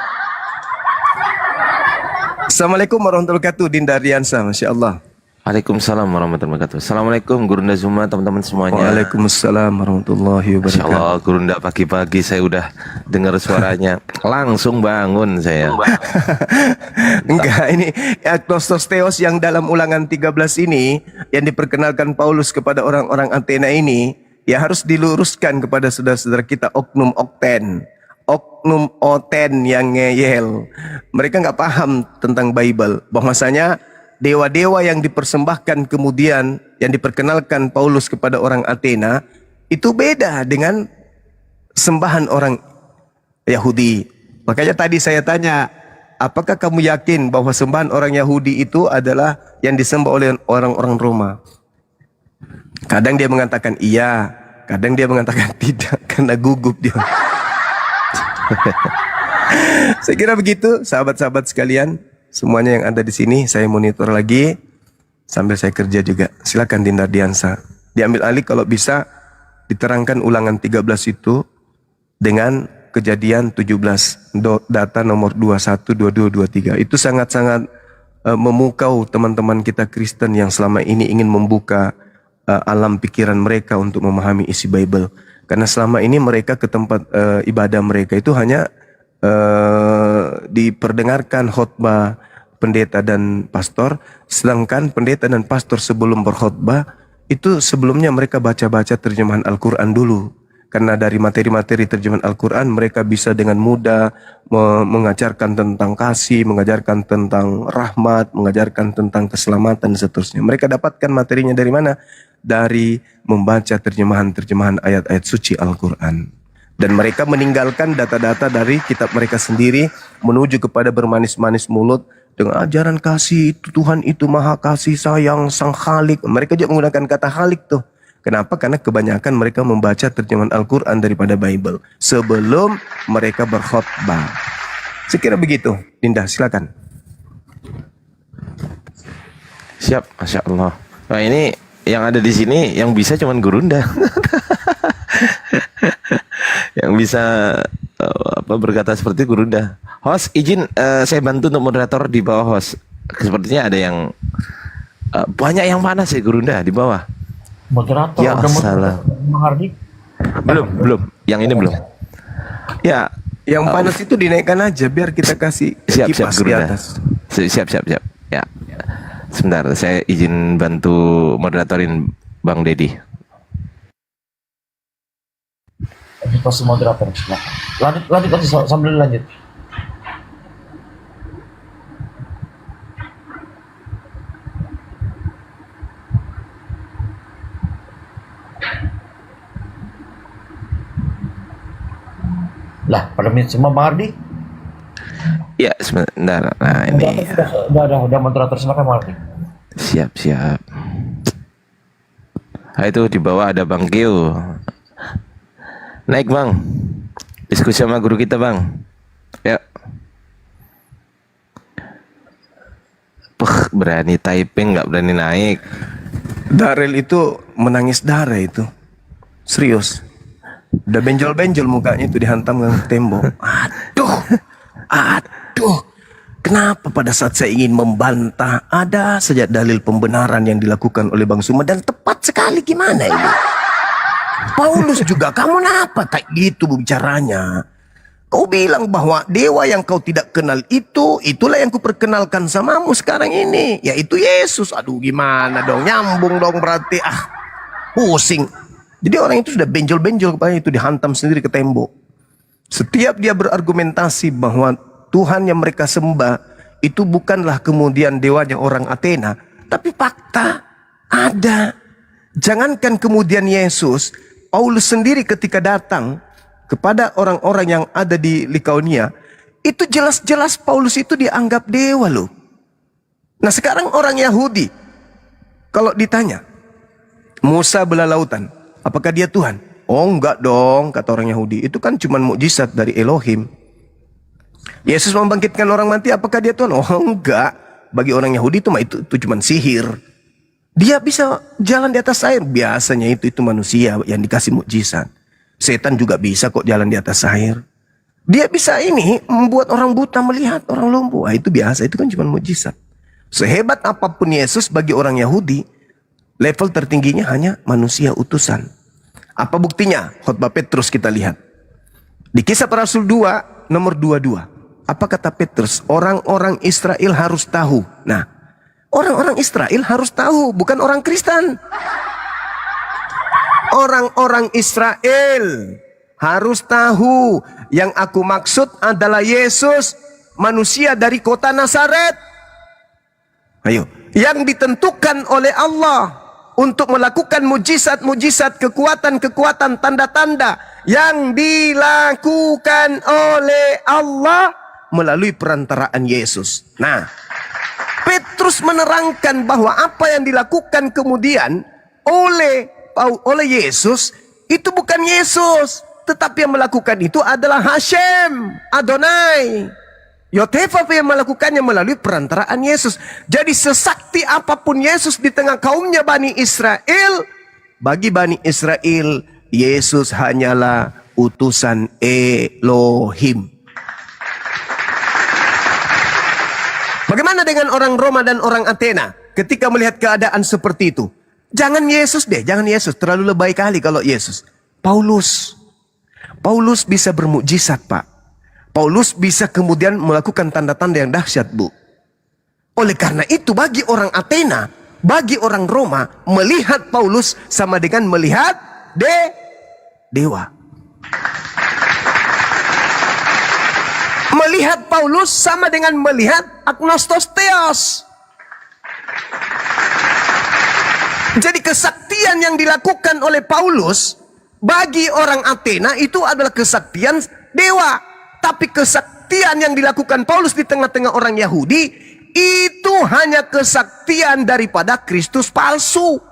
Assalamualaikum warahmatullahi wabarakatuh. Dinda Riansa, Masya Allah. Waalaikumsalam warahmatullahi wabarakatuh. Assalamualaikum Gurunda Zuma, teman-teman semuanya. Waalaikumsalam warahmatullahi wabarakatuh. Masya Allah, Gurunda pagi-pagi saya udah dengar suaranya, langsung bangun saya. Enggak, ini Agnostos Theos yang dalam Ulangan 13 ini yang diperkenalkan Paulus kepada orang-orang Athena ini, ya harus diluruskan kepada saudara-saudara kita oknum oten yang ngeyel. Mereka nggak paham tentang Bible, bahwasanya dewa-dewa yang dipersembahkan kemudian yang diperkenalkan Paulus kepada orang Athena itu beda dengan sembahan orang Yahudi. Makanya tadi saya tanya, apakah kamu yakin bahwa sembahan orang Yahudi itu adalah yang disembah oleh orang-orang Roma? Kadang dia mengatakan iya, kadang dia mengatakan tidak karena gugup dia. Saya kira begitu, sahabat-sahabat sekalian, semuanya yang ada di sini saya monitor lagi sambil saya kerja juga. Silakan Dinda Diansa. Diambil alih kalau bisa diterangkan ulangan 13 itu dengan kejadian 17, data nomor 21, 22, 23. Itu sangat-sangat memukau teman-teman kita Kristen yang selama ini ingin membuka alam pikiran mereka untuk memahami isi Bible. Karena selama ini mereka ke tempat ibadah mereka itu hanya diperdengarkan khotbah pendeta dan pastor, sedangkan pendeta dan pastor sebelum berkhotbah itu sebelumnya mereka baca-baca terjemahan Al-Quran dulu. Karena dari materi-materi terjemahan Al-Quran mereka bisa dengan mudah mengajarkan tentang kasih, mengajarkan tentang rahmat, mengajarkan tentang keselamatan dan seterusnya. Mereka dapatkan materinya dari mana? Dari membaca terjemahan-terjemahan ayat-ayat suci Al-Quran. Dan mereka meninggalkan data-data dari kitab mereka sendiri menuju kepada bermanis-manis mulut dengan ajaran kasih itu, Tuhan itu maha kasih sayang, sang Khalik. Mereka juga menggunakan kata Khalik tuh. Kenapa? Karena kebanyakan mereka membaca terjemahan Al-Quran daripada Bible sebelum mereka berkhotbah. Saya kira begitu. Dinda, silakan. Siap, Masya Allah. Nah ini yang ada di sini yang bisa cuman Gurunda. Yang bisa berkata seperti Gurunda. Host, izin saya bantu untuk moderator di bawah host. Sepertinya ada yang banyak yang panas ya Gurunda di bawah. Moderator Ya salah. Bang Hardi. Belum. Yang ini belum. Ya, yang panas itu dinaikkan aja biar kita kasih siap kipas di Gurunda. atas. Siap. Ya. Sebentar, saya izin bantu moderatorin Bang Dedi. Pasti moderator. Lanjut sambil lanjut. Lah, pada menit semua Bang Hardi. Ya, sebentar. Nah, ini. Udah moderator, silakan Bang Hardi. Siap. Nah, itu di bawah ada Bang Kio. Naik Bang. Diskusi sama guru kita Bang. Ya. Berani typing nggak berani naik. Darel itu menangis darah itu. Serius. Udah benjol-benjol mukanya itu dihantam dengan tembok. Aduh. Kenapa pada saat saya ingin membantah ada saja dalil pembenaran yang dilakukan oleh Bang Suma dan tepat sekali gimana ini? Paulus juga, kamu kenapa kayak gitu bicaranya? Kau bilang bahwa dewa yang kau tidak kenal itulah yang kuperkenalkan samamu sekarang ini, yaitu Yesus. Aduh gimana dong, nyambung dong berarti. Pusing. Jadi orang itu sudah benjol-benjol kepalanya itu dihantam sendiri ke tembok. Setiap dia berargumentasi bahwa Tuhan yang mereka sembah itu bukanlah kemudian dewanya orang Athena, tapi fakta ada. Jangankan kemudian Yesus, Paulus sendiri ketika datang kepada orang-orang yang ada di Likaonia, itu jelas-jelas Paulus itu dianggap dewa loh. Nah sekarang orang Yahudi, kalau ditanya, Musa belah lautan, apakah dia Tuhan? Oh enggak dong, kata orang Yahudi. Itu kan cuma mukjizat dari Elohim. Yesus membangkitkan orang mati, apakah dia Tuhan? Oh enggak. Bagi orang Yahudi itu cuma sihir. Dia bisa jalan di atas air. Biasanya itu manusia yang dikasih mukjizat. Setan juga bisa kok jalan di atas air. Dia bisa membuat orang buta melihat, orang lumpuh. Itu biasa, itu kan cuma mukjizat. Sehebat apapun Yesus bagi orang Yahudi, level tertingginya hanya manusia utusan. Apa buktinya? Khotbah Petrus kita lihat. Di Kisah Para Rasul 2 nomor 22. Apa kata Petrus? Orang-orang Israel harus tahu. Nah, orang-orang Israel harus tahu, bukan orang Kristen. Orang-orang Israel harus tahu. Yang aku maksud adalah Yesus, manusia dari kota Nazaret. Ayo, yang ditentukan oleh Allah untuk melakukan mujizat-mujizat, kekuatan-kekuatan, tanda-tanda yang dilakukan oleh Allah melalui perantaraan Yesus. Nah, Petrus menerangkan bahwa apa yang dilakukan kemudian oleh Yesus, itu bukan Yesus, tetapi yang melakukan itu adalah Hashem, Adonai. Yotefaf yang melakukannya melalui perantaraan Yesus. Jadi sesakti apapun Yesus di tengah kaumnya Bani Israel, bagi Bani Israel, Yesus hanyalah utusan Elohim. Bagaimana dengan orang Roma dan orang Athena ketika melihat keadaan seperti itu? Jangan Yesus deh, jangan Yesus. Terlalu lebay kali kalau Yesus. Paulus bisa bermukjizat, Pak. Paulus bisa kemudian melakukan tanda-tanda yang dahsyat, Bu. Oleh karena itu, bagi orang Athena, bagi orang Roma, melihat Paulus sama dengan melihat dewa. Melihat Paulus sama dengan melihat agnostos theos. Jadi kesaktian yang dilakukan oleh Paulus bagi orang Athena itu adalah kesaktian dewa. Tapi kesaktian yang dilakukan Paulus di tengah-tengah orang Yahudi itu hanya kesaktian daripada Kristus palsu.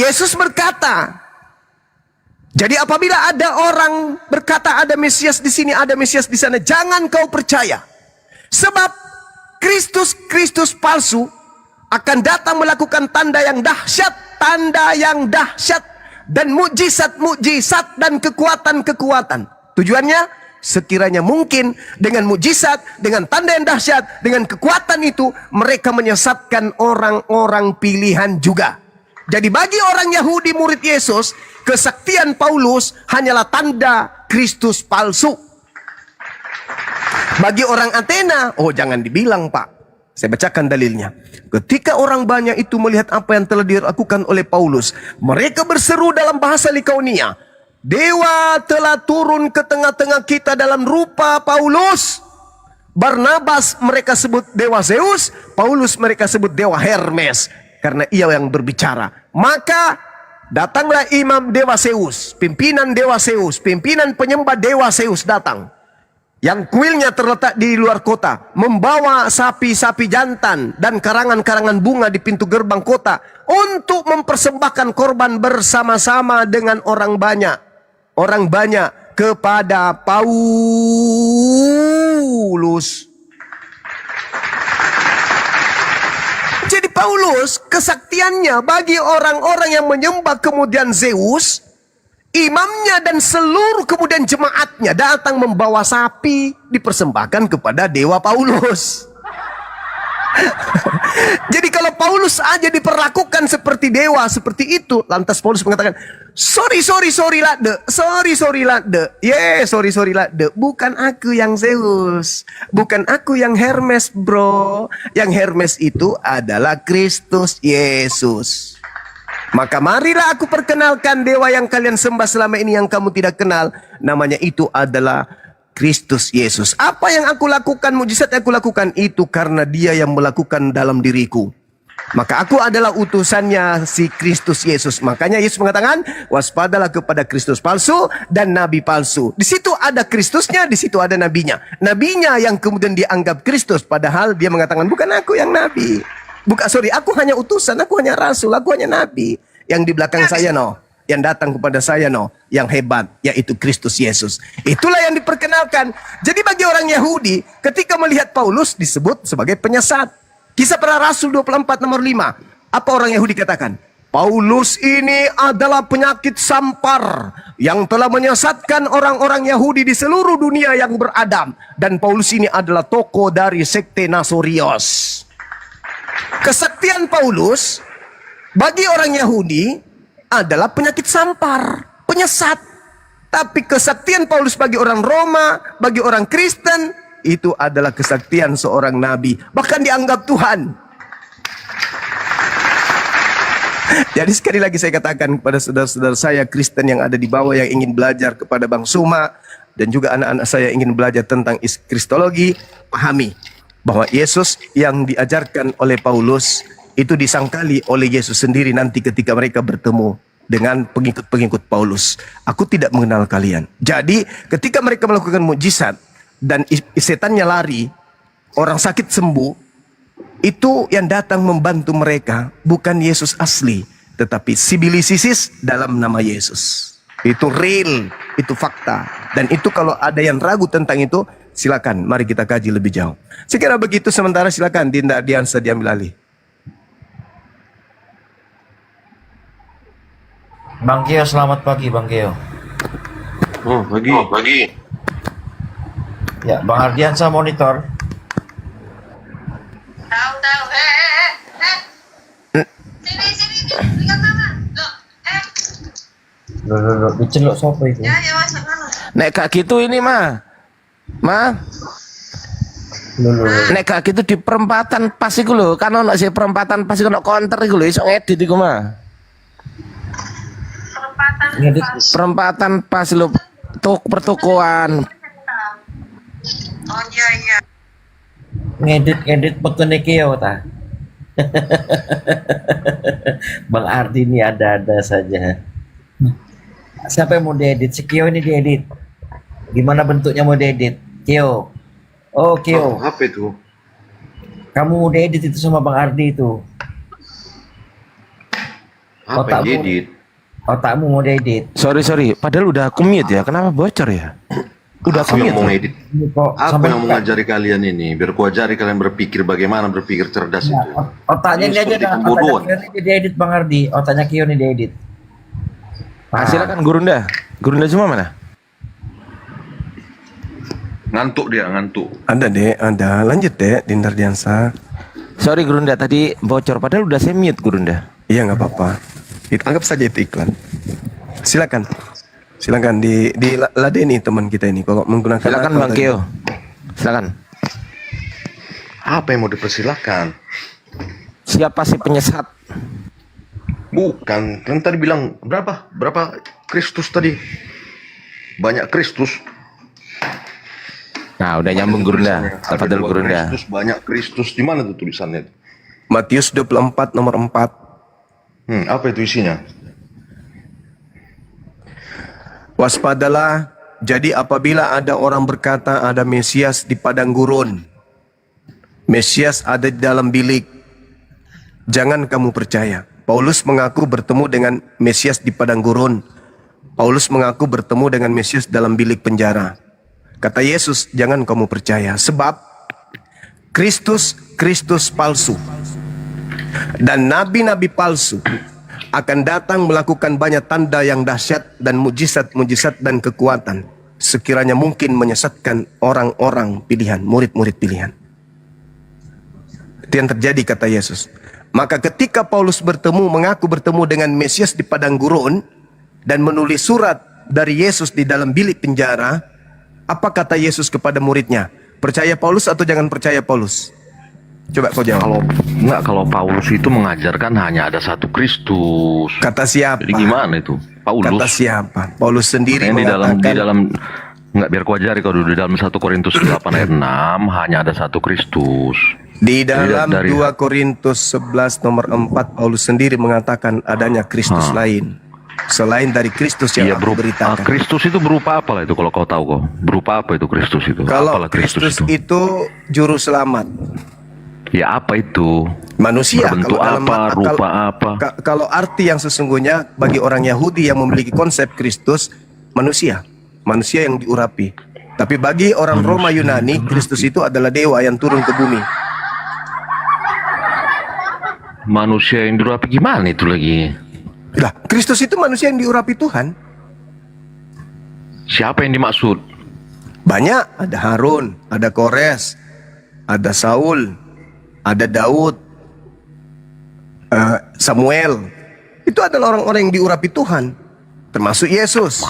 Yesus berkata, jadi apabila ada orang berkata ada Mesias di sini, ada Mesias di sana, jangan kau percaya. Sebab Kristus palsu akan datang melakukan tanda yang dahsyat dan mukjizat dan kekuatan. Tujuannya sekiranya mungkin dengan mukjizat, dengan tanda yang dahsyat, dengan kekuatan itu mereka menyesatkan orang-orang pilihan juga. Jadi bagi orang Yahudi murid Yesus, kesaktian Paulus hanyalah tanda Kristus palsu. Bagi orang Athena, oh jangan dibilang, Pak. Saya bacakan dalilnya. Ketika orang banyak itu melihat apa yang telah dilakukan oleh Paulus, mereka berseru dalam bahasa Likaonia, Dewa telah turun ke tengah-tengah kita dalam rupa Paulus. Barnabas mereka sebut dewa Zeus, Paulus mereka sebut dewa Hermes, karena ia yang berbicara. Maka datanglah imam dewa Zeus, pimpinan penyembah dewa Zeus datang. Yang kuilnya terletak di luar kota, membawa sapi-sapi jantan dan karangan-karangan bunga di pintu gerbang kota untuk mempersembahkan korban bersama-sama dengan orang banyak kepada Paulus. Jadi Paulus kesaktiannya bagi orang-orang yang menyembah kemudian Zeus, imamnya dan seluruh kemudian jemaatnya datang membawa sapi dipersembahkan kepada dewa Paulus. Jadi kalau Paulus aja diperlakukan seperti dewa seperti itu, lantas Paulus mengatakan, sorry lakde, bukan aku yang Zeus, bukan aku yang Hermes, bro. Yang Hermes itu adalah Kristus Yesus. Maka marilah aku perkenalkan dewa yang kalian sembah selama ini yang kamu tidak kenal. Namanya itu adalah Kristus Yesus. Apa yang aku lakukan, mujizat yang aku lakukan itu karena dia yang melakukan dalam diriku. Maka aku adalah utusannya si Kristus Yesus. Makanya Yesus mengatakan, waspadalah kepada Kristus palsu dan nabi palsu. Di situ ada Kristusnya, di situ ada nabinya. Nabinya yang kemudian dianggap Kristus, padahal dia mengatakan, bukan aku yang nabi. Aku hanya utusan, aku hanya rasul, aku hanya nabi. Yang di belakang saya yang datang kepada saya yang hebat, yaitu Kristus Yesus. Itulah yang diperkenalkan. Jadi bagi orang Yahudi, ketika melihat Paulus disebut sebagai penyesat. Kisah Para Rasul 24 nomor 5. Apa orang Yahudi katakan? Paulus ini adalah penyakit sampar yang telah menyesatkan orang-orang Yahudi di seluruh dunia yang beradab. Dan Paulus ini adalah tokoh dari sekte Nasorios. Kesaktian Paulus bagi orang Yahudi adalah penyakit sampar, penyesat. Tapi kesaktian Paulus bagi orang Roma, bagi orang Kristen, itu adalah kesaktian seorang nabi. Bahkan dianggap Tuhan. Jadi sekali lagi saya katakan kepada saudara-saudara saya Kristen yang ada di bawah yang ingin belajar kepada Bang Suma, dan juga anak-anak saya ingin belajar tentang kristologi, pahami bahwa Yesus yang diajarkan oleh Paulus itu disangkali oleh Yesus sendiri nanti ketika mereka bertemu dengan pengikut-pengikut Paulus. Aku tidak mengenal kalian. Jadi ketika mereka melakukan mukjizat dan setannya lari, orang sakit sembuh, Itu yang datang membantu mereka bukan Yesus asli, tetapi sibilisisis dalam nama Yesus. Itu real, itu fakta. Dan itu kalau ada yang ragu tentang itu, silakan mari kita kaji lebih jauh. Sekira begitu, sementara silakan Dinda Diansa diambil alih. Bang Keo, selamat pagi Bang Keo. Oh, pagi. Ya, Bang Ardiansa monitor. Tahu. Sini. Lihat mama. Loh, diceluk siapa itu? Ya, masuk mama. Nek gak gitu ini mah. Nek gak gitu di perempatan pas iku lho, kan ono sih perempatan pas iku ono counter iku lho, iso ngedit iku mah. Perempatan pas lho, pertukuan. Oh iya. Ngedit petune Keo ta. Bang Ardi ini ada-ada saja. Siapa yang mau diedit? Si Keo ini diedit. Gimana bentuknya mau diedit? Keo. Oh, Keo. Apa itu? Kamu mau diedit itu sama Bang Ardi itu. Apa yang diedit? Otakmu mau diedit. Sorry. Padahal udah aku mute ya. Kenapa bocor ya? Udah Apa yang mau edit? Kok Apa sampai yang mau ngajari kalian ini? Biar ku ajari kalian berpikir bagaimana berpikir cerdas itu. otaknya Ini dia aja seperti dah. kebodohan. Otaknya Keo ini diedit Bang Ardi. Otaknya Keo ini diedit. Silakan Gurunda. Gurunda semua mana? Ngantuk dia, ngantuk. Ada dek, ada. Lanjut dek, Dinda Diansa. Sorry Gurunda, tadi bocor. Padahal udah saya mute Gurunda. Iya nggak apa-apa. Anggap saja itu iklan. Silakan diladeni teman kita ini kalau menggunakan. Silakan akal Bang tadi. Keo. Silakan. Apa yang mau dipersilakan? Siapa sih penyesat? Bukan, kan tadi bilang berapa Kristus tadi? Banyak Kristus. Nah, udah nyambung Gurunda. Ada Tafadhol dua Gurunda. Kristus, banyak Kristus. Di mana tuh tulisannya? Matius 24 nomor 4. Apa itu isinya? Waspadalah, jadi apabila ada orang berkata ada Mesias di padang gurun, Mesias ada di dalam bilik, jangan kamu percaya. Paulus mengaku bertemu dengan Mesias di padang gurun. Paulus mengaku bertemu dengan Mesias dalam bilik penjara. Kata Yesus, jangan kamu percaya. Sebab Kristus palsu dan nabi-nabi palsu akan datang melakukan banyak tanda yang dahsyat dan mujizat-mujizat dan kekuatan, sekiranya mungkin menyesatkan orang-orang pilihan, murid-murid pilihan. Itu yang terjadi kata Yesus. Maka ketika Paulus mengaku bertemu dengan Mesias di padang gurun dan menulis surat dari Yesus di dalam bilik penjara, apa kata Yesus kepada muridnya? Percaya Paulus atau jangan percaya Paulus? Coba kau jawab. Kalau Paulus itu mengajarkan hanya ada satu Kristus. Kata siapa? Jadi gimana itu? Paulus. Kata siapa? Paulus sendiri Di mengatakan. dalam nggak, biar ku ajari kau dulu. Di dalam 1 Korintus 8 ayat 6 hanya ada satu Kristus. Di dalam Dari- 2 Korintus 11 nomor 4 Paulus sendiri mengatakan adanya Kristus lain selain dari Kristus yang aku beritakan. Kristus itu berupa apa lah itu kalau kau tahu kau? Berupa apa itu Kristus itu? Kalau Apalah Kristus itu juru selamat. Ya apa itu? Manusia. Berbentuk Kalau dalam apa? akal- Rupa apa? Kalau arti yang sesungguhnya bagi orang Yahudi yang memiliki konsep Kristus, manusia yang diurapi. Tapi bagi orang Roma Yunani, Kristus itu adalah dewa yang turun ke bumi. Manusia yang diurapi gimana itu lagi? Lah, Kristus itu manusia yang diurapi Tuhan. Siapa yang dimaksud? Banyak, ada Harun, ada Kores, ada Saul, ada Daud, Samuel. Itu adalah orang-orang yang diurapi Tuhan, termasuk Yesus,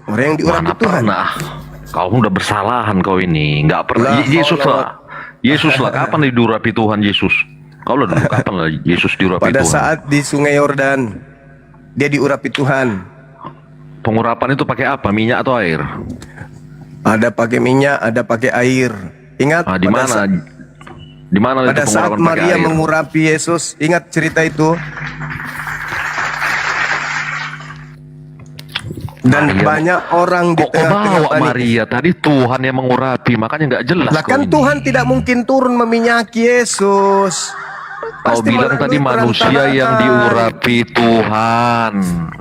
orang yang diurapi Mana Tuhan. pernah? Kau udah bersalahan kau ini. Nggak pernah. Lah, Yesus lah. Kapan diurapi Tuhan Yesus? Kau lah dulu kapan lah Yesus diurapi Pada Tuhan? saat di Sungai Yordan, dia diurapi Tuhan. Pengurapan itu pakai apa? Minyak atau air? Ada pakai minyak, ada pakai air. Ingat Di mana? Di mana itu pada saat pengurapan pakai Maria air? mengurapi Yesus, ingat cerita itu? Dan Maria. banyak orang di Kok kau tengah-tengah bawa panik. Maria? Tadi Tuhan yang mengurapi, makanya nggak jelas. Lah kau kan ini. Tuhan tidak mungkin turun meminyaki Yesus. Kau Pasti bilang tadi melalui manusia yang perantaraan. diurapi Tuhan.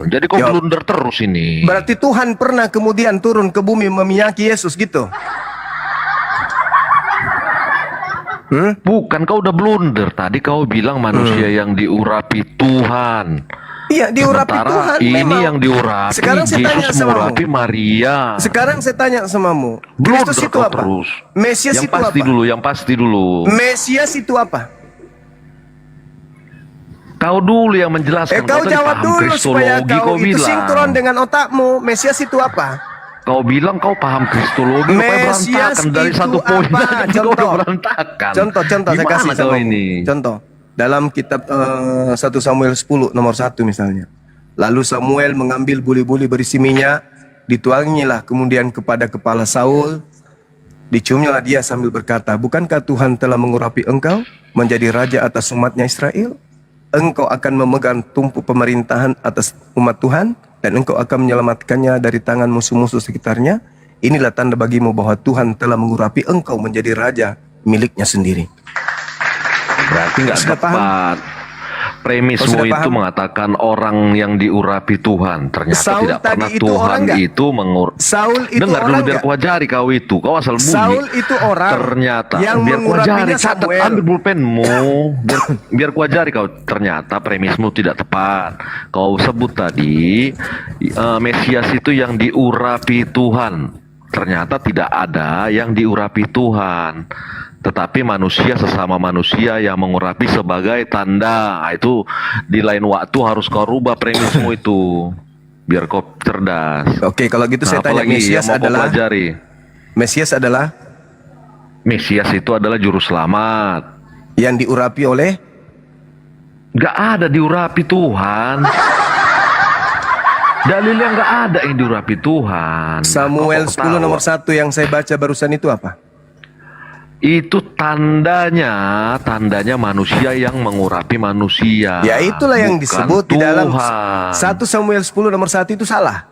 Jadi kau Ya. blunder terus ini. Berarti Tuhan pernah kemudian turun ke bumi meminyaki Yesus gitu. Bukan, kau udah blunder. Tadi kau bilang manusia yang diurapi Tuhan. Iya, diurapi Sementara Tuhan. ini memang. yang diurapi Sekarang saya tanya Yesus samamu. mengurapi Maria. Sekarang saya tanya samamu. Blunder Kristus itu kau apa? terus. Mesias Yang itu pasti apa? dulu, yang pasti dulu. Mesias itu apa? Kau dulu yang menjelaskan. Kau tadi jawab paham dulu supaya kristologi, kau itu bilang. sinkron dengan otakmu. Mesias itu apa? Kau bilang kau paham kristologi, rupanya Mesias berantakan dari itu satu poin apa? aja kau Contoh. udah berantakan. Contoh saya Gimana kasih kau sama ini? Contoh. Dalam kitab 1 Samuel 10 nomor 1 misalnya. Lalu Samuel mengambil buli-buli berisi minyak, dituangilah kemudian kepada kepala Saul, diciumnya dia sambil berkata, bukankah Tuhan telah mengurapi engkau menjadi raja atas umatnya Israel? Engkau akan memegang tumpu pemerintahan atas umat Tuhan, dan engkau akan menyelamatkannya dari tangan musuh-musuh sekitarnya. Inilah tanda bagimu bahwa Tuhan telah mengurapi engkau menjadi raja miliknya sendiri. Berarti nggak Sudah paham? tepat. Premismu Kau sudah itu paham? mengatakan orang yang diurapi Tuhan. Ternyata Saul tidak tadi pernah itu orang Tuhan nggak? itu Saul itu Dengar dulu orang biar nggak? ku ajari kau itu. Kau asal bunyi. Saul itu orang Ternyata yang biar ku ajari. mengurapinya Catat, Samuel. ambil pulpenmu. biar ku ajari kau. Ternyata premismu tidak tepat. Kau sebut tadi Mesias itu yang diurapi Tuhan. Ternyata tidak ada yang diurapi Tuhan, tetapi manusia sesama manusia yang mengurapi sebagai tanda. Itu di lain waktu harus kau rubah premismu itu biar kau cerdas. Oke, kalau gitu saya tanya, apalagi Mesias yang mau kau adalah pelajari? Mesias itu adalah juru selamat yang diurapi oleh Gak ada diurapi Tuhan. Dalilnya gak ada yang diurapi Tuhan. Samuel Kok 10 nomor ketawa? 1 yang saya baca barusan itu apa? Itu tandanya manusia yang mengurapi manusia. Ya itulah yang bukan disebut di dalam Tuhan. 1 Samuel 10 nomor 1 itu salah.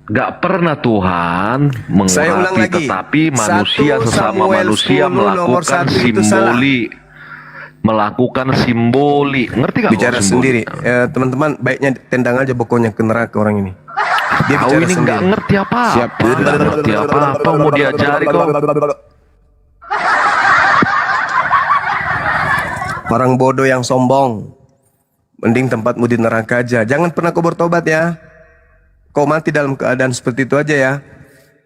Gak pernah Tuhan Saya ulang mengurapi, lagi. tetapi manusia 1 sesama Samuel manusia 10 nomor melakukan 1 itu salah. melakukan simboli. Ngerti gak? Bicara sendiri, teman-teman, baiknya tendang aja pokoknya ke neraka orang ini. Dia Kau bicara ini sendiri. nggak ngerti apa-apa. Siap. Nggak ngerti apa-apa, mau diajari kok. Orang bodoh yang sombong, mending tempatmu di neraka aja. Jangan pernah kau bertobat ya. Kau mati dalam keadaan seperti itu aja ya.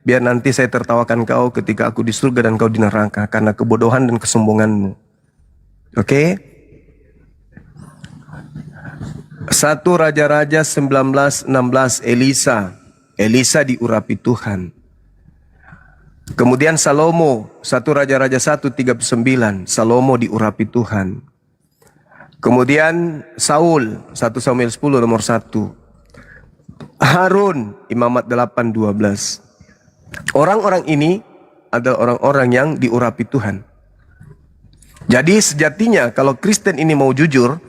Biar nanti saya tertawakan kau ketika aku di surga dan kau di neraka karena kebodohan dan kesombonganmu. Oke? 1 Raja-Raja 19:16 Elisa diurapi Tuhan. Kemudian Salomo 1 Raja-Raja 1:39 Salomo diurapi Tuhan. Kemudian Saul 1 Samuel 10 nomor 1. Harun Imamat 8:12. Orang-orang ini adalah orang-orang yang diurapi Tuhan. Jadi sejatinya kalau Kristen ini mau jujur,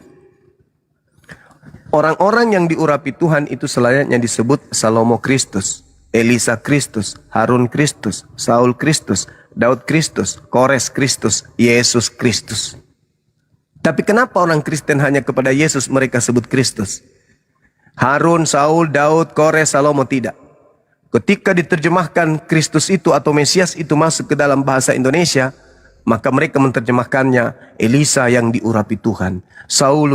orang-orang yang diurapi Tuhan itu selayaknya disebut Salomo Kristus, Elisa Kristus, Harun Kristus, Saul Kristus, Daud Kristus, Kores Kristus, Yesus Kristus. Tapi kenapa orang Kristen hanya kepada Yesus mereka sebut Kristus? Harun, Saul, Daud, Kores, Salomo tidak. Ketika diterjemahkan Kristus itu atau Mesias itu masuk ke dalam bahasa Indonesia, maka mereka menerjemahkannya Elisa yang diurapi Tuhan, Saul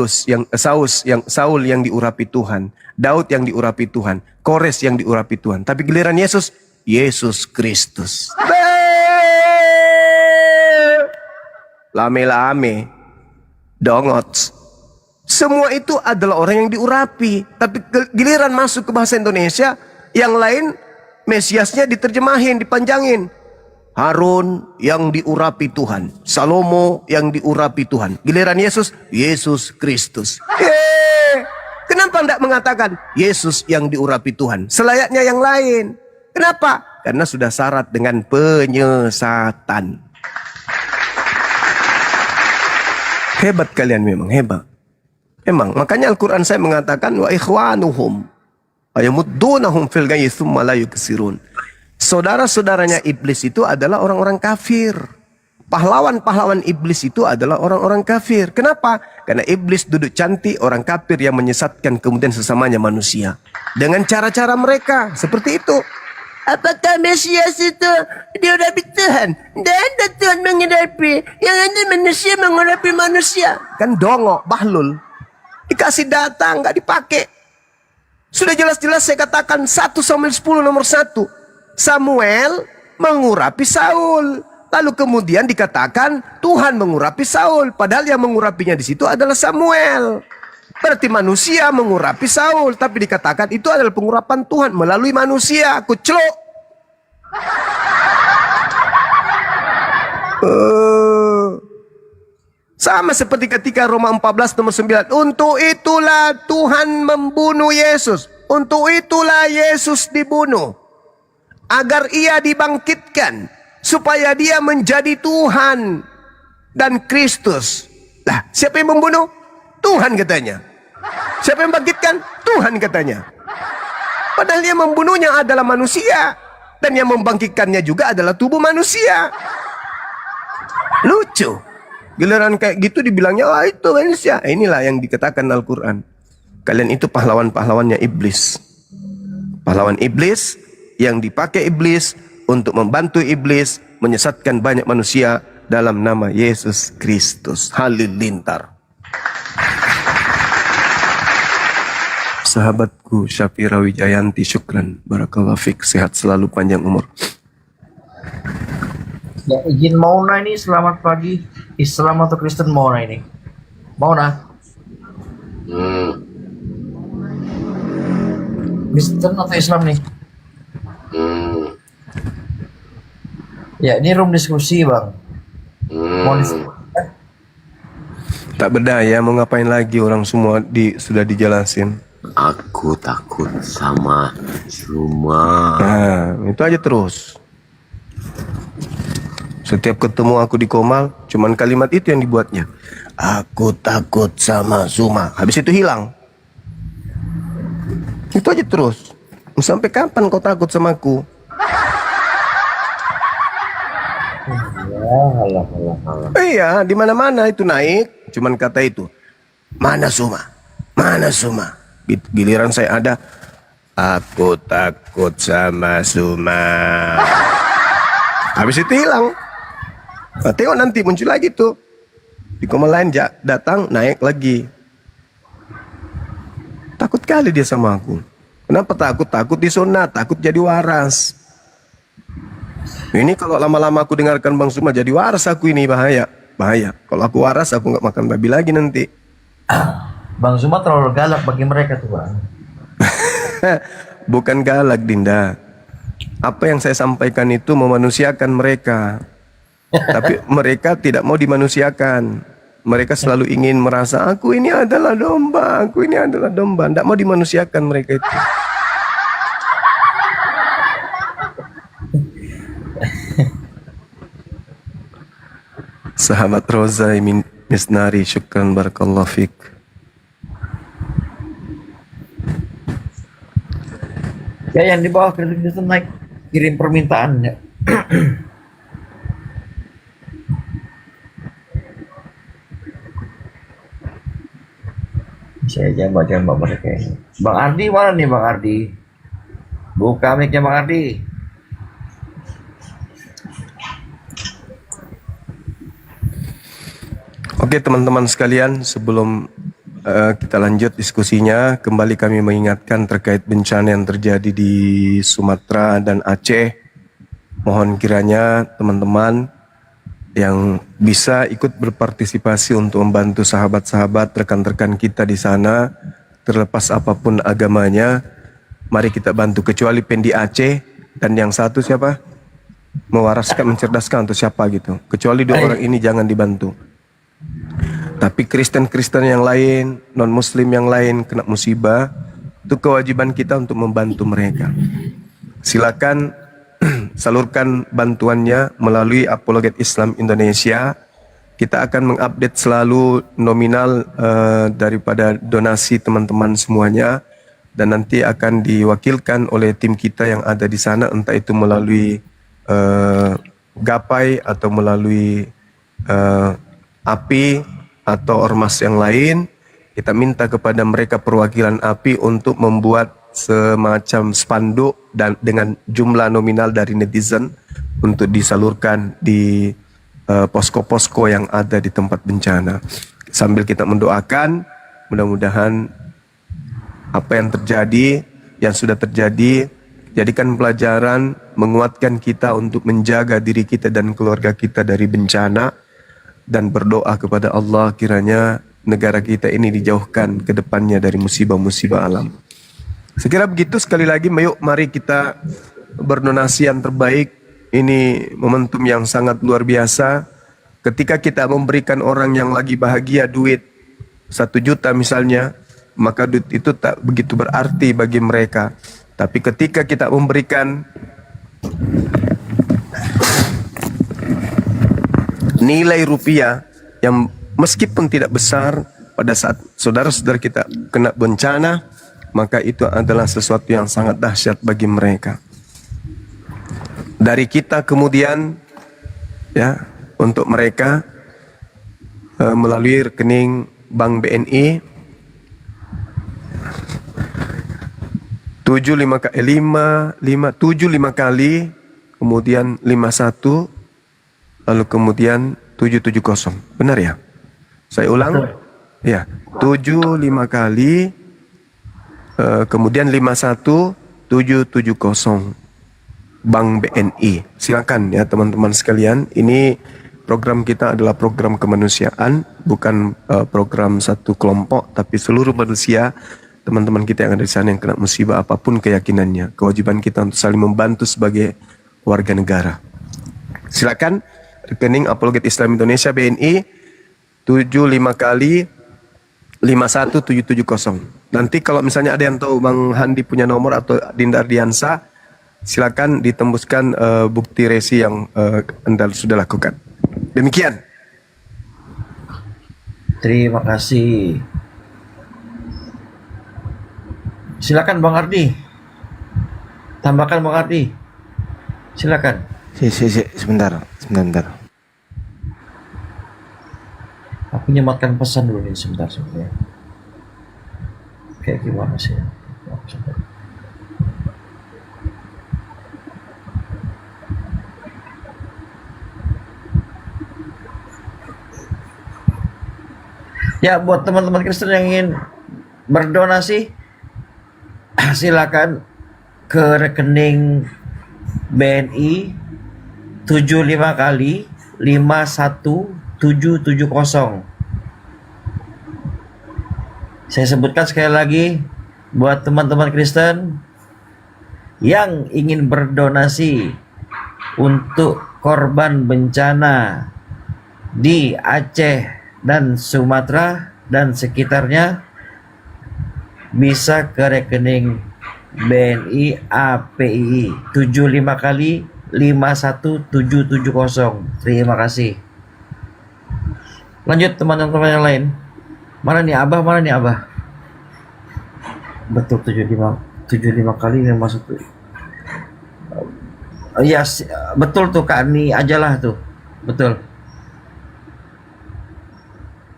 yang diurapi Tuhan, Daud yang diurapi Tuhan, Kores yang diurapi Tuhan. Tapi giliran Yesus, Yesus Kristus. Lame-lame, dongots. Semua itu adalah orang yang diurapi. Tapi giliran masuk ke bahasa Indonesia, yang lain Mesiasnya diterjemahin, dipanjangin. Harun yang diurapi Tuhan, Salomo yang diurapi Tuhan. Giliran Yesus, Yesus Kristus. Kenapa tidak mengatakan Yesus yang diurapi Tuhan? Selayaknya yang lain. Kenapa? Karena sudah syarat dengan penyesatan. Hebat kalian memang, hebat. Memang, makanya Al-Quran saya mengatakan wa ikhwanuhum. Ayamuddunahum fil ghayyi tsumma la yuqsirun. Saudara-saudaranya iblis itu adalah orang-orang kafir. Pahlawan-pahlawan iblis itu adalah orang-orang kafir. Kenapa? Karena iblis duduk cantik, orang kafir yang menyesatkan kemudian sesamanya manusia. Dengan cara-cara mereka, seperti itu. Apakah Mesias itu dia udah Tuhan? Dan ada Tuhan mengurapi. Yang ada manusia mengurapi manusia. Kan dongok, bahlul. Dikasih data, nggak dipakai. Sudah jelas-jelas saya katakan 1 Samuel 10 nomor 1. Samuel mengurapi Saul. Lalu kemudian dikatakan Tuhan mengurapi Saul. Padahal yang mengurapinya di situ adalah Samuel. Berarti manusia mengurapi Saul. Tapi dikatakan itu adalah pengurapan Tuhan melalui manusia. Kucluk. Sama seperti ketika Roma 14 nomor 9. Untuk itulah Tuhan membunuh Yesus. Untuk itulah Yesus dibunuh. Agar ia dibangkitkan. Supaya dia menjadi Tuhan dan Kristus. Lah, siapa yang membunuh? Tuhan katanya. Siapa yang bangkitkan? Tuhan katanya. Padahal yang membunuhnya adalah manusia. Dan yang membangkitkannya juga adalah tubuh manusia. Lucu. Giliran kayak gitu dibilangnya, wah itu manusia. Inilah yang dikatakan Al-Quran. Kalian itu pahlawan-pahlawannya iblis. Pahlawan iblis yang dipakai iblis untuk membantu iblis menyesatkan banyak manusia dalam nama Yesus Kristus. Halilintar. Sahabatku Syafira Wijayanti, syukran. Barakallahu fik. Sehat selalu, panjang umur. Ya, izin Mauna ini selamat pagi. Islam atau Kristen Mauna ini? Mauna. Kristen atau Islam nih? Ya, ini room diskusi, Bang. Mau diskusi? Tak berdaya, mau ngapain lagi, orang semua sudah dijelasin. Aku takut sama Zuma. Nah, itu aja terus. Setiap ketemu aku di Komal, cuman kalimat itu yang dibuatnya. Aku takut sama Zuma. Habis itu hilang. Itu aja terus. Sampai kapan kau takut sama aku? Iya, di mana-mana itu naik, cuman kata itu. Mana Zuma? Mana Zuma? Giliran saya ada, aku takut sama Zuma. Habis itu hilang. Nah, tengok nanti muncul lagi tuh. Di Komal lain datang, naik lagi. Takut kali dia sama aku. Kenapa takut? Takut disunat, takut jadi waras. Ini kalau lama-lama aku dengarkan Bang Zuma jadi waras aku ini, bahaya. Bahaya. Kalau aku waras aku nggak makan babi lagi nanti. Bang Zuma terlalu galak bagi mereka tuh, Bang. Bukan galak, Dinda. Apa yang saya sampaikan itu memanusiakan mereka. Tapi mereka tidak mau dimanusiakan. Mereka selalu ingin merasa, aku ini adalah domba, aku ini adalah domba. Tidak mau dimanusiakan mereka itu. Sahabat Roza Misnari, syukran barakallahu fik. Ya, yang di bawah Kristen naik kirim permintaan ya. Saya jambak mereka. Bang Ardi mana nih, Bang Ardi? Buka mic-nya, Bang Ardi. Oke teman-teman sekalian, sebelum kita lanjut diskusinya, kembali kami mengingatkan terkait bencana yang terjadi di Sumatera dan Aceh. Mohon kiranya teman-teman yang bisa ikut berpartisipasi untuk membantu sahabat-sahabat, rekan-rekan kita di sana, terlepas apapun agamanya, mari kita bantu. Kecuali Pendi Aceh dan yang satu siapa? Mewaraskan, mencerdaskan untuk siapa gitu. Kecuali dua orang ini jangan dibantu. Tapi Kristen-Kristen yang lain, non-Muslim yang lain kena musibah, itu kewajiban kita untuk membantu mereka. Silakan salurkan bantuannya melalui Apologet Islam Indonesia. Kita akan mengupdate selalu nominal daripada donasi teman-teman semuanya. dan nanti akan diwakilkan oleh tim kita yang ada di sana, entah itu melalui Gapai atau melalui API atau ormas yang lain. Kita minta kepada mereka perwakilan API untuk membuat semacam spanduk dan dengan jumlah nominal dari netizen untuk disalurkan di posko-posko yang ada di tempat bencana. Sambil kita mendoakan, mudah-mudahan apa yang terjadi, yang sudah terjadi, jadikan pelajaran, menguatkan kita untuk menjaga diri kita dan keluarga kita dari bencana, dan berdoa kepada Allah kiranya negara kita ini dijauhkan ke depannya dari musibah-musibah alam. Sekira begitu, sekali lagi mari kita berdonasi yang terbaik. Ini momentum yang sangat luar biasa. Ketika kita memberikan orang yang lagi bahagia duit 1 juta misalnya, maka duit itu tak begitu berarti bagi mereka. Tapi ketika kita memberikan nilai rupiah yang meskipun tidak besar, pada saat saudara-saudara kita kena bencana, maka itu adalah sesuatu yang sangat dahsyat bagi mereka. Dari kita kemudian ya, untuk mereka melalui rekening Bank BNI 75 kali, kemudian 51, lalu kemudian 770. Benar ya? Saya ulang. Ya, 75 kali, kemudian 51 770 Bank BNI. Silakan ya teman-teman sekalian. Ini program kita adalah program kemanusiaan, bukan program satu kelompok, tapi seluruh manusia. Teman-teman kita yang ada di sana yang kena musibah apapun keyakinannya, kewajiban kita untuk saling membantu sebagai warga negara. Silakan rekening Apologet Islam Indonesia BNI 75 kali 51770. Nanti kalau misalnya ada yang tahu Bang Handi punya nomor atau Dinda Ardiansa, silakan ditembuskan bukti resi yang Anda sudah lakukan. Demikian. Terima kasih. Silakan Bang Ardi. Tambahkan Bang Ardi. Silakan. Sebentar. Aku nyematkan pesan dulu nih sebentar ya. Kayak gimana sih? Ya, buat teman-teman Kristen yang ingin berdonasi, silakan ke rekening BNI 75 kali 51770. Saya sebutkan sekali lagi, buat teman-teman Kristen yang ingin berdonasi untuk korban bencana di Aceh dan Sumatera dan sekitarnya, bisa ke rekening BNI APII 75 kali 51770. Terima kasih. Lanjut teman-teman yang lain. Mana nih Abah? Betul, 75 kali 51. Iya, betul tuh Kak Ani ajalah tuh. Betul.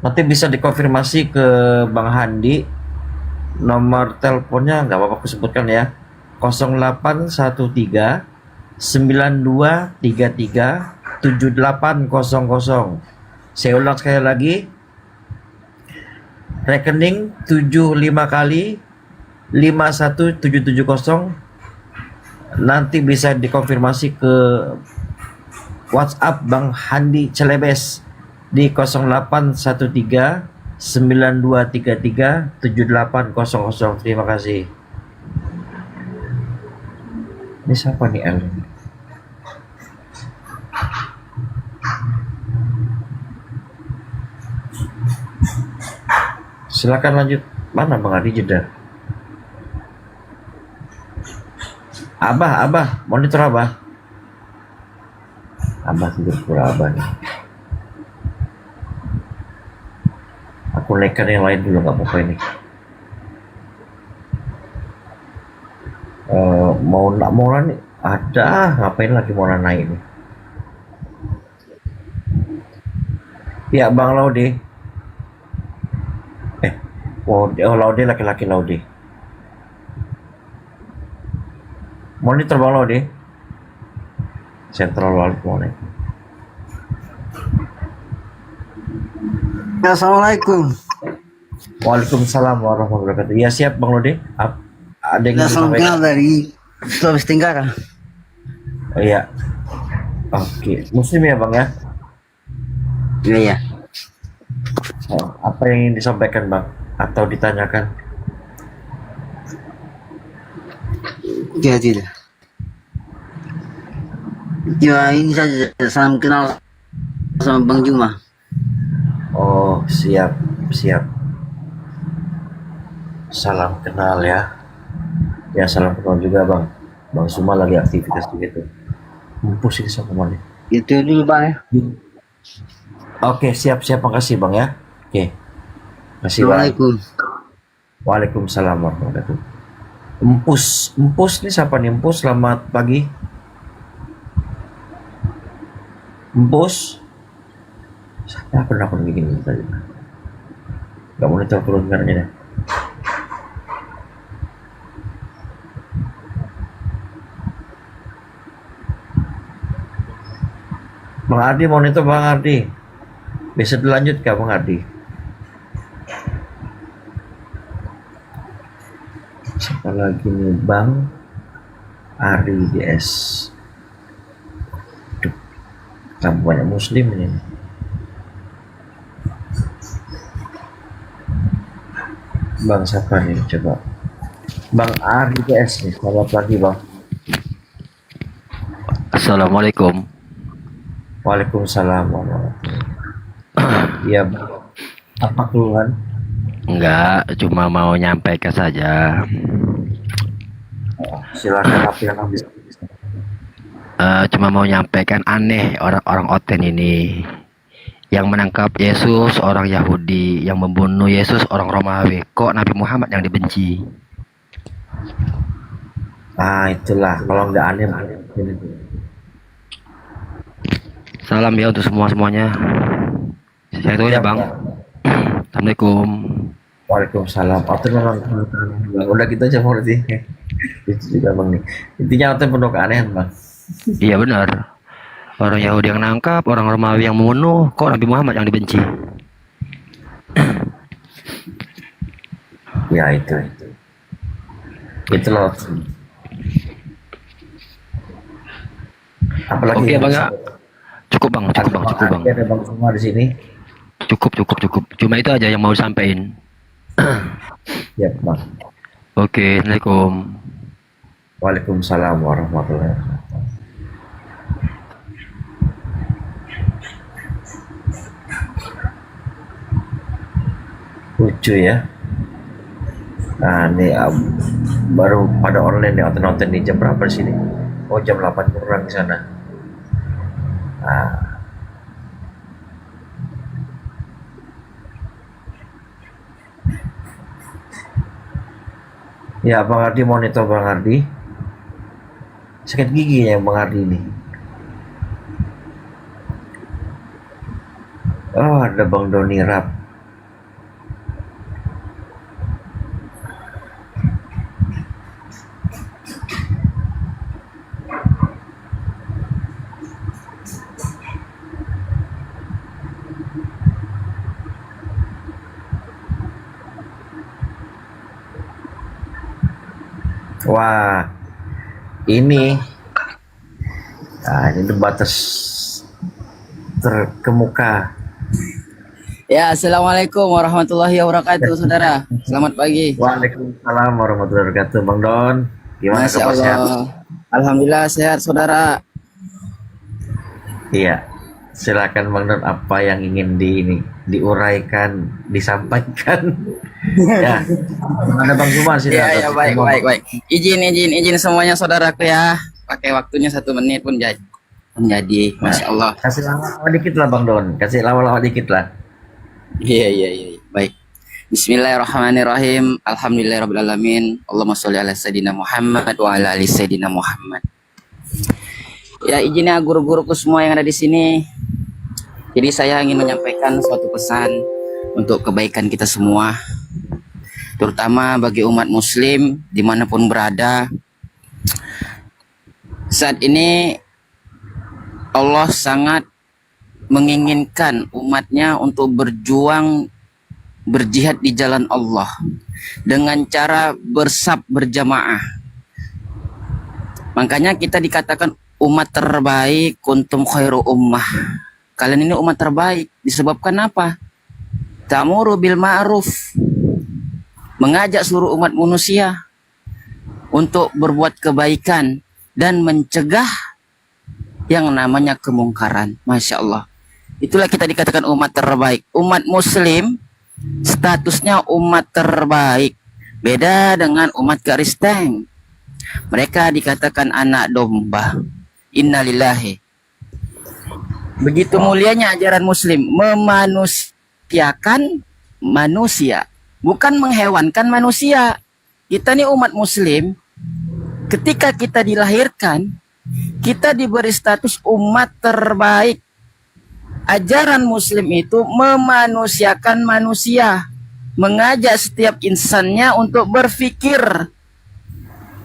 Nanti bisa dikonfirmasi ke Bang Handi. Nomor teleponnya nggak apa-apa aku sebutkan ya. 0813 9233 7800. Saya ulang sekali lagi. Rekening 75 kali 51770. Nanti bisa dikonfirmasi ke WhatsApp Bang Handi Celebes di 0813 9233 7800. Terima kasih. Ini siapa nih L? Silakan lanjut. Mana Bang Adi jeda? Abah, monitor Abah. Abah tidur pura Abah nih. Aku naikkan yang lain dulu, nggak apa-apa ini. Nggak Maulana nih ada, ngapain lagi Maulana naik nih? Ya Bang Laude. Laude laki-laki Laude. Monitor Bang Laude. Sentral Walid Monitor. Assalamualaikum. Waalaikumsalam warahmatullahi wabarakatuh. Ya siap Bang Laude. Ada yang ingin Salam kenal disampaikan? dari Sulawesi Tenggara. Oh iya. Oke, Muslim ya Bang ya? Iya ya. Apa yang ingin disampaikan Bang? Atau ditanyakan? Tidak. Ya ini saja salam kenal sama Bang Juma. Oh siap. Salam kenal ya. Ya salam kenal juga Bang. Bang Suma lagi aktivitas begitu. Mampus ini sama mana? Itu dulu Bang ya. Oke siap. Makasih Bang ya. Oke. Makasih Bang. Assalamualaikum. Waalaikumsalam warahmatullahi wabarakatuh. Empus nih siapa nih Empus? Selamat pagi. Empus. Siapa pernah aku begini tadi? Gak monitor turun karena deh. Bang Ardi monitor Bang Ardi. Bisa dilanjut kah Bang Ardi? Siapa lagi nih Bang Ari DS. Duh, tambah banyak Muslim ini. Bang siapa nih coba? Bang Ari DS nih. Selamat pagi Bang. Assalamualaikum. Waalaikumsalam warahmatullahi. Iya Bang. Apa keluhan? Enggak, cuma mau nyampaikan saja. Silakan apa yang habis. Cuma mau nyampaikan aneh orang-orang Oten ini yang menangkap Yesus orang Yahudi, yang membunuh Yesus orang Romawi. Kok Nabi Muhammad yang dibenci? Itulah kalau nggak aneh. Salam ya untuk semuanya. Saya itu ya Bang. Assalamualaikum. Waalaikumsalam. Oten memang udah kita aja berarti. Itu juga Bang nih. Intinya Oten penuh keanehan Bang. Iya benar. Orang Yahudi yang nangkap, orang Romawi yang membunuh, kok Nabi Muhammad yang dibenci? Ya itu. Itulah. Apalagi Oke Bang ya. Cukup Bang. Ada Bang semua di sini. Cukup. Cuma itu aja yang mau disampaikan. Ya Bang. Oke, Assalamualaikum. Waalaikumsalam warahmatullahi wabarakatuh. Lucu ya. Nah ini baru pada online nih nonton di jam berapa di sini? Oh jam 8 kurang di sana. Ya Bang Ardi monitor Bang Ardi. Sakit gigi ya Bang Ardi ini. Oh ada Bang Doni Rap. Wah, ini batas terkemuka. Ya, assalamualaikum warahmatullahi wabarakatuh, saudara. Selamat pagi. Waalaikumsalam warahmatullahi wabarakatuh, Bang Don. Gimana Masya kabar sehat? Allah. Alhamdulillah sehat, saudara. Iya, silakan Bang Don. Apa yang ingin diuraikan, disampaikan? Ya, ada Bang Zuma sih. Ya, baik. Izin semuanya saudaraku ya. Pakai waktunya 1 menit pun jadi. Masya Allah. Kasih lama-lama dikit lah Bang Don. Kasih lama-lama dikit lah. Iya. Baik. Bismillahirrahmanirrahim. Alhamdulillahirrahmanirrahim. Allahumma sholli ala Sayyidina Muhammad wa ala ali Sayyidina Muhammad. Ya, izinnya guru-guruku semua yang ada di sini. Jadi saya ingin menyampaikan suatu pesan untuk kebaikan kita semua, terutama bagi umat muslim dimanapun berada. Saat ini Allah sangat menginginkan umatnya untuk berjuang, berjihad di jalan Allah dengan cara bersaf berjamaah. Makanya kita dikatakan umat terbaik, kuntum khairu ummah. Kalian ini umat terbaik. Disebabkan apa? Ta'muru bil ma'ruf, mengajak seluruh umat manusia untuk berbuat kebaikan dan mencegah yang namanya kemungkaran. Masya Allah. Itulah kita dikatakan umat terbaik. Umat muslim statusnya umat terbaik. Beda dengan umat Kristen. Mereka dikatakan anak domba. Innalillahi. Begitu mulianya ajaran muslim, memanusiakan manusia, bukan menghewankan manusia. Kita nih umat muslim, ketika kita dilahirkan, kita diberi status umat terbaik. Ajaran muslim itu memanusiakan manusia, mengajak setiap insannya untuk berpikir.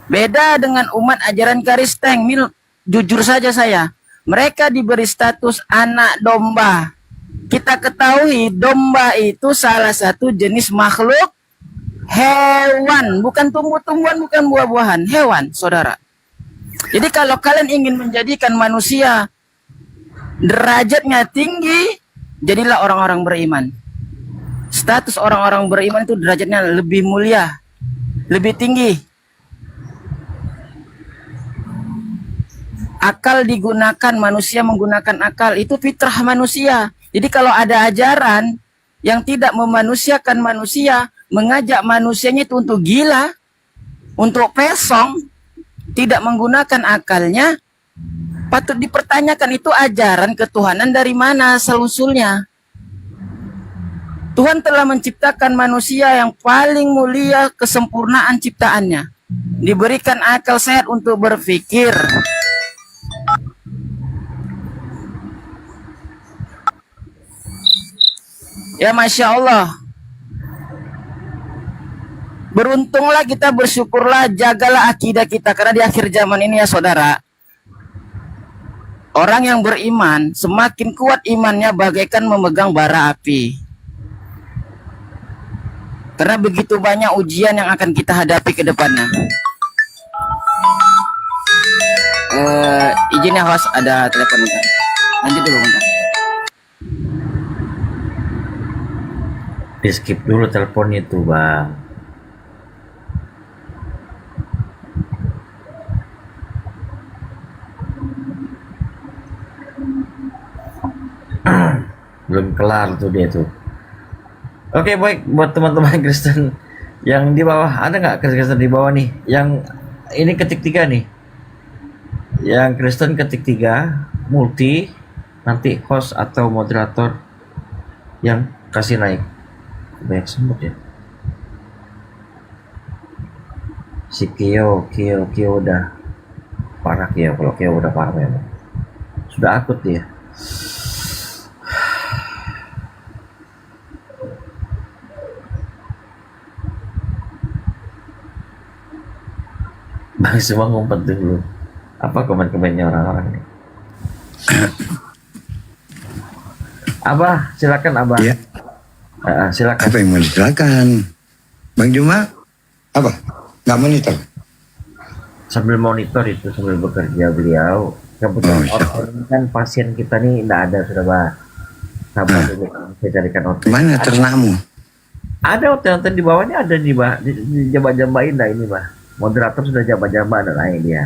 Beda dengan umat ajaran Kristen. Jujur saja saya, mereka diberi status anak domba. Kita ketahui domba itu salah satu jenis makhluk hewan, bukan tumbuh-tumbuhan, bukan buah-buahan, hewan, saudara. Jadi kalau kalian ingin menjadikan manusia derajatnya tinggi, jadilah orang-orang beriman. Status orang-orang beriman itu derajatnya lebih mulia, lebih tinggi. Akal digunakan, manusia menggunakan akal, itu fitrah manusia. Jadi kalau ada ajaran yang tidak memanusiakan manusia, mengajak manusianya itu untuk gila, untuk pesong, tidak menggunakan akalnya, patut dipertanyakan itu ajaran ketuhanan dari mana asal-usulnya. Tuhan telah menciptakan manusia yang paling mulia, kesempurnaan ciptaannya. Diberikan akal sehat untuk berpikir. Ya Masya Allah. Beruntunglah kita, bersyukurlah, jagalah akidah kita. Karena di akhir zaman ini ya saudara, orang yang beriman semakin kuat imannya bagaikan memegang bara api. Karena begitu banyak ujian yang akan kita hadapi ke depannya. Izin ya host, ada telepon bentar. Lanjut dulu bentar. Di skip dulu telepon itu bang. Belum kelar tuh dia tuh. Oke baik, buat teman-teman Kristen yang di bawah, ada nggak Kristen di bawah nih? Yang ini ketik 3 nih. Yang Kristen ketik 3 multi, nanti host atau moderator yang kasih naik. Banyak semut ya. Si Kio udah parah. Kio, kalau Kio udah parah memang, sudah akut dia. Bang semua ngumpet dulu. Apa komen-komennya orang-orang ini? Abah, silakan Abah. Ya. Silakan. Apa yang mau silakan? Bang Juma, apa? Nggak monitor? Sambil monitor itu, sambil bekerja beliau. Kebetulan orang kan pasien kita nih tidak ada sudah Bah. Sabar dulu, saya carikan hotel. Mana ternakmu? Ada hotel di bawahnya, ada di Bah, di jamba-jambain dah ini Bah. Moderator sudah jamba-jamba, ada naik dia.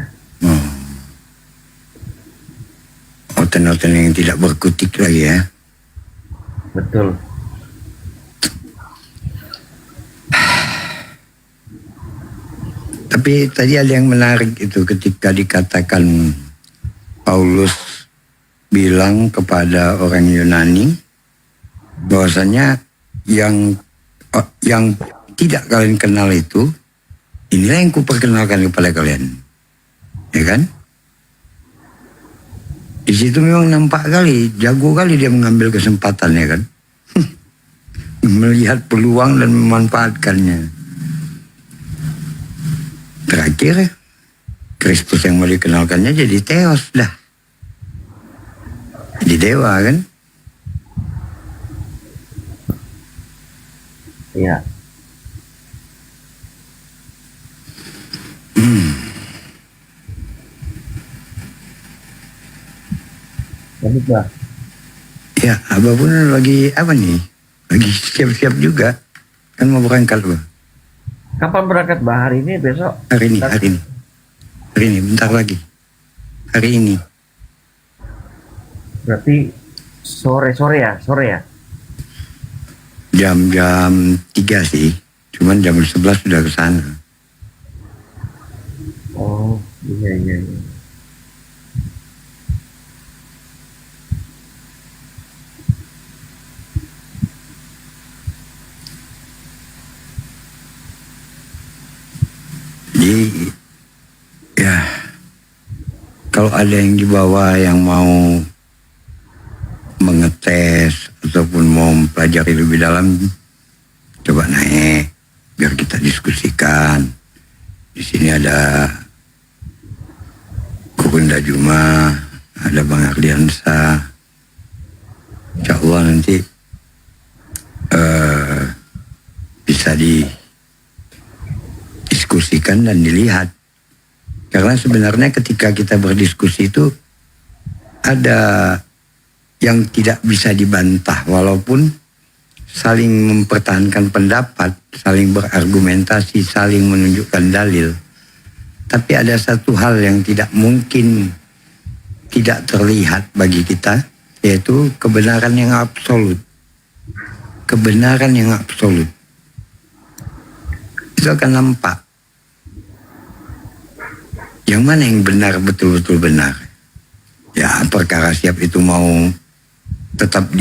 Hotel-hotel yang tidak berkutik lagi ya. Betul. Tapi tadi ada yang menarik itu ketika dikatakan Paulus bilang kepada orang Yunani bahwasanya yang yang tidak kalian kenal itu, inilah yang kuperkenalkan kepada kalian. Ya kan? Di situ memang nampak kali, jago kali dia mengambil kesempatan, ya kan? Melihat peluang dan memanfaatkannya. Terakhir, Kristus yang mau dikenalkannya jadi Theos dah. Jadi dewa kan? Iya. Lanjut lah. Ya, Abah pun lagi apa nih? Lagi siap-siap juga. Kan mau berangkat loh. Kapan berangkat Bah? Hari ini, besok? Hari ini, bentar lagi. Hari ini. Berarti sore ya? Jam 3 sih. Cuman jam 11 sudah ke sana. Oh, iya. Jadi ya kalau ada yang di bawah yang mau mengetes ataupun mau mempelajari lebih dalam, coba naik biar kita diskusikan. Di sini ada Gurunda Juma, ada Bang Ardiansa. Insya Allah nanti bisa didiskusikan dan dilihat. Karena sebenarnya ketika kita berdiskusi itu ada yang tidak bisa dibantah, walaupun saling mempertahankan pendapat, saling berargumentasi, saling menunjukkan dalil. Tapi ada satu hal yang tidak mungkin tidak terlihat bagi kita, yaitu kebenaran yang absolut. Kebenaran yang absolut. Itu akan nampak. Yang mana yang benar, betul-betul benar. Ya, perkara siap itu mau tetap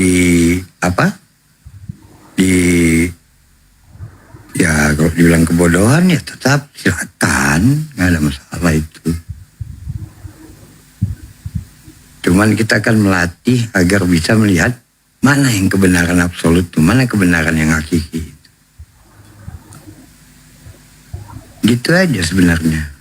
ya kalau dibilang kebodohan ya tetap silakan, nggak ada masalah itu. Cuman kita akan melatih agar bisa melihat mana yang kebenaran absolut itu, mana kebenaran yang hakiki. Gitu aja sebenarnya.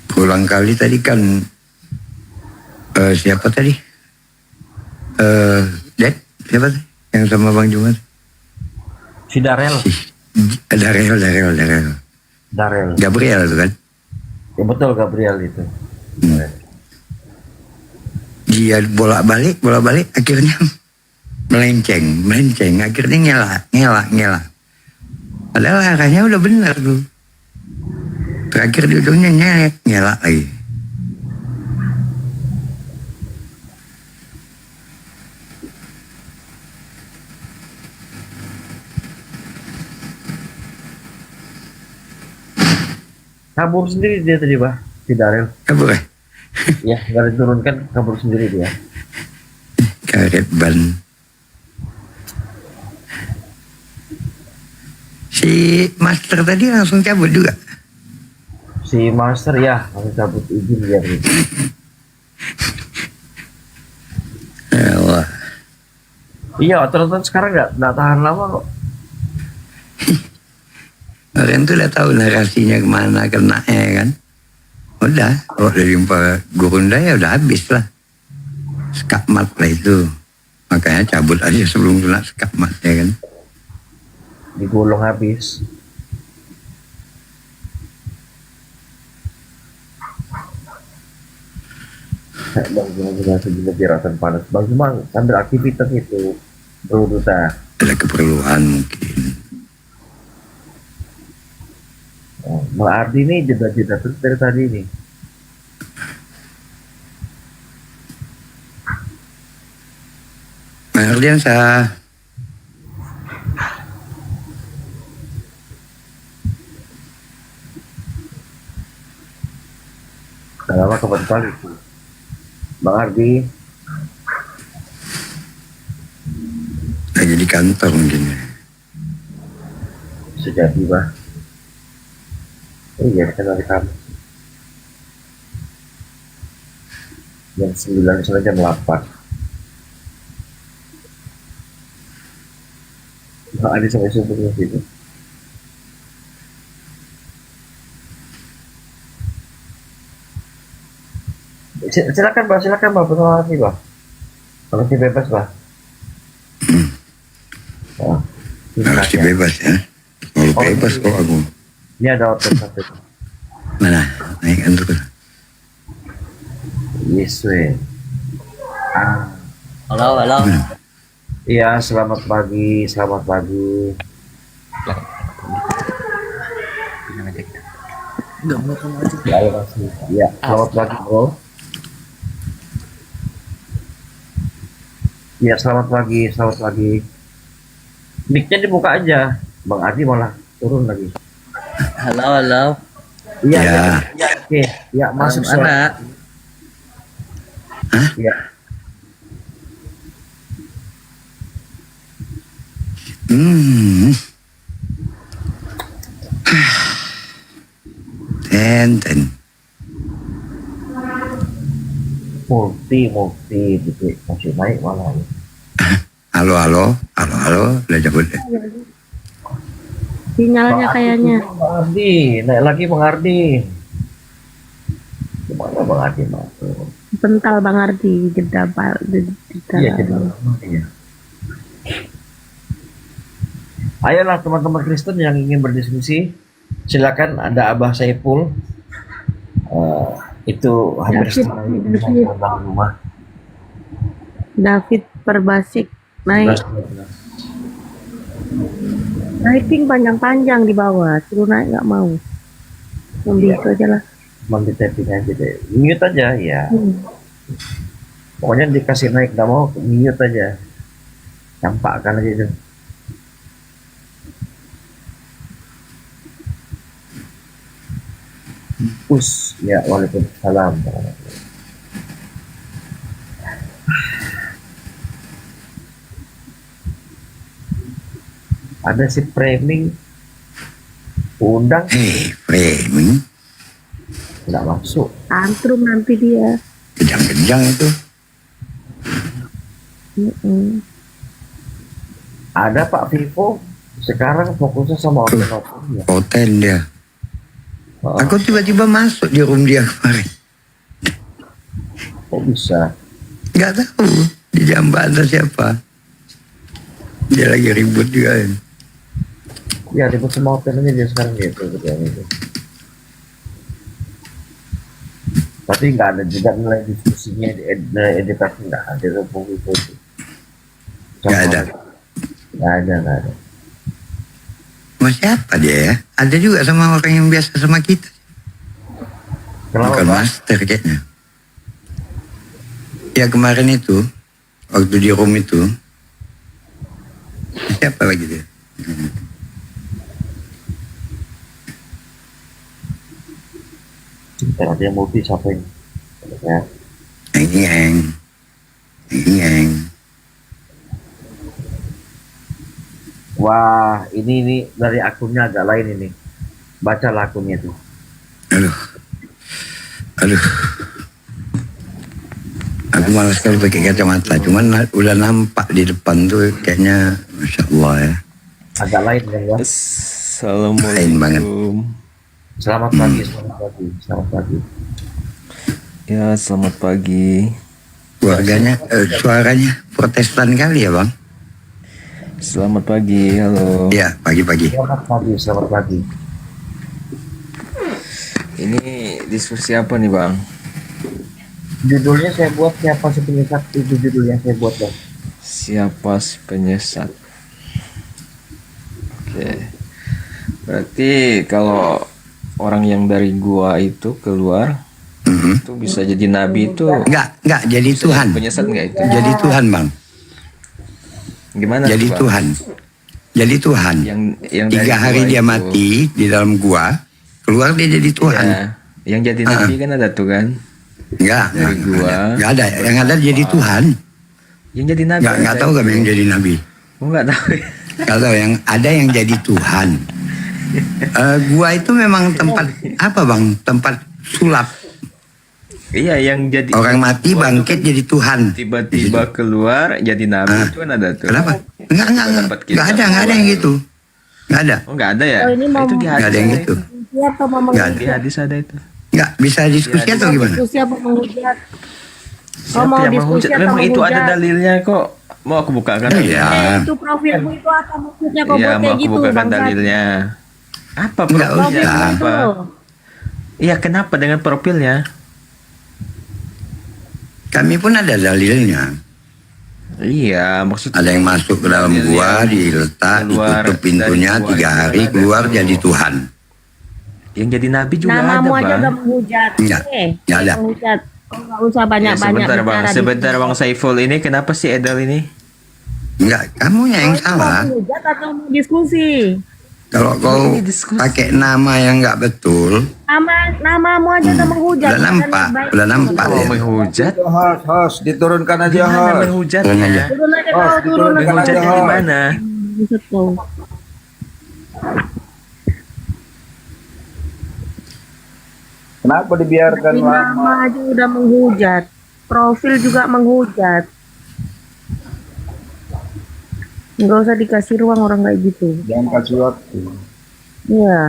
Berulang kali tadi kan siapa tadi? Dad, siapa tadi? Yang sama Bang Jumat? Si Darel. Darel. Gabriel itu kan? Ya betul, Gabriel itu. Dia bolak-balik akhirnya melenceng, akhirnya ngelak. Padahal arahnya udah benar tuh. Terakhir di ujungnya ngelak lagi. Kabur sendiri dia tadi, Bah. Si Darel. Kabur ya? Ya, nggak diturunkan, kabur sendiri dia. Karet ban. Si master tadi langsung cabut juga. Si master ya, langsung cabut izin dia. Allah. Iya, otot-otot sekarang nggak tahan lama kok. Kalian tuh udah tahu narasinya kemana kena ya kan. Udah, kalau dari Gurunda ya udah habis lah. Skakmat lah itu. Makanya cabut aja sebelum kena skakmat ya kan. Digulung habis. Bang Zuma sudah segini diratan panas. Bang Zuma sambil aktivitas itu berurusan. Ada keperluan mungkin. Mbak Ardi ini jeda-jeda terus dari tadi nih. Mbak Ardiansa. Kenapa kebetulan itu? Bang Ardi, Lagi di kantor mungkin. sudah tiba. Iya, kan dari kami. Jam 9 sampai jam 8. Bang Ardi sampai subuh di situ. Silakan Pak, betul lagi Pak. Kalau bebas Pak. Oh, Harus bebas ya. Kalau bebas kok aku. ini ada hotel satu. Mana? Naik antuk. Yes, we. Halo. Iya, selamat pagi. Ya, selamat pagi bro. Ya, selamat pagi. Mic-nya dibuka aja. Bang Adi malah turun lagi. Halo. Iya. Oke, ya masuk suara. Ya. Ten. Multi gitu. Masih naik malah. Halo. Udah cabut deh. Sinyalnya kayaknya. Bang Ardi, naik lagi Bang Ardi. Gimana Bang Ardi masuk? Bental Bang Ardi, jeda Pak. Iya, iya. Ayolah teman-teman Kristen yang ingin berdiskusi, silakan. Ada Abah Saiful. Itu hampir setengah rumah. David Perbasik naik. Naikin panjang-panjang di bawah, suruh naik nggak mau. Ambil itu aja lah. Ambil tapping aja deh. Mute aja ya. Pokoknya dikasih naik nggak mau, mute aja. Campakkan aja itu. Ya, waalaikumsalam. Ada si framing undang framing nggak masuk, Tantrum nanti dia. kejang-kejang itu. Ada Pak Vivo sekarang fokusnya sama hotel ya. Hotel dia. Aku tiba-tiba masuk di room dia kemarin. Kok bisa? Nggak tahu di jamban atau siapa. Dia lagi ribut juga kan. Ya ribut sama hotelnya dia sekarang gitu. Tapi nggak ada juga nilai diskusinya, nilai edukasi nggak ada itu. Nggak ada. Sama siapa dia ya? Ada juga sama orang yang biasa sama kita. Kenapa, bukan Pak? master kayaknya. Ya kemarin itu, waktu di room itu, siapa lagi dia? Ada yang multi siapa ini? Ya. Yang. Wah, ini dari akunnya agak lain ini. Bacalah akunnya itu. Aduh. Aku malas sekali pakai kacamata, cuman udah nampak di depan tuh kayaknya, masya Allah ya. Agak lain kan ya? Assalamualaikum. Lain banget. Selamat pagi. Ya, selamat pagi. Keluarganya, suaranya Protestan kali ya bang? Selamat pagi, halo. Ya, pagi-pagi. Selamat pagi. Ini diskusi apa nih bang? Judulnya saya buat siapa si penyesat, itu judulnya saya buat bang. Siapa si penyesat? Oke. Berarti kalau orang yang dari gua itu keluar, itu bisa jadi nabi itu? Enggak, jadi Tuhan. Penyesat enggak itu? Jadi Tuhan bang. Gimana? Jadi Bang? Tuhan. Jadi Tuhan. Yang 3 hari dia itu. mati di dalam gua, keluar dia jadi Tuhan. Yang jadi nabi kan ada tuh kan? Enggak. Dari gua. Enggak ada. Yang ada jadi Tuhan. Yang jadi nabi. Enggak tahu kami yang jadi nabi. Oh, enggak tahu. Enggak tahu yang ada yang jadi Tuhan. Gua itu memang tempat apa bang? Tempat sulap. Iya, yang jadi orang mati bangkit jadi Tuhan. Tiba-tiba keluar jadi nabi itu kan ada tuh. Kenapa? Enggak ada yang gitu. Enggak ada. Oh, enggak ada ya? Oh, ini mau Itu di hadis. Enggak ada yang gitu. Siapa mau Enggak Di menghujat? hadis ada itu. Enggak bisa diskusi atau gimana? Diskusi apa menghujat? Siapa mau yang diskusi menghujat? atau Memang itu ada menghujat? dalilnya kok. Mau aku bukakan? Iya. Itu profilmu itu apa maksudnya kok Iya, buat mau kayak aku gitu, bukakan bangsat? dalilnya. Apa Enggak profilnya? usah. Apa? Iya, kenapa dengan profilnya? Kami pun ada dalilnya. Iya, maksud ada yang masuk ke dalam gua, diletak, ditutup pintunya 3 hari, keluar jadi Tuhan. Yang jadi nabi juga Namamu ada, aja Bang. udah menghujat. Enggak. Enggak ada. Menghujat. Kau nggak usah Ya, banyak-banyak sebentar Bang, bicara di sebentar sini. Bang Saiful ini kenapa sih Edel ini? Enggak, kamunya yang salah. Mau menghujat atau mau diskusi? Kalau kau pakai nama yang enggak betul, Namamu aja udah menghujat. udah nampak ya. Menghujat? Host, diturunkan aja Gimana host. menghujatnya? Turun aja. Turun aja kau, turun aja. Menghujatnya di mana? Buset kau. Kenapa dibiarkan Tapi lama? nama aja udah menghujat. Profil juga menghujat. Nggak usah dikasih ruang orang kayak gitu. Jangan kasih waktu. Iya.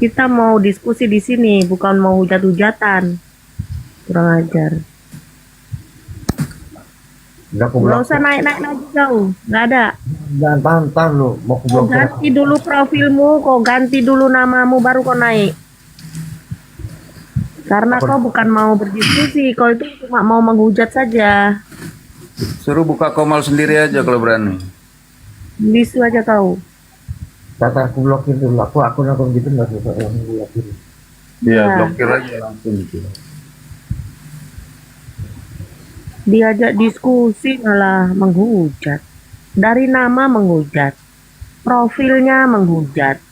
Kita mau diskusi di sini, bukan mau hujat-hujatan. Kurang ajar. Nggak usah naik-naik lagi kau. Nggak ada. Jangan tahan lu, mau ke Kau ganti dulu profilmu, kau ganti dulu namamu, baru kau naik. Karena kau bukan mau berdiskusi, kau itu cuma mau menghujat saja. Suruh buka komal sendiri aja kalau berani. Bisu aja kau. Kata aku blokir dulu, aku gitu nggak suka yang blokir. Iya, Ya. blokir aja langsung gitu. Diajak diskusi malah menghujat. Dari nama menghujat. Profilnya menghujat.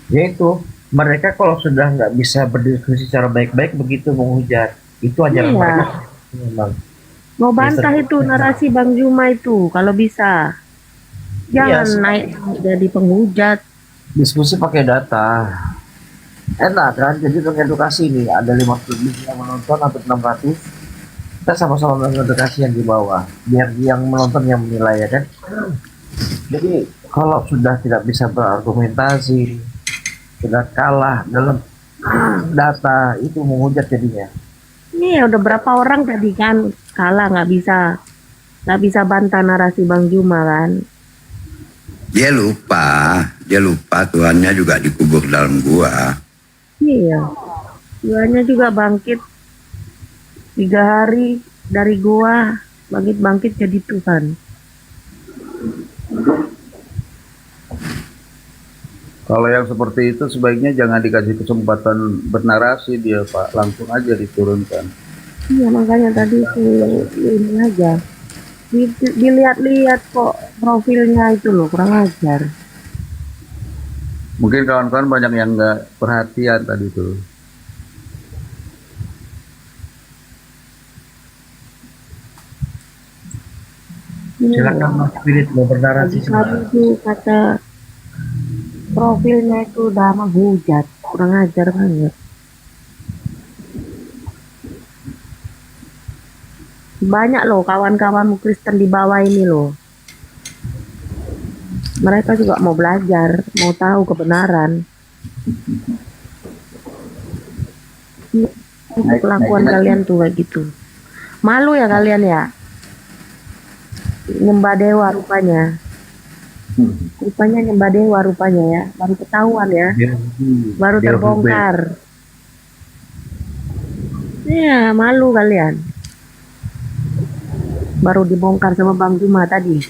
Yaitu mereka kalau sudah nggak bisa berdiskusi secara baik-baik begitu menghujat, itu ajaran Iya. mereka memang. Mau bantah itu narasi Bang Juma itu kalau bisa. Jangan Iya, naik jadi penghujat. Diskusi pakai data. Enak kan, jadi mengedukasi nih, ada 50 yang menonton atau 600, kita sama-sama mengedukasi yang di bawah, biar yang menonton yang menilai ya kan. Jadi kalau sudah tidak bisa berargumentasi, sudah kalah dalam data, itu menghujat jadinya. Iya udah berapa orang tadi kan kalah nggak bisa bantah narasi Bang Juma kan. Dia lupa Tuhannya juga dikubur dalam gua. Iya. Duanya juga bangkit 3 hari dari gua, bangkit jadi Tuhan. Kalau yang seperti itu sebaiknya jangan dikasih kesempatan bernarasi dia Pak, langsung aja diturunkan. Iya makanya tadi itu ini aja. Dilihat-lihat kok profilnya itu loh, kurang ajar. Mungkin kawan-kawan banyak yang nggak perhatian tadi tuh. Silakan Mas Spirit mau bernarasi Tadi sebentar. itu kata profilnya itu udah menghujat, kurang ajar banget. Banyak loh kawan-kawanmu Kristen di bawah ini loh. Mereka juga mau belajar, mau tahu kebenaran. Itu kelakuan kalian tuh kayak gitu. Malu ya kalian ya? Nyembah dewa rupanya. Rupanya nyembah dewa rupanya ya. Baru ketahuan ya. Baru terbongkar. Ya malu kalian. Baru dibongkar sama Bang Juma tadi.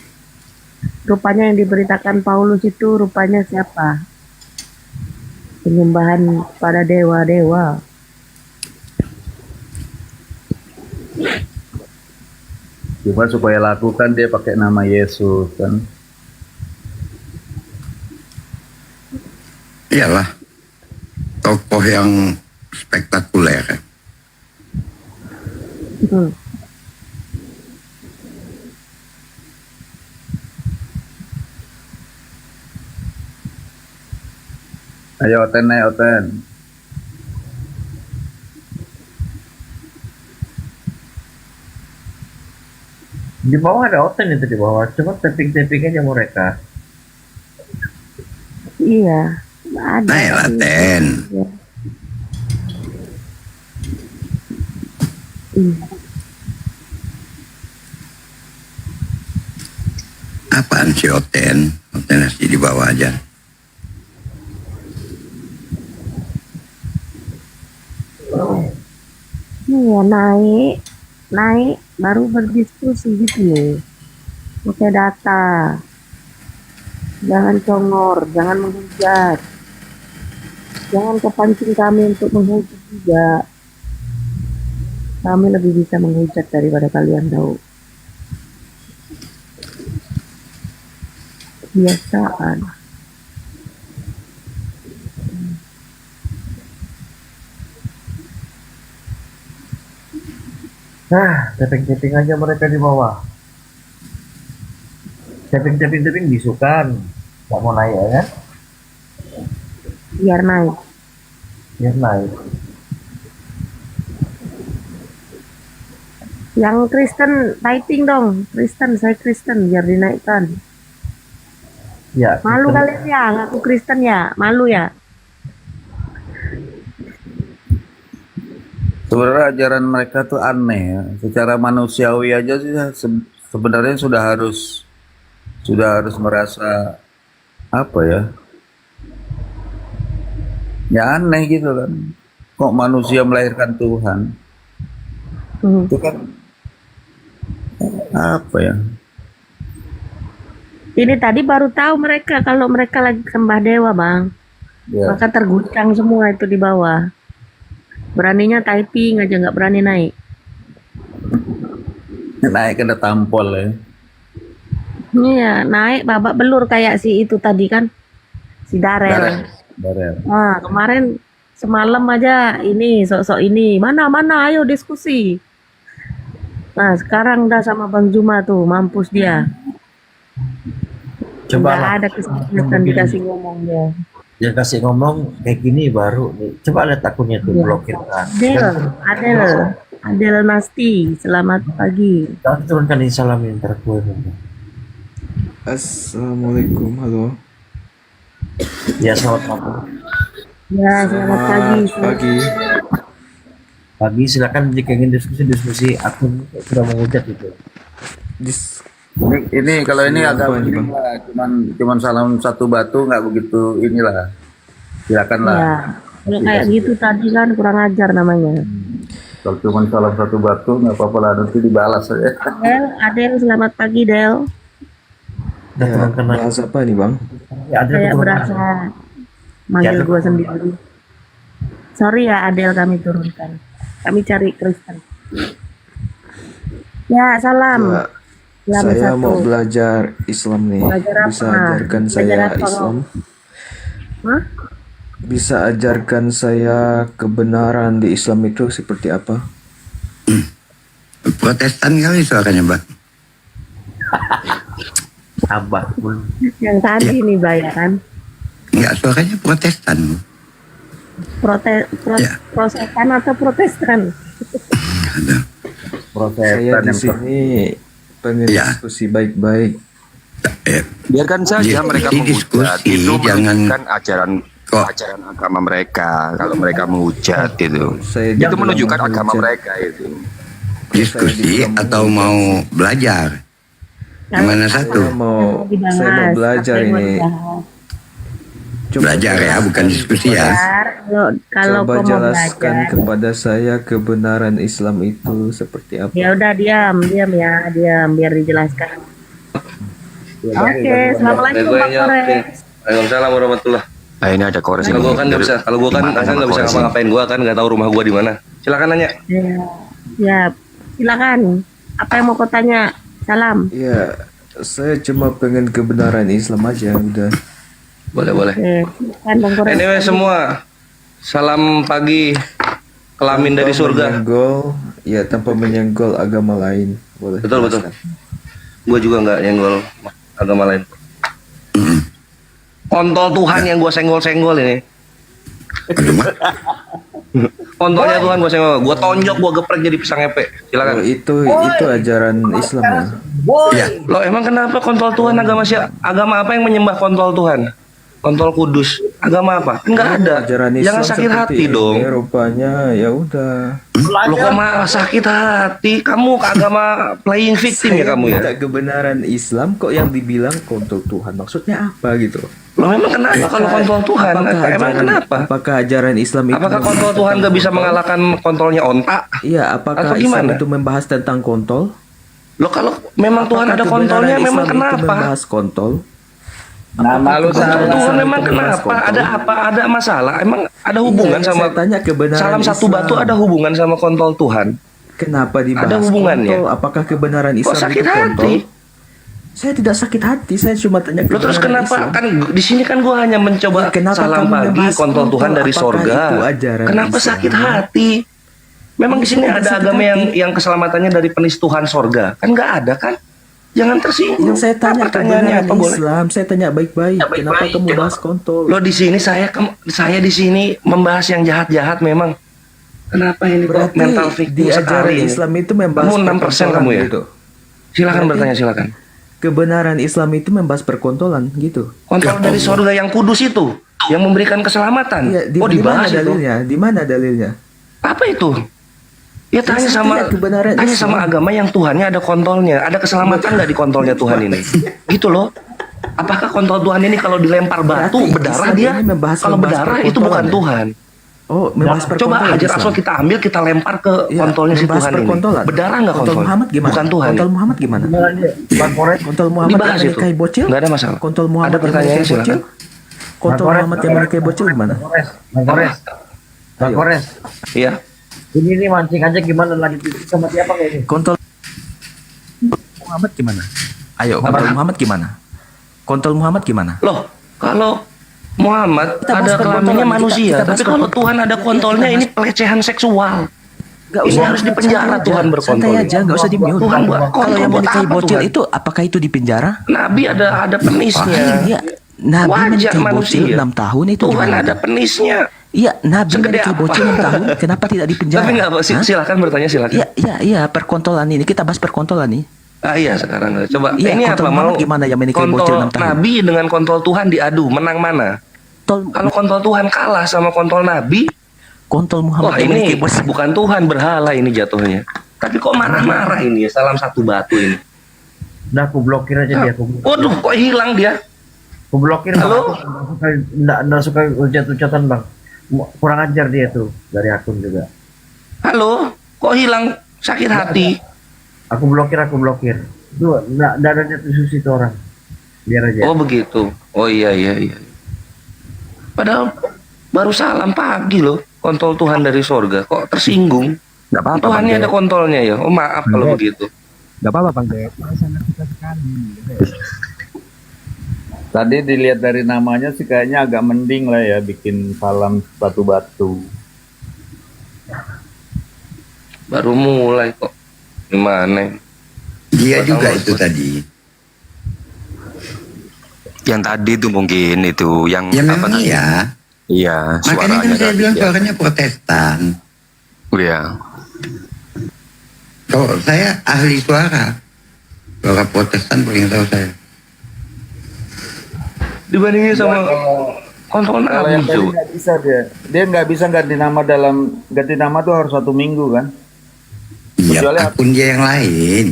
Rupanya yang diberitakan Paulus itu rupanya siapa? Penyembahan pada dewa-dewa. Cuma supaya lakukan dia pakai nama Yesus kan. Iyalah, tokoh yang spektakuler. Hmm. Ayo Oten, ayo Oten. Di bawah ada Oten itu di bawah. Cuma tapping-tapping aja mereka. Iya, ada. Naiklah, Ten. Iya. Iya. Apaan si Oten? Oten masih di bawah aja. Iya, naik, baru berdiskusi gitu loh. Pakai data. Jangan congor, jangan menghujat. Jangan kepancing kami untuk menghujat juga. Kami lebih bisa menghujat daripada kalian tahu. Kebiasaan. Nah, tapping-tapping aja mereka di bawah. Tapping bisukan. Nggak mau naik ya kan? Biar naik. Biar naik. Yang Kristen typing dong. Kristen, saya Kristen biar dinaikkan. Ya. Malu Kristen. kalian ya, ngaku Kristen ya, malu ya. Sebenarnya ajaran mereka tuh aneh ya. Secara manusiawi aja sih sebenarnya sudah harus merasa apa ya? Ya aneh gitu kan. Kok manusia melahirkan Tuhan? Itu kan apa ya? Ini tadi baru tahu mereka kalau mereka lagi sembah dewa, Bang. Ya. Maka terguncang semua itu di bawah. Beraninya typing aja nggak berani naik. Naik kena tampol ya. Iya, naik babak belur kayak si itu tadi kan. Si Darel. Darel. Nah, kemarin semalam aja ini sok-sok ini. Mana ayo diskusi. Nah, sekarang udah sama Bang Juma tuh, mampus dia. Coba Nggak ada kesempatan dikasih ngomong dia. Dia kasih ngomong kayak gini baru nih. Coba lihat akunnya tuh, Iya. blokir kan. Adel Nasti, selamat pagi. Jangan turunkan salam yang terkuat. Assalamualaikum, halo. Ya selamat pagi. Ya, selamat pagi. Pagi. Pagi silakan jika ingin diskusi akun sudah mengucap itu. Ini kalau ini Apa agak ini, penting lah, cuman salam satu batu nggak begitu inilah. Silakan lah. Ya, kalau kayak gitu tadi kan kurang ajar namanya. Kalau cuman salam satu batu nggak apa-apa lah, nanti dibalas saja. Adel, selamat pagi Del. Ya, bahas apa nih, Bang? Ya, Saya berasa manggil gue sendiri. Sorry ya Adel, kami turunkan. Kami cari Kristen. Ya, salam. Ya, Salam saya satu. mau belajar Islam nih. Belajar apa? Bisa ajarkan Belajar saya apa, Islam? Hah? Bisa ajarkan saya kebenaran di Islam itu seperti apa? Protestan kali suaranya, Mbak. Abah. Yang tadi nih bayaran. Enggak, suaranya Protestan. Protesan atau Protestan? Saya di sini pengen diskusi baik-baik. Biarkan saja mereka menghujat. Itu menunjukkan ajaran agama mereka. Kalau mereka menghujat itu menunjukkan agama mereka itu. Diskusi atau mau belajar? Yang mana satu? Saya mau belajar ini. Belajar ya, bukan diskusi ya. Kalau Coba kau mau jelaskan belajar, kepada saya kebenaran Islam itu seperti apa. ya udah diam biar dijelaskan. Oke, assalamualaikum Pak Kores. Waalaikumsalam warahmatullah. Nah, ini ada kores Kalau ini. gua kan nggak bisa, kalau gua kan nggak bisa ngapa-ngapain, gua kan nggak tahu rumah gua di mana. Silakan nanya. Ya, silakan. Apa yang mau kau tanya? Salam. Ya, saya cuma pengen kebenaran Islam aja udah. Boleh. Kan Bang Kores. Anyway semua, salam pagi kelamin dari surga. Tanpa menyenggol agama lain. Boleh. Betul. Gue juga nggak nyenggol agama lain. Kontol Tuhan yang gue senggol-senggol ini. Kontolnya Tuhan gue senggol, gue tonjok, gue geprek jadi pisang epe. Silakan. Itu ajaran Islam ya. Loh emang kenapa kontol Tuhan agama apa yang menyembah kontol Tuhan? Kontol kudus. Agama apa? Enggak ada. Jangan sakit hati dong. Rupanya ya udah. Lo kok malah sakit hati? Kamu ke agama playing victim ya kamu ya? Tidak kebenaran Islam kok yang dibilang kontol Tuhan. Maksudnya apa gitu? Lo memang kenapa kalau kontol Tuhan? Emang kenapa? Apakah ajaran Islam itu? Apakah kontol Tuhan gak bisa mengalahkan kontolnya onta? Iya, apakah Islam itu membahas tentang kontol? Lo kalau memang Tuhan ada kontolnya, memang kenapa? Membahas kontol. Nah, malu Tuhan memang kenapa? Ada apa? Ada masalah? Emang ada hubungan sama salam satu batu? Ada hubungan sama kontol Tuhan? Kenapa dibahas ada hubungannya? kontol? Apakah kebenaran Islam sakit itu kontol? hati? Saya tidak sakit hati, saya cuma tanya Lo terus kenapa Islam. kan di sini kan gue hanya mencoba salam pagi kontol Tuhan dari sorga. Kenapa Islam? sakit hati? Memang di sini ada agama yang keselamatannya dari penistuhan sorga. Kan nggak ada kan? Jangan tersinggung. Yang saya tanya pertanyaannya apa boleh? Islam, saya tanya baik-baik. Kenapa kamu bahas kontol? Lo di sini saya di sini membahas yang jahat-jahat memang. Kenapa ini kok mental victim di ajaran sekali? Islam itu membahas Kamu 6% kamu ya? gitu. Silakan bertanya silakan. Kebenaran Islam itu membahas perkontolan gitu. Kontol dari sorga yang kudus itu, yang memberikan keselamatan. Ya, dibahas itu. dalilnya? Di mana dalilnya? Apa itu? Ya tanya sama agama yang Tuhannya ada kontolnya, ada keselamatan nggak di kontolnya Tuhan ini? Gitu loh. Apakah kontol Tuhan ini kalau dilempar batu berdarah dia? Kalau berdarah itu bukan Tuhan. Oh, membahas Coba Hajar Aswad kita ambil, kita lempar ke kontolnya si Tuhan ini. Berdarah nggak kontol? Muhammad gimana? Bukan Tuhan. Kontol Muhammad gimana? Kontol Muhammad dibahas yang itu. menikahi bocil? Nggak ada masalah. Kontol Muhammad ada pertanyaan silakan. Kontol Muhammad yang menikahi bocil gimana? Bang Kores. Iya. Ini mancing aja gimana lanjut sama siapa kayak ini? Kontol Muhammad gimana? Ayo, kontol Muhammad gimana? Kontol Muhammad gimana? Loh, kalau Muhammad Kita ada kelaminnya manusia, tapi kalau Tuhan ada kontolnya ini pelecehan seksual. Ini harus dipenjara Tuhan berkontol. Santai aja, nggak usah di-mute. Tuhan buat Kalau yang menikahi bocil Tuhan? itu, apakah itu di penjara? Nabi ada penisnya. Iya, Nabi Wajar menikahi bocil manusia. 6 tahun itu Tuhan gimana? ada penisnya. Iya, Nabi Segede menikahi apa? bocil 6 tahun, kenapa tidak di penjara? Tapi nggak apa, silakan bertanya silakan. Iya, perkontolan ini, kita bahas perkontolan nih. Iya sekarang coba. Iya, ini kontol apa Muhammad mau gimana yang menikahi bocil 6 tahun? Nabi dengan kontol Tuhan diadu, menang mana? Kalau kontol Tuhan kalah sama kontol Nabi, kontol Muhammad wah yang ini menikahi bocil. bukan Tuhan, berhala ini jatuhnya. Tapi kok marah-marah ini ya, salam satu batu ini. Udah aku blokir aja dia. Waduh, kok hilang dia? Aku blokir. Halo? Nggak suka ucat-ucatan bang. Kurang ajar dia tuh dari akun juga. Halo, kok hilang? Sakit hati. Aku blokir. Tuh, nggak ada susu itu orang. Biar aja. Oh begitu. Oh iya. Padahal baru salam pagi loh, kontol Tuhan dari sorga. Kok tersinggung? Nggak apa-apa. Tuhannya ada kontolnya ya. Oh maaf kalau begitu. Nggak apa-apa Bang Dek. Tadi dilihat dari namanya sih kayaknya agak mending lah ya bikin salam batu-batu. Baru mulai kok. Gimana? Dia juga itu tadi. Yang tadi itu mungkin itu yang Ya apa memang tadi? iya. Iya, Makanya kan saya tadi, bilang ya. suaranya Protestan. Iya. Kalau saya ahli suara Protestan paling tahu saya. Dibandingin sama kontol Kalau Nabi yang tadi tuh. nggak bisa dia nggak bisa ganti nama tuh harus 1 minggu kan? Iya, akun dia yang lain.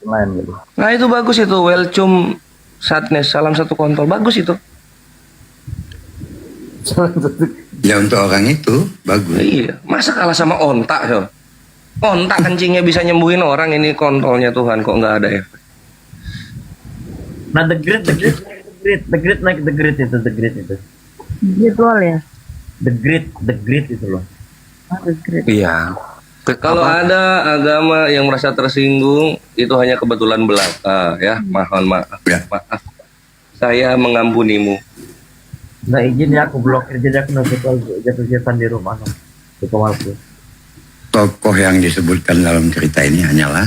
Lain gitu. Nah itu bagus itu, Welcome Sadness, salam satu kontol, bagus itu. Ya untuk orang itu bagus. Iya, masa kalah sama onta so? Onta kencingnya bisa nyembuhin orang, ini kontolnya Tuhan kok nggak ada ya? Nah the great naik the great itu. Virtual ya. The great itu loh. The great. Iya. Kalau ada agama yang merasa tersinggung, itu hanya kebetulan belaka ya. Mohon maaf. Maaf. Saya mengampunimu. Nggak izin ya aku blokir, jadi aku jatuh setan di rumah. Di kamarku. Tokoh yang disebutkan dalam cerita ini hanyalah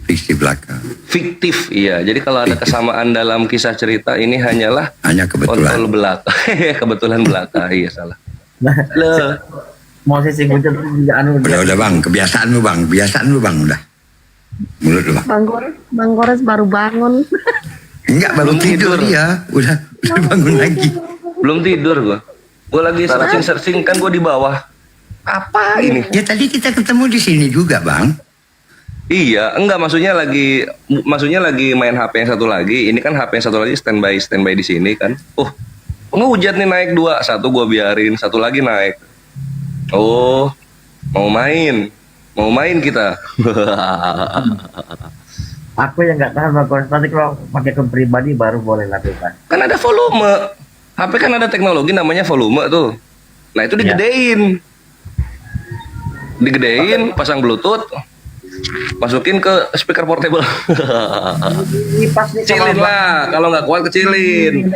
fiksi belaka. Fiktif, iya. Jadi kalau ada kesamaan dalam kisah cerita ini hanyalah hanya kebetulan. kontrol belaka. Kebetulan belaka, iya salah. Nah, mau sih hujan juga anu. Udah bang, kebiasaan lu bang, udah. Mulut lu bang. Bang Kores baru bangun. Enggak, baru tidur dia. Udah bangun lagi. Belum tidur gua. Gua lagi searching kan gua di bawah. Apa ini? Ya tadi kita ketemu di sini juga bang. Iya, enggak maksudnya lagi main HP yang satu lagi. Ini kan HP yang satu lagi standby di sini kan. Ngehujat nih naik 2, satu gua biarin, satu lagi naik. Oh, mau main kita. Aku yang nggak tahan Bang Kores, nanti kalau pakai akun pribadi baru boleh lakukan. Kan ada volume. HP kan ada teknologi namanya volume tuh. Nah itu digedein. Pasang Bluetooth, masukin ke speaker portable. Kecilin lah, kalau nggak kuat kecilin.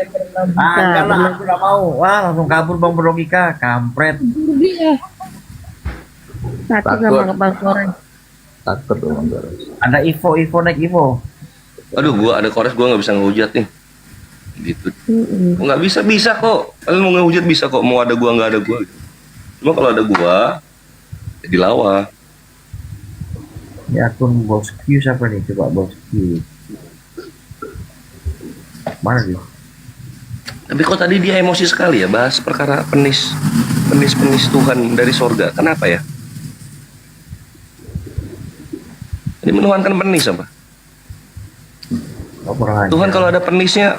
Enggak lah, aku nggak mau. Wah, langsung kabur Bang Berlogika, kampret. Takut sama Bang Kores. Takut Bang Kores. Ada Ivo naik Ivo. Aduh, gua ada Kores, gua nggak bisa ngehujat nih. Gitu. Nggak bisa kok. Kalian mau ngehujat bisa kok. Mau ada gua nggak ada gua. Cuma kalau ada gua, ya dilawan. Ya akun Bos Q siapa nih? Coba Bos Q. Mana dia? Tapi kok tadi dia emosi sekali ya bahas perkara penis Tuhan dari sorga. Kenapa ya? Ini menuhankan penis apa? Tuhan kalau ada penisnya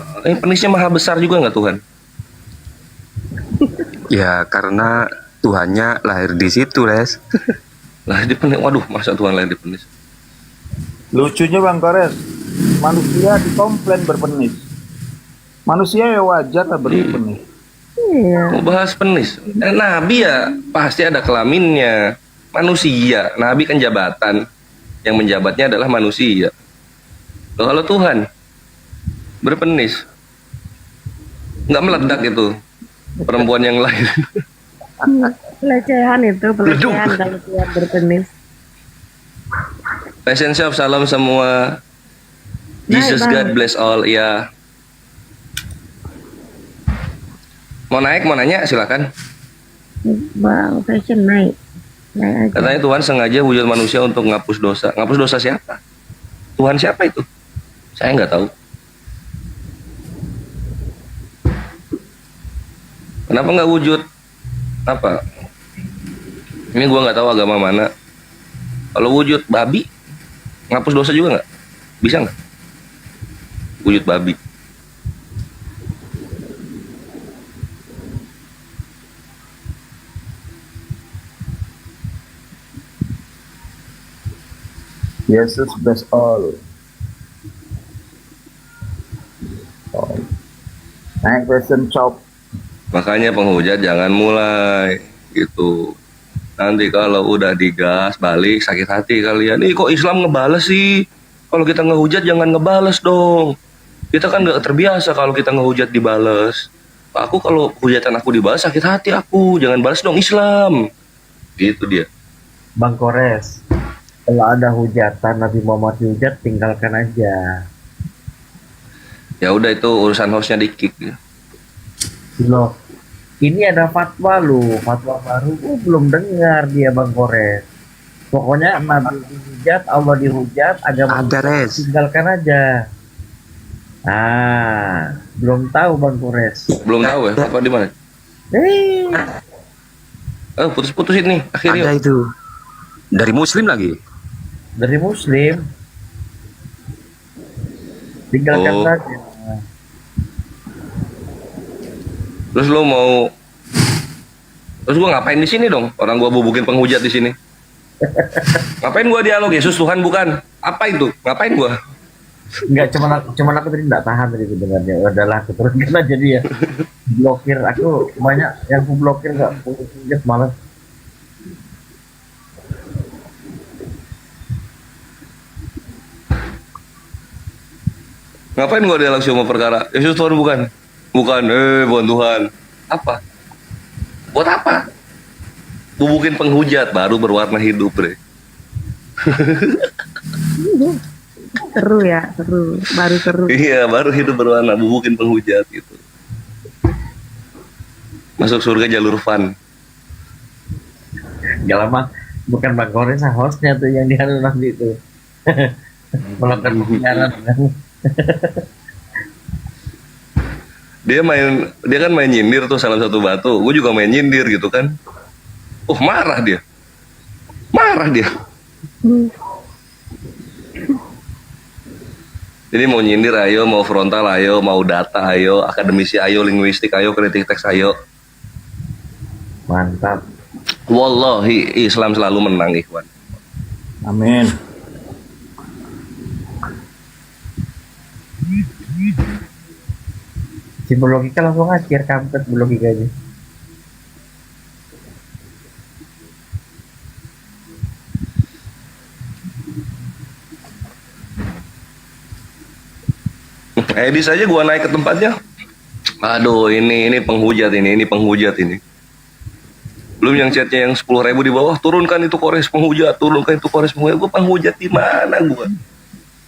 maha besar juga nggak Tuhan? Ya karena Tuhannya lahir di situ, Les. Lahir di penis. Waduh, masa Tuhan lahir di penis? Lucunya Bang Kores, manusia dikomplain berpenis. Manusia ya wajar lah berpenis. Iya. Mau bahas penis? Nabi ya pasti ada kelaminnya. Manusia, Nabi kan jabatan. Yang menjabatnya adalah manusia. Loh, kalau Tuhan berpenis, nggak meledak itu perempuan yang lain. Pelecehan kalau Tuhan berpenis. Passion Shop, salam semua. Jesus Bang. God bless all. Ya. Mau naik, mau nanya, silakan. Bang Fashion naik aja. Katanya Tuhan sengaja wujud manusia untuk ngapus dosa. Ngapus dosa siapa? Tuhan siapa itu? Saya nggak tahu. Kenapa nggak wujud? Apa? Ini gua nggak tahu agama mana. Kalau wujud babi, ngapus dosa juga nggak? Bisa nggak? Wujud babi. Yesus bless all. Naik Passion Shop. Makanya penghujat jangan mulai gitu. Nanti kalau udah digas balik sakit hati kalian. Kok Islam ngebales sih? Kalau kita ngehujat jangan ngebales dong. Kita kan nggak terbiasa kalau kita ngehujat dibales. Aku kalau hujatan aku dibales sakit hati aku. Jangan balas dong Islam. Gitu dia. Bang Kores, kalau ada hujatan Nabi Muhammad dihujat, tinggalkan aja. Ya udah itu urusan hostnya di kick. Loh, ini ada fatwa fatwa baru. Belum dengar dia Bang Kores. Pokoknya Nabi dihujat, Allah dihujat, agama tinggalkan aja. Belum tahu Bang Kores. Belum tahu ya? Apa di mana? Putus-putusin nih akhirnya. Ada itu. Dari Muslim lagi. Dari Muslim. Tinggalkan saja. Terus lo mau, terus gua ngapain di sini dong? Orang gua bubukin penghujat di sini. Ngapain gua dialog? Yesus Tuhan bukan? Apa itu? Ngapain gua? Enggak, cuman aku tadi enggak tahan tadi sebenarnya. Udahlah, aku teruskan aja dia. Blokir aku banyak yang aku blokir enggak punya malas. Ngapain gua dialog sama perkara? Yesus Tuhan bukan? Bukan Tuhan. Apa? Buat apa? Bubukin penghujat baru berwarna hidup, Bre. Seru ya, seru. Baru seru. Iya, baru hidup berwarna, bubukin penghujat gitu. Masuk surga jalur fun. Gak lama, bukan Bang Kores, hostnya tuh yang dihalu nanti itu. Melakukan pembiaran. Dia kan main nyindir tuh salah satu batu. Gue juga main nyindir gitu kan. Marah dia. Jadi mau nyindir ayo, mau frontal ayo, mau data ayo, akademisi ayo, linguistik ayo, kritik teks ayo. Mantap. Wallahi Islam selalu menang, ikhwan. Amin. Si logika langsung akhir kampret logikanya. Edis aja gua naik ke tempatnya. Aduh, ini penghujat ini penghujat ini. Belum yang chatnya yang 10.000 di bawah, turunkan itu Kores penghujat, turunkan itu Kores penghujat. Gua penghujat di mana gua?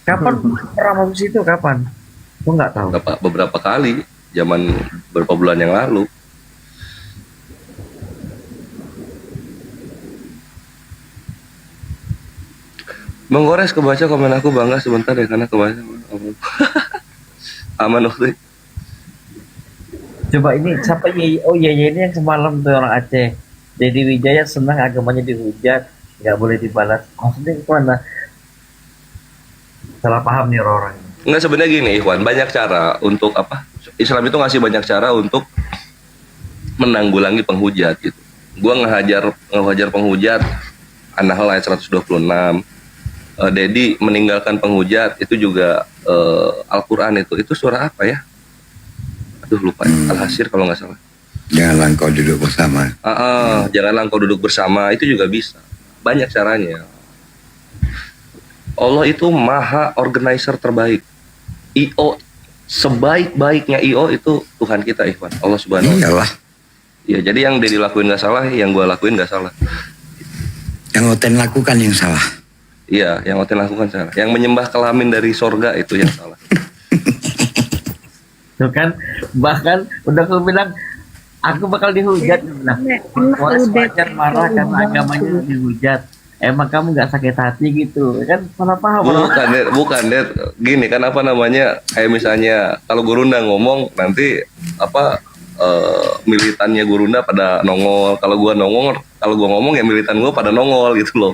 Kapan pernah masuk situ kapan? Gua nggak tahu. Beberapa kali, zaman beberapa bulan yang lalu. Bang Kores kebaca komen aku, bangga sebentar ya karena kebaca. Aman waktu. Coba ini siapa Yeye? Oh Yeye ini yang semalam tuh orang Aceh. Dedi Wijaya senang agamanya dihujat, nggak boleh dibalas. Maksudnya itu mana? Salah paham nih orang. Enggak, sebenarnya gini Ikhwan, banyak cara untuk apa? Islam itu ngasih banyak cara untuk menanggulangi penghujat gitu. Gua ngehajar penghujat, An-Nahl ayat 126. Dedi meninggalkan penghujat itu juga Al-Quran itu surah apa ya? Aduh lupa ya. Al-Hasyr kalau nggak salah. Janganlah engkau duduk bersama. Janganlah engkau duduk bersama, itu juga bisa. Banyak caranya. Allah itu maha organizer terbaik. IO sebaik-baiknya IO itu Tuhan kita, Ikhwan. Allah Subhanahu wa Ta'ala. Ya, jadi yang Dedi lakuin nggak salah, yang gua lakuin nggak salah. Yang Oten lakukan yang salah. Iya, yang Oten lakukan salah. Yang menyembah kelamin dari sorga itu yang salah. Tuh kan, bahkan udah aku bilang aku bakal dihujat. Nah, Kores wajar marah karena agamanya dihujat. Emang kamu nggak sakit hati gitu? Kan salah paham. Bukan, Dad. Gini kan apa namanya? Kayak misalnya kalau Gurunda ngomong nanti apa militannya Gurunda pada nongol. Kalau gua ngomong ya militan gua pada nongol gitu loh.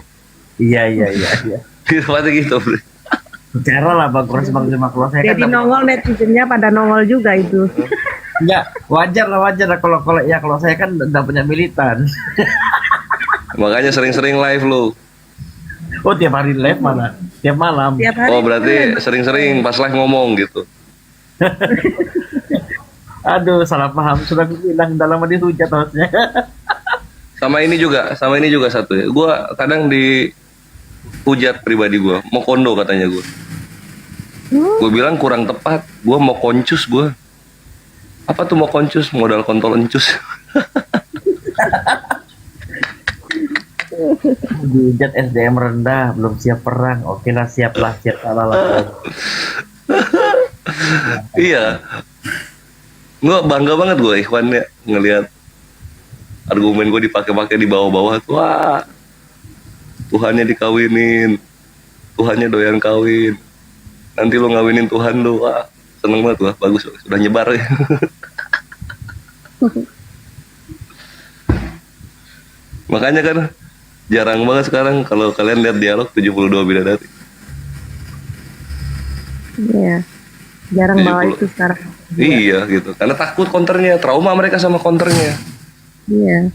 Iya. Seperti gitu. Cara lah Bang Kores, Bang Zuma keluar saya. Jadi nongol, netizennya pada nongol juga itu. Enggak, wajar lah kalau saya kan nggak punya militan. Makanya sering-sering live lu. Oh tiap hari live mana? Tiap malam. Oh berarti sering-sering pas live ngomong gitu. Aduh salah paham, sudah bilang dalam dihujat hostnya. Sama ini juga satu ya. Gua kadang dihujat pribadi gua, mau kondo katanya gua. Gua bilang kurang tepat, gua mau koncus gua. Apa tuh mau koncus? Modal kontol encus. Dihujat SDM rendah, belum siap perang. Oke lah, siap salah lah. Iya. Gue bangga banget gue Ikhwan ya ngelihat argumen gue dipakai-pakai di bawah-bawah tuh. Wah, Tuhannya dikawinin, Tuhannya doyan kawin. Nanti lo ngawinin Tuhan lo, wah seneng banget gua, bagus, sudah nyebar ya. Makanya kan jarang banget sekarang kalau kalian lihat dialog 72 bidadari. Iya, jarang bawa itu sekarang. Iya gitu, karena takut counternya, trauma mereka sama counternya. Iya.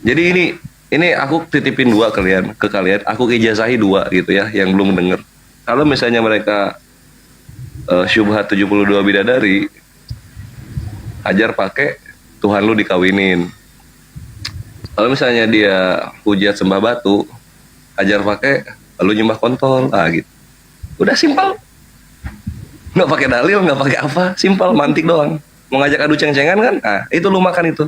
Jadi ini aku titipin dua ke kalian, aku ijazahi dua gitu ya, yang belum denger. Kalau misalnya mereka syubhat 72 bidadari, ajar pakai Tuhan lu dikawinin. Kalau misalnya dia hujat sembah batu, ajar pakai lu nyembah kontol, gitu. Udah simpel. Nggak pakai dalil, nggak pakai apa, simpel mantik doang. Mau ngajak adu ceng-cengan kan? Nah, itu lu makan itu.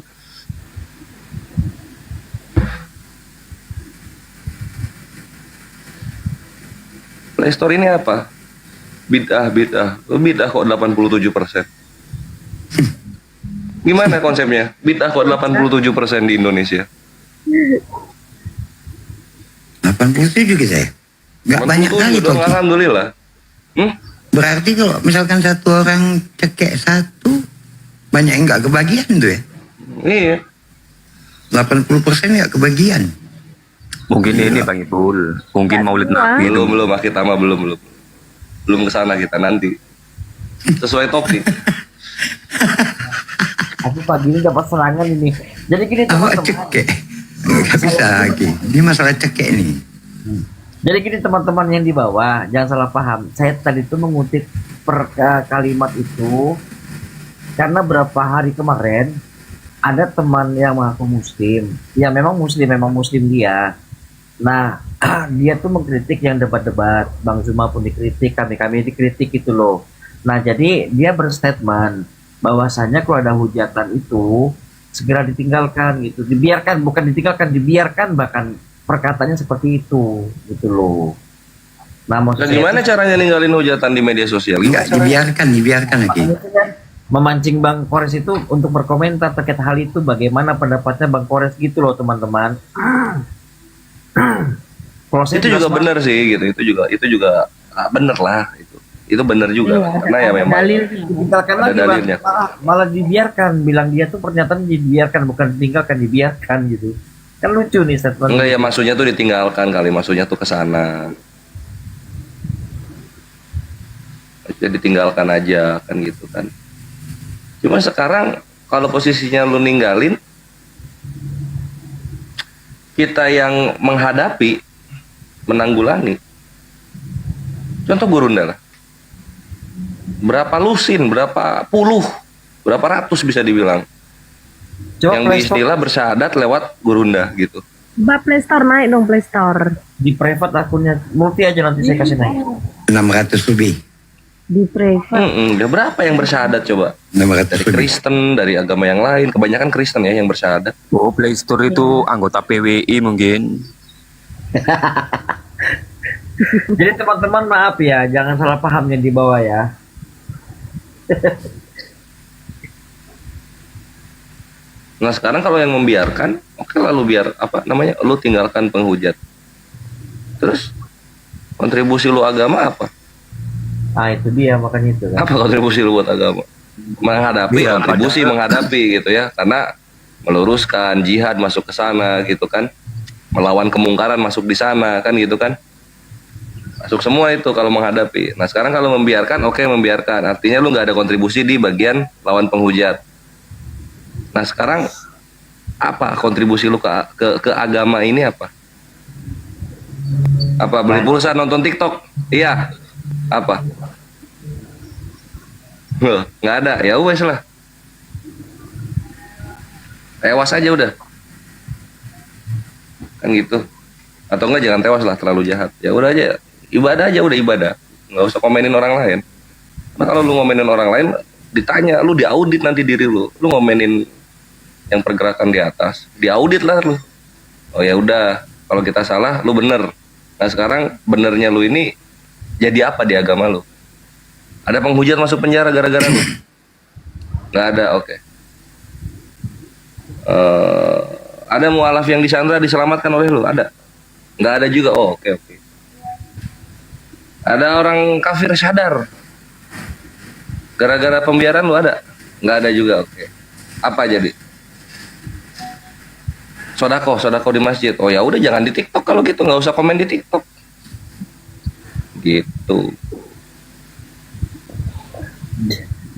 Play Store ini apa? Bid'ah. Lu bid'ah kok 87%. Gimana konsepnya? Bid'ah kok 87% di Indonesia? 87 gitu ya? Nggak banyak kali dong, kok. alhamdulillah. Berarti kalau misalkan satu orang cekek satu, banyak yang nggak kebagian tuh ya? Iya. 80% nggak kebagian. Mungkin ini Bang Ibul, mungkin Maulid Nabi. Belum kita mah belum kesana kita nanti. Sesuai topik. Aku pagi ini dapat serangan ini. Jadi gini teman-teman. Cekek. Nggak bisa lagi. Ini masalah cekek nih. Jadi gini teman-teman yang di bawah, jangan salah paham. Saya tadi itu mengutip kalimat itu karena berapa hari kemarin ada teman yang mengaku muslim. Ya memang muslim dia. Nah, dia tuh mengkritik yang debat-debat. Bang Zuma pun dikritik, kami dikritik gitu loh. Nah, jadi dia berstatement bahwasanya kalau ada hujatan itu segera ditinggalkan gitu. Dibiarkan, bukan ditinggalkan, dibiarkan, bahkan perkataannya seperti itu gitu loh. Nah, Dan gimana caranya ninggalin hujatan di media sosial? Enggak, dibiarkan lagi. Memancing Bang Kores itu untuk berkomentar terkait hal itu, bagaimana pendapatnya Bang Kores gitu loh teman-teman. Itu juga benar sih gitu. Itu juga benar lah itu benar juga karena ya memang ditinggalkan ada lagi dalilnya. malah dibiarkan, bilang dia tuh pernyataan dibiarkan, bukan ditinggalkan, dibiarkan gitu. Kan lucu nih statement. Enggak ya, maksudnya tuh ditinggalkan kali, maksudnya tuh ke sana. Jadi tinggalkan aja kan gitu kan. Cuma sekarang kalau posisinya lu ninggalin, kita yang menghadapi, menanggulangi. Contoh Gurunda lah. Berapa lusin, berapa puluh, berapa ratus bisa dibilang. Coba yang beristilah bersyahadat lewat Gurunda gitu. Coba Play Store naik dong, Play Store. Di private akunnya Multi aja nanti saya kasih naik. 600 lebih. Di private. Udah berapa yang bersyahadat coba? 600 dari Kristen, dari agama yang lain, kebanyakan Kristen ya yang bersyahadat. Oh, Play Store itu anggota PWI mungkin. Jadi teman-teman maaf ya, jangan salah pahamnya di bawah ya. Nah sekarang kalau yang membiarkan, oke lalu biar apa namanya, lu tinggalkan penghujat. Terus kontribusi lu agama apa? Ah itu dia, makanya itu kan. Apa kontribusi lu buat agama? Menghadapi, kontribusi menghadapi gitu ya, karena meluruskan jihad masuk ke sana gitu kan, melawan kemungkaran masuk di sana kan gitu kan, masuk semua itu kalau menghadapi. Nah sekarang kalau membiarkan, oke membiarkan, artinya lu nggak ada kontribusi di bagian lawan penghujat. Nah sekarang apa kontribusi lu ke agama ini apa? Apa beli pulsa nonton TikTok? Iya. Apa? Nggak ada. Ya wes lah. Tewas aja udah. Kan gitu. Atau enggak jangan tewas lah, terlalu jahat. Ya udah aja. Ibadah aja udah ibadah. Nggak usah komenin orang lain. Nah kalau lu ngomenin orang lain, ditanya, lu diaudit nanti diri lu. Lu ngomenin yang pergerakan di atas, diaudit lah lu. Oh ya udah, kalau kita salah, lu bener. Nah sekarang benernya lu ini jadi apa di agama lu? Ada penghujat masuk penjara gara-gara lu? Nggak ada, oke. Ada mualaf yang disandra diselamatkan oleh lu? Ada? Nggak ada juga. Oh oke. Ada orang kafir sadar gara-gara pembiaran lu? Ada? Nggak ada juga, oke. Apa jadi? Sodako di masjid. Oh ya udah, jangan di TikTok kalau gitu, nggak usah komen di TikTok. Gitu.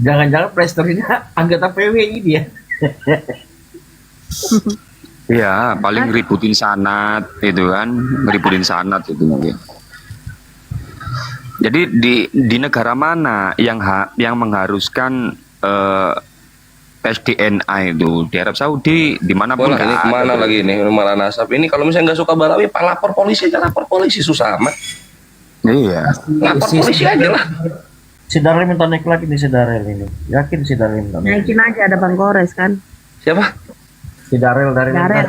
Jangan-jangan Play Store-nya anggota PWI dia. Iya, paling ributin sanat itu kan, ributin sanat itu mungkin. Jadi di negara mana yang mengharuskan tes DNA itu? Di Arab Saudi, dimanapun. Ini kemana lagi nih, malah nasab ini. Kalau misalnya nggak suka Balawi, lapor polisi aja, lapor polisi, susah amat. Iya. Lapor polisi aja lah. Si Darel minta naik lagi nih si Darel ini. Yakin si Darel minta naik. Naikin aja, ada Bang Kores kan. Siapa? Si Darel dari Darel.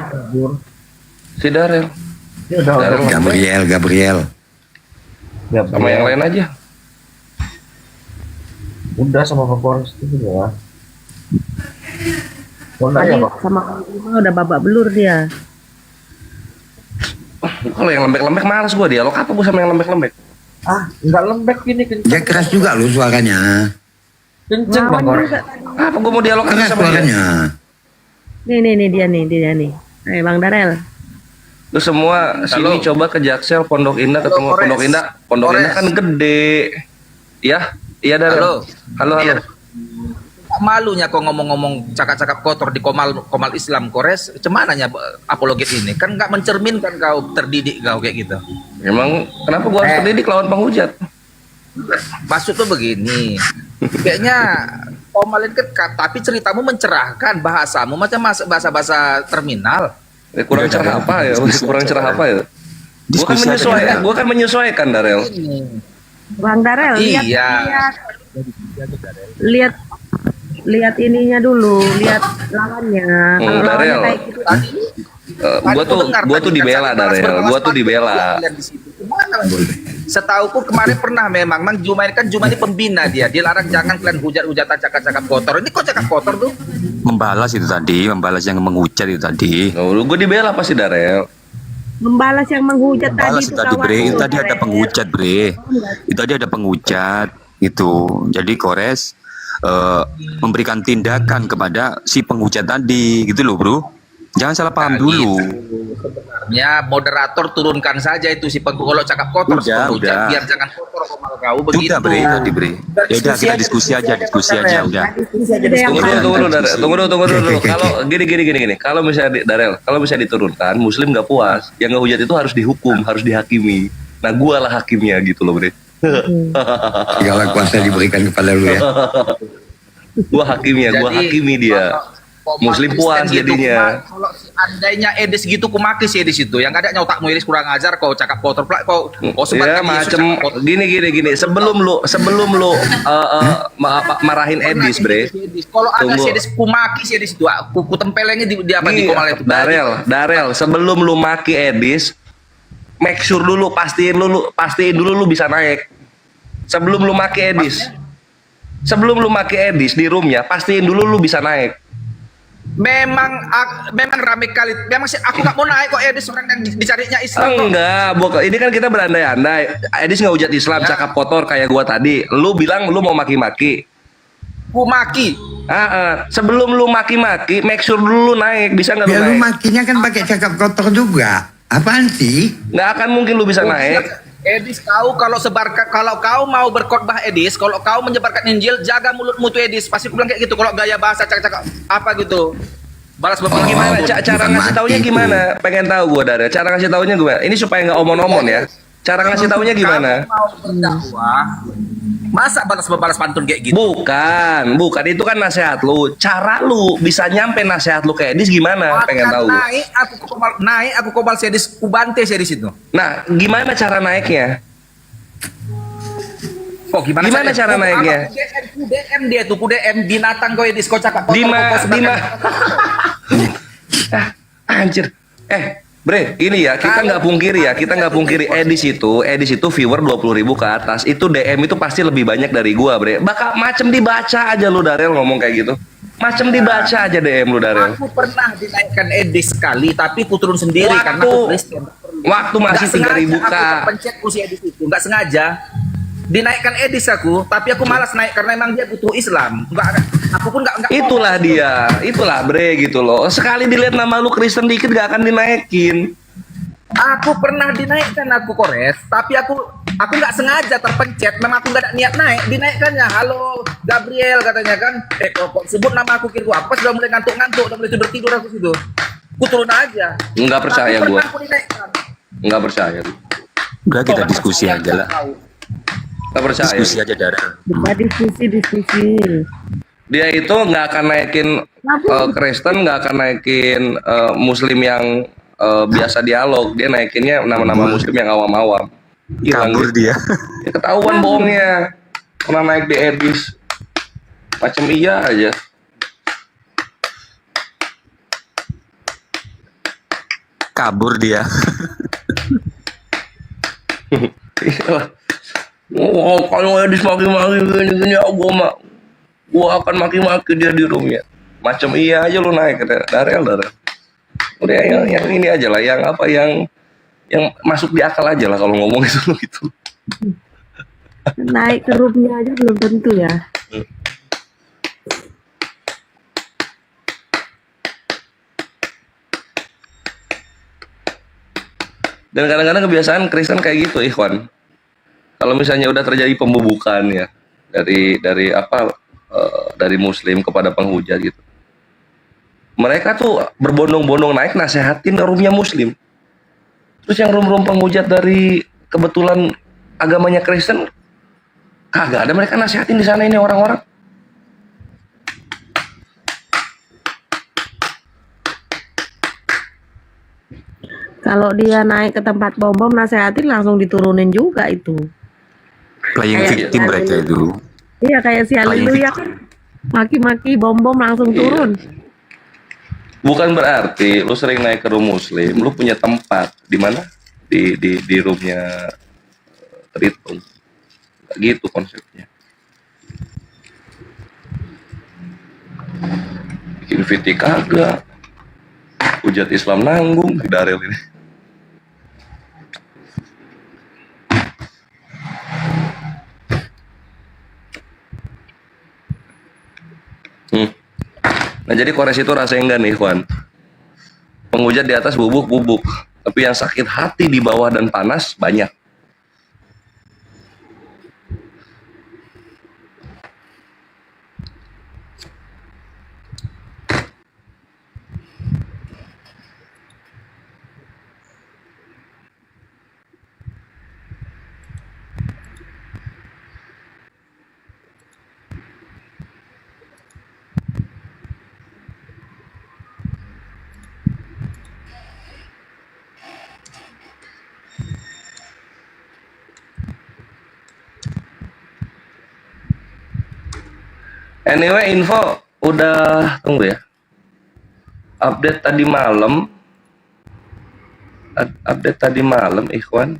Si Darel. Ya udah. Gabriel. Sama yang lain aja. Udah sama Bang Kores itu ya. Tadi sama Bang Juma udah babak belur dia. Kalau yang lembek-lembek males gue dialog apa gue sama yang lembek-lembek. Enggak lembek gini kenceng. Dia keras juga lu suaranya. Kenceng Bang Kores. Apa gue mau dialog Keras sama dia? suaranya. Nih dia nih. Ayo Bang Darel. Lu semua sini coba ke Jaksel, Pondok Indah ketemu Pondok Indah kan gede. Ya, iya Darel. Halo. Malunya kok ngomong-ngomong cakap-cakap kotor di Komal Islam Kores, cemananya apologet ini kan nggak mencerminkan kau terdidik kau kayak gitu. Emang kenapa gua harus terdidik lawan penghujat? Maksud tuh begini, kayaknya Komal ini kan, tapi ceritamu mencerahkan, bahasamu macam bahasa terminal. Kurang cerah apa ya? Kurang cerah apa ya? Gua kan menyesuaikan Darel. Bang Darel, Iya. lihat ininya dulu, lihat lawannya. Kalau lawannya kayak gitu tadi. Gua tuh dibela Darel, gua tuh dibela. Setauku kemarin pernah memang Mang Juma ini kan Juma ini pembina dia larang jangan kalian hujat-hujatan cakap-cakap kotor. Ini kok cakap kotor tuh? Membalas yang menghujat itu tadi. Gue dibela pasti Darel. Membalas yang menghujat Membalas tadi tadi bre, itu tadi ada penghujat bre. Itu tadi ada penghujat itu. Jadi Kores memberikan tindakan kepada si penghujat tadi gitu loh bro. Jangan salah paham dulu. Ya moderator turunkan saja itu si kalau cakap kotor udah. Biar jangan kotor Komal kau begitu. Udah bre tadi bre. Ya udah kita diskusi aja udah. Tunggu dulu. Kalau gini. Kalau misalnya Darel, kalau misalnya diturunkan, Muslim nggak puas. Yang ngehujat itu harus dihukum, harus dihakimi. Nah, gua lah hakimnya gitu loh bre. Segala kuasa diberikan kepada lu ya. Gua hakimi dia. Muslim puas jadinya. Kalau seandainya Edis gitu ku maki si Edis itu. Yang ada nyotakmu Edis kurang ajar kau cakap kotor plak kau ya macem gini. Sebelum lu marahin Edis bre. Kalau ada si Edis ku maki si Edis itu ku tempelengnya di apa di Komal itu. Darel, sebelum lu maki Edis, make sure dulu pastiin dulu lu bisa naik. Sebelum lu maki Edis di roomnya, pastiin dulu lu bisa naik. Memang rame kali. Memang sih aku nggak mau naik kok Edis orang yang dicarinya Islam. Enggak, ini kan kita berandai-andai. Edis nggak hujat Islam, cakap kotor kayak gua tadi. Lu bilang lu mau maki-maki. Ku maki. Sebelum lu maki-maki, make sure dulu lu naik. Bisa nggak lu naik? Lu makinya kan pakai cakap kotor juga. Apaan sih? Nggak akan mungkin lu bisa naik. Edis tahu kalau kau mau berkhotbah Edis, kalau kau menyebarkan Injil, jaga mulutmu tuh Edis. Pasti aku bilang kayak gitu. Kalau gaya bahasa cakap apa gitu. Balas bapak gimana? Cara ngasih taunya gimana? Pengen tahu gua Darel. Cara ngasih taunya gimana? Ini supaya nggak omon-omon ya. Cara ngasih taunya gimana? Mau berdakwah, masa balas pantun kayak gitu? Bukan. Itu kan nasihat lu. Cara lu bisa nyampe nasihat lu ke Edis gimana? Pengen tahu. Naik aku kobal si Edis, ku bante si Edis itu. Nah, gimana cara naiknya? Kok gimana cara naiknya? DM dia tuh, DM binatang kau Edis kau cakap kotor. Anjir. Bre, ini ya kita nggak pungkiri Edis itu viewer 20.000 ke atas. Itu DM itu pasti lebih banyak dari gua, Bre. Bakal macem dibaca aja lu Darel ngomong kayak gitu. Macem dibaca aja DM lu Darel. Aku pernah dinaikkan Edis sekali, tapi ku turun sendiri karena aku Kristen. Waktu masih 3.000 k. Aku pencet si Edis itu, nggak sengaja. Dinaikkan Edis aku, tapi aku malas naik karena emang dia butuh Islam. Aku pun nggak. Itulah Bre gitu loh. Sekali dilihat nama lu Kristen dikit gak akan dinaikin. Aku pernah dinaikkan aku Kores, tapi aku nggak sengaja terpencet. Memang aku nggak ada niat naik, dinaikkannya. Halo Gabriel katanya kan. Kok sebut nama aku kira aku sudah mulai ngantuk-ngantuk, udah mulai tidur aku situ. Aku turun aja. Nggak percaya gua. Nggak percaya. Udah kita diskusi aja lah. Percaya. Diskusi aja Darel. Diskusi. Dia itu nggak akan naikin Kristen, nggak akan naikin Muslim yang biasa dialog. Dia naikinnya nama-nama Muslim yang awam-awam. Kabur dia. Ketahuan bohongnya. Pernah naik di Edis. Macam iya aja. Kabur dia. Oh, kalau Edis maki-maki gini-gini, gua akan maki-maki dia di roomnya. Macam iya aja lu naik, Darel. Udah yang ini aja lah, yang apa yang masuk di akal aja lah kalau ngomong itu gitu. Naik ke roomnya aja belum tentu ya. Dan kadang-kadang kebiasaan Kristen kayak gitu, Ikhwan. Kalau misalnya udah terjadi pembubukan ya dari Muslim kepada penghujat gitu, mereka tuh berbondong-bondong naik nasehatin ke roomnya Muslim. Terus yang room penghujat dari kebetulan agamanya Kristen kagak ada mereka nasehatin di sana ini orang-orang. Kalau dia naik ke tempat bom-bom nasehatin langsung diturunin juga itu. Playing Kayak victim si mereka itu. Iya kayak si Haleluya kan maki-maki bom-bom langsung turun. Bukan berarti lu sering naik ke room Muslim, lu punya tempat di mana di roomnya terhitung. Nggak gitu konsepnya. Bikin fiti kagak. Hujat Islam nanggung di Darel ini. Nah jadi kores itu rasanya enggak nih, Ikhwan. Penghujat di atas bubuk-bubuk, tapi yang sakit hati di bawah dan panas banyak. Anyway, info udah tunggu ya. Update tadi malam, Ikhwan.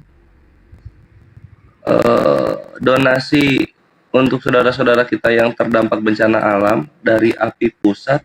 Donasi untuk saudara-saudara kita yang terdampak bencana alam dari API Pusat.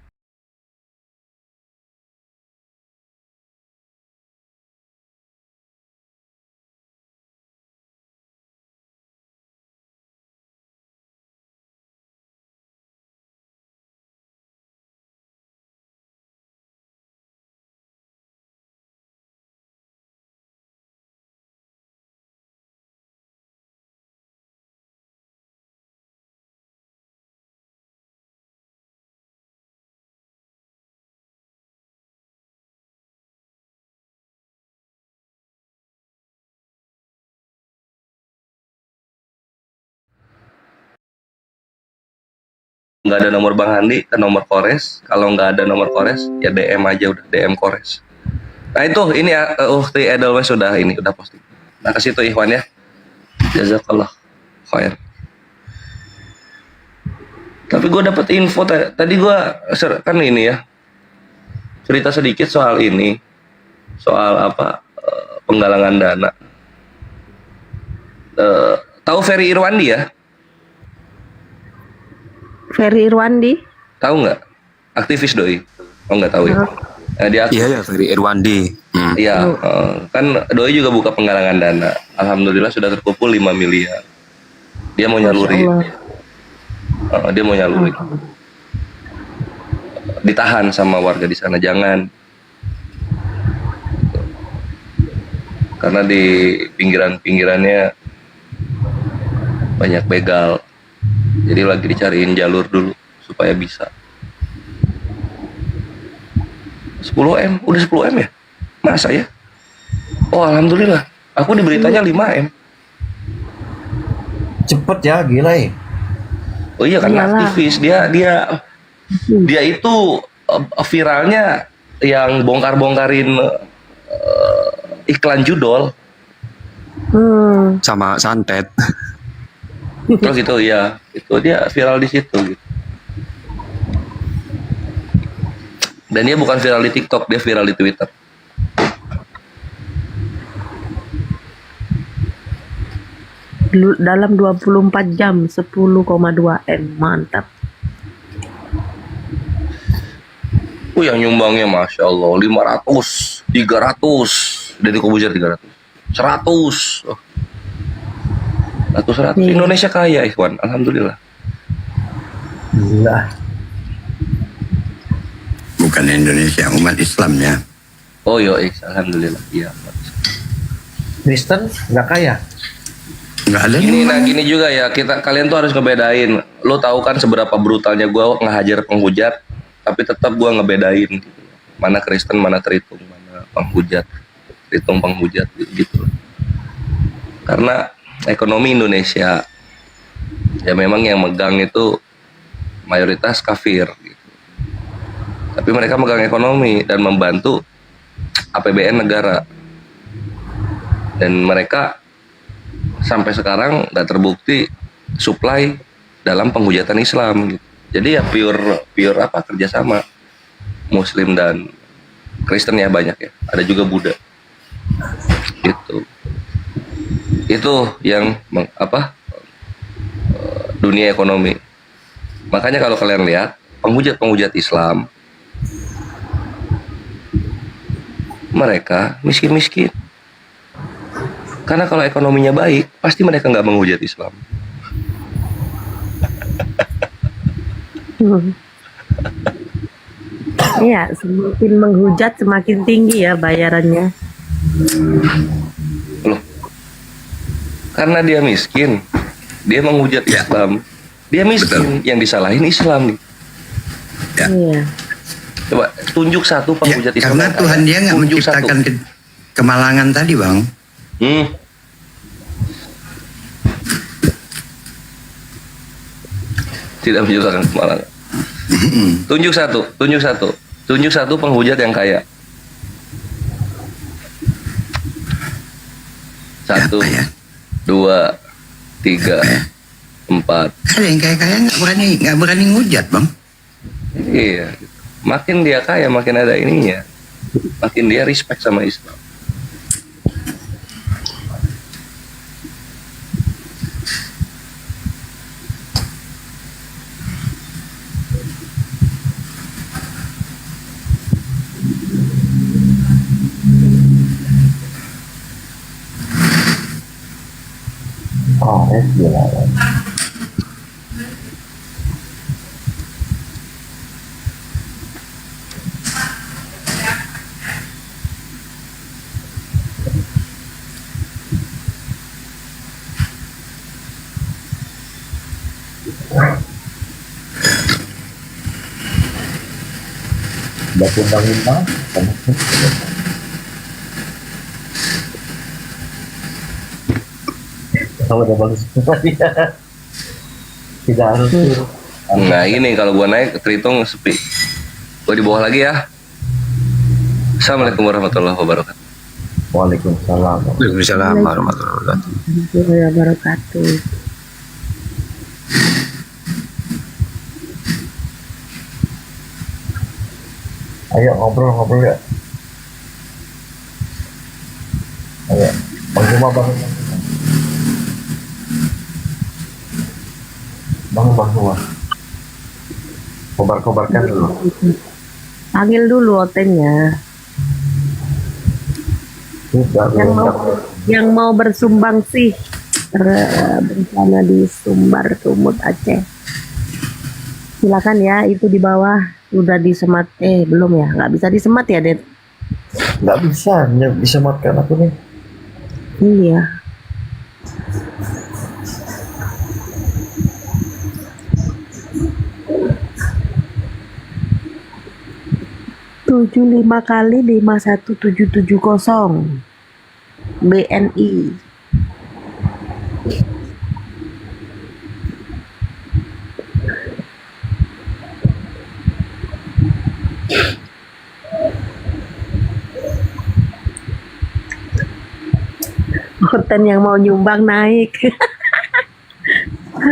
Nggak ada nomor Bang Handi ke nomor Kores. Kalau nggak ada nomor Kores ya DM aja, udah DM Kores. Nah itu ini Ukti Edelweiss udah posting. Nah ke situ Ikhwan ya. Jazakallah khair. Tapi gue dapet info tadi gue kan ini ya, cerita sedikit soal ini, soal apa penggalangan dana. Tahu Ferry Irwandi ya? Ferry Irwandi? Tahu nggak? Aktivis doi. Oh nggak tahu ya? Dia Iya, Ferry Irwandi. Iya, kan doi juga buka penggalangan dana. Alhamdulillah sudah terkumpul 5 miliar. Dia mau nyaluri. Dia mau nyaluri. Ditahan sama warga di sana, jangan. Karena di pinggiran-pinggirannya banyak begal. Jadi lagi dicariin jalur dulu supaya bisa. 10M, udah 10M ya? Masa ya? Oh alhamdulillah, aku diberitanya 5M. Cepet ya, gila ya. Oh iya kan aktivis, dia itu viralnya yang bongkar-bongkarin iklan judol. Sama santet. Terus itu ya, itu dia viral di situ gitu. Dan dia bukan viral di TikTok, dia viral di Twitter. Dalam 24 jam 10,2 M, mantap. Yang nyumbangnya Masya Allah 500, 300, dari Kobuzer 300, 100. Oh. 100. Indonesia kaya, Ikhwan. Alhamdulillah. Gila. Bukan Indonesia, umat Islamnya. Oh iya, alhamdulillah. Iya. Kristen nggak kaya. Nggak ada. Gini juga ya, kalian tuh harus ngebedain. Lo tahu kan seberapa brutalnya gue ngehajar penghujat, tapi tetap gue ngebedain gitu. Mana Kristen, mana terhitung, mana penghujat, terhitung penghujat gitu. Karena ekonomi Indonesia ya memang yang megang itu mayoritas kafir gitu. Tapi mereka megang ekonomi dan membantu APBN negara. Dan mereka sampai sekarang nggak terbukti supply dalam penghujatan Islam gitu. Jadi ya pure apa kerjasama Muslim dan Kristen ya banyak ya. Ada juga Buddha. Gitu. Itu yang dunia ekonomi. Makanya kalau kalian lihat penghujat Islam, mereka miskin-miskin. Karena kalau ekonominya baik, pasti mereka nggak menghujat Islam. Iya, semakin menghujat semakin tinggi ya bayarannya. Loh, karena dia miskin, dia menghujat Islam. Dia miskin, yang disalahin Islam nih. Ya. Iya. Coba tunjuk satu penghujat Islam. Karena Tuhan dia nggak menciptakan kemalangan tadi, Bang. Tidak menciptakan kemalangan. Tunjuk satu penghujat yang kaya. Satu, dua, tiga, empat. Ada yang kaya-kaya nggak berani ngujat, Bang. Iya. Makin dia kaya, makin ada ininya. Makin dia respect sama Islam. Oh, gila. Baca undang-undang, kalau udah bagus tidak harus. Nah ini kalau gua naik terhitung sepi. Gua di bawah lagi ya. Assalamualaikum warahmatullahi wabarakatuh. Waalaikumsalam. Waalaikumsalam warahmatullahi wabarakatuh. Ayo ngobrol ya. Ayo, Bang Juma bangun. Bang Juma. Kobar-kobarkan dulu. Panggil dulu otenya. Yang mau bersumbang sih bencana di Sumbar Sumut Aceh. Silakan ya, itu di bawah udah disemat. Belum ya, nggak bisa disemat ya, Det? Nggak bisa, disematkan aku nih. Iya. tujuh 5 kali 51770 BNI. Konten yang mau nyumbang naik.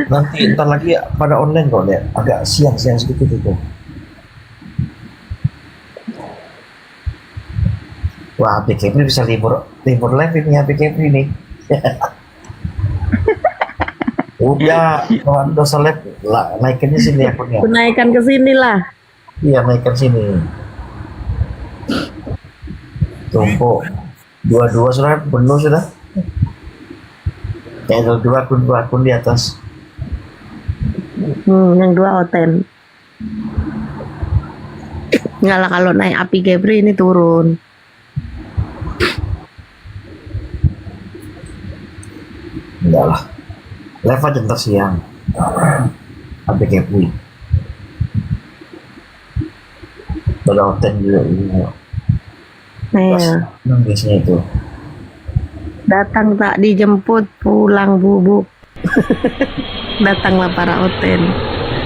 Nanti ntar lagi pada online kok lihat, agak siang-siang sedikit itu. Wah, HP Kepri bisa libur live ini HP Kepri nih. Udah, kalau dosa live naikinnya sini akunnya. Naikkan ke sini lah. Iya, naikkan sini. Tumpuk. Dua-dua sudah penuh sudah. Ya, ada dua akun di atas. Yang dua Oten. Nggak lah, kalau naik api Gebri ini turun. Enggak lah. Live aja ntar siang. Api Gebri. Ada Oten juga ini. Iya. Biasanya itu. Datang tak dijemput, pulang bubuk. Datanglah para Oten.